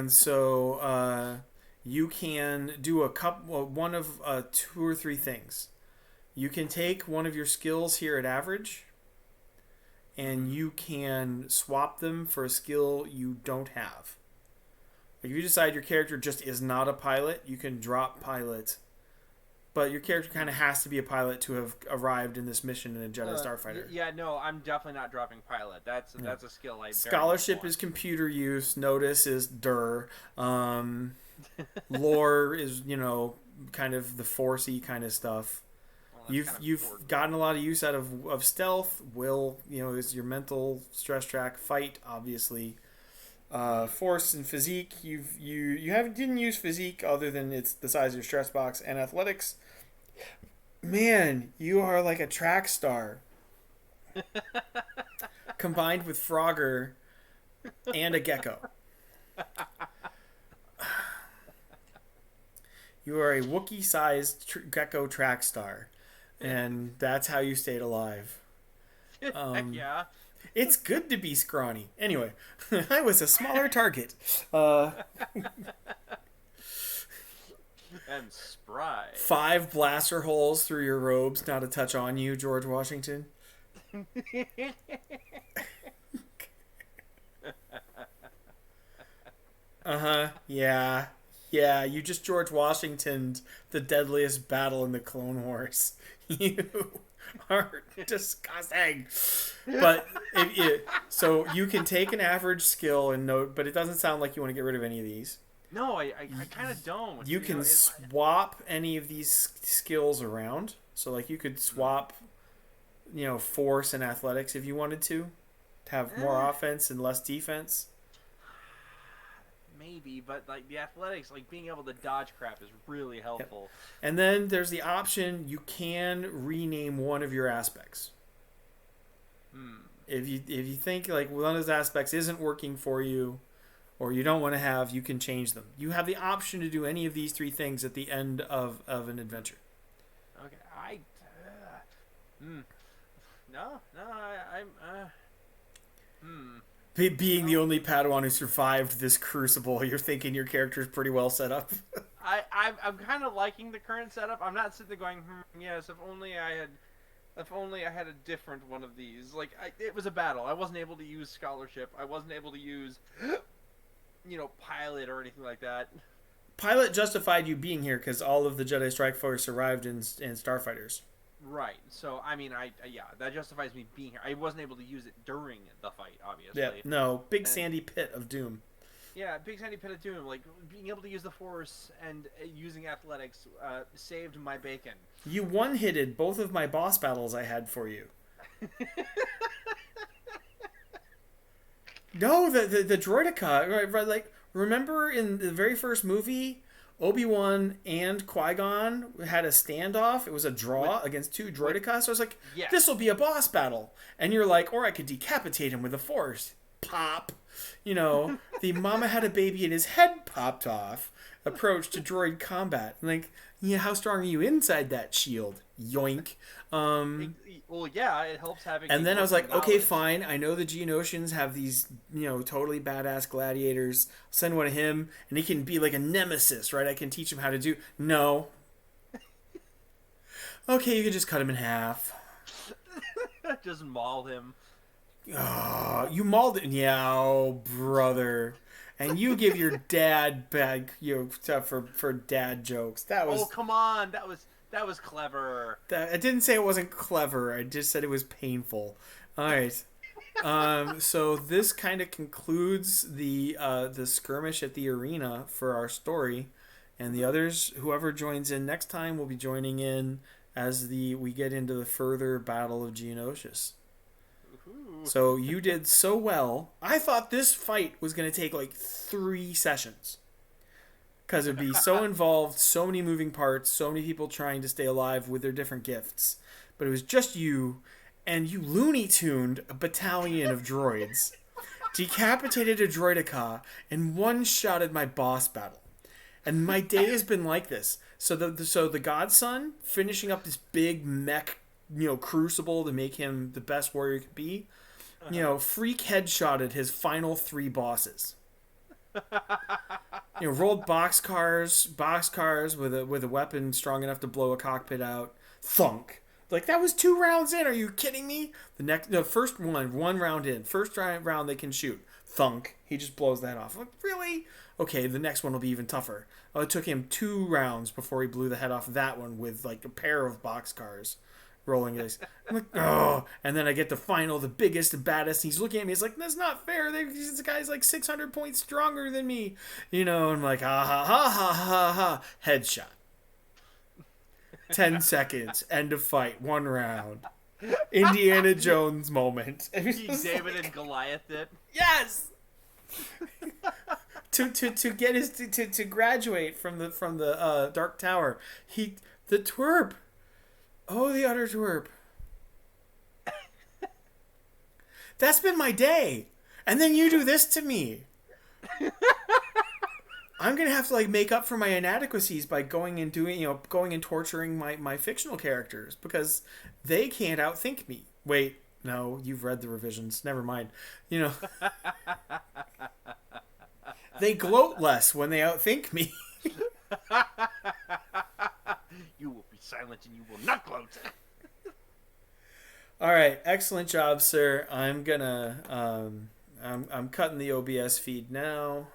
so you can do one of 2 or 3 things. You can take one of your skills here at average, and you can swap them for a skill you don't have. If you decide your character just is not a pilot, you can drop pilot. But your character kind of has to be a pilot to have arrived in this mission in a Jedi Starfighter. Yeah, no, I'm definitely not dropping pilot. That's a skill I Scholarship is computer use. Notice is dir. Lore is, kind of the forcey kind of stuff. Well, you've gotten a lot of use out of stealth. Will, is your mental stress track. Fight, obviously. Force and physique, you didn't use physique other than it's the size of your stress box, and athletics. Man, you are like a track star combined with Frogger and a gecko. You are a Wookiee-sized gecko track star, and that's how you stayed alive. Yeah. It's good to be scrawny. Anyway, I was a smaller target. And spry. 5 blaster holes through your robes, not a touch on you, George Washington. Yeah. Yeah, you just George Washingtoned the deadliest battle in the Clone Wars. You are disgusting. But so you can take an average skill and note, but it doesn't sound like you want to get rid of any of these. No, I kind of don't. You can swap any of these skills around. So like you could swap, force and athletics if you wanted to have more offense and less defense. Maybe, but like the athletics, like being able to dodge crap is really helpful. Yep. And then there's the option you can rename one of your aspects. If you think like one of those aspects isn't working for you, or you don't want to have, you can change them. You have the option to do any of these 3 things at the end of an adventure. Okay, Being the only Padawan who survived this crucible, you're thinking your character is pretty well set up. I'm kind of liking the current setup. I'm not sitting there going, yes, if only I had a different one of these. Like, it was a battle. I wasn't able to use scholarship. I wasn't able to use pilot or anything like that. Pilot justified you being here because all of the Jedi Strike Force arrived in Starfighters. Right. So I mean, yeah, that justifies me being here. I wasn't able to use it during the fight, obviously. Yeah, no, big And, sandy pit of doom. yeah, Big Sandy Pit of Doom, like being able to use the Force and using athletics saved my bacon. You one-hitted both of my boss battles I had for you. No, the droideka, right, like, remember in the very first movie, Obi-Wan and Qui-Gon had a standoff. It was a draw against two droideka. So I was like, Yes. this will be a boss battle. And you're like, or I could decapitate him with the Force. Pop. The mama had a baby and his head popped off approach to droid combat. Like, yeah, how strong are you inside that shield? Yoink. Well, yeah, it helps having. And then I was like, knowledge. okay, fine. I know the Geonosians have these, totally badass gladiators. Send one of him, and he can be like a nemesis, right? I can teach him how to do. No. Okay, you can just cut him in half. Just maul him. Oh, you mauled it. Yeah, oh, brother. And you give your dad bad, stuff for dad jokes. That was. Oh, come on, that was clever. I didn't say it wasn't clever. I just said it was painful. All right. So this kind of concludes the skirmish at the arena for our story, and the others, whoever joins in next time, will be joining in as we get into the further battle of Geonosis. Ooh. So you did so well. I thought this fight was going to take like 3 sessions. Because it'd be so involved, so many moving parts, so many people trying to stay alive with their different gifts. But it was just you, and you Looney Tuned a battalion of droids, decapitated a droideka, and one-shotted my boss battle. And my day has been like this. So the Godson finishing up this big mech, crucible to make him the best warrior he could be. Freak headshotted his final 3 bosses. Rolled boxcars with a weapon strong enough to blow a cockpit out. Thunk. Like, that was 2 rounds in. Are you kidding me? First one round in. First round they can shoot. Thunk. He just blows that off. Like, really? Okay, the next one will be even tougher. Oh, it took him 2 rounds before he blew the head off that one with like a pair of boxcars rolling this. I'm like, oh. And then I get the biggest, and baddest. He's looking at me. He's like, that's not fair. This guy's like 600 points stronger than me. And I'm like, ha ha ha ha ha ha. Headshot. 10 seconds. End of fight. 1 round. Indiana Jones moment. David and Goliath it. Yes. to get his to graduate from the Dark Tower. The twerp. Oh, the utter twerp. That's been my day. And then you do this to me. I'm going to have to make up for my inadequacies by going and torturing my fictional characters because they can't outthink me. Wait, no, you've read the revisions. Never mind. They gloat less when they outthink me. You will be silent and you will not gloat. All right, excellent job, sir. I'm gonna I'm cutting the OBS feed now.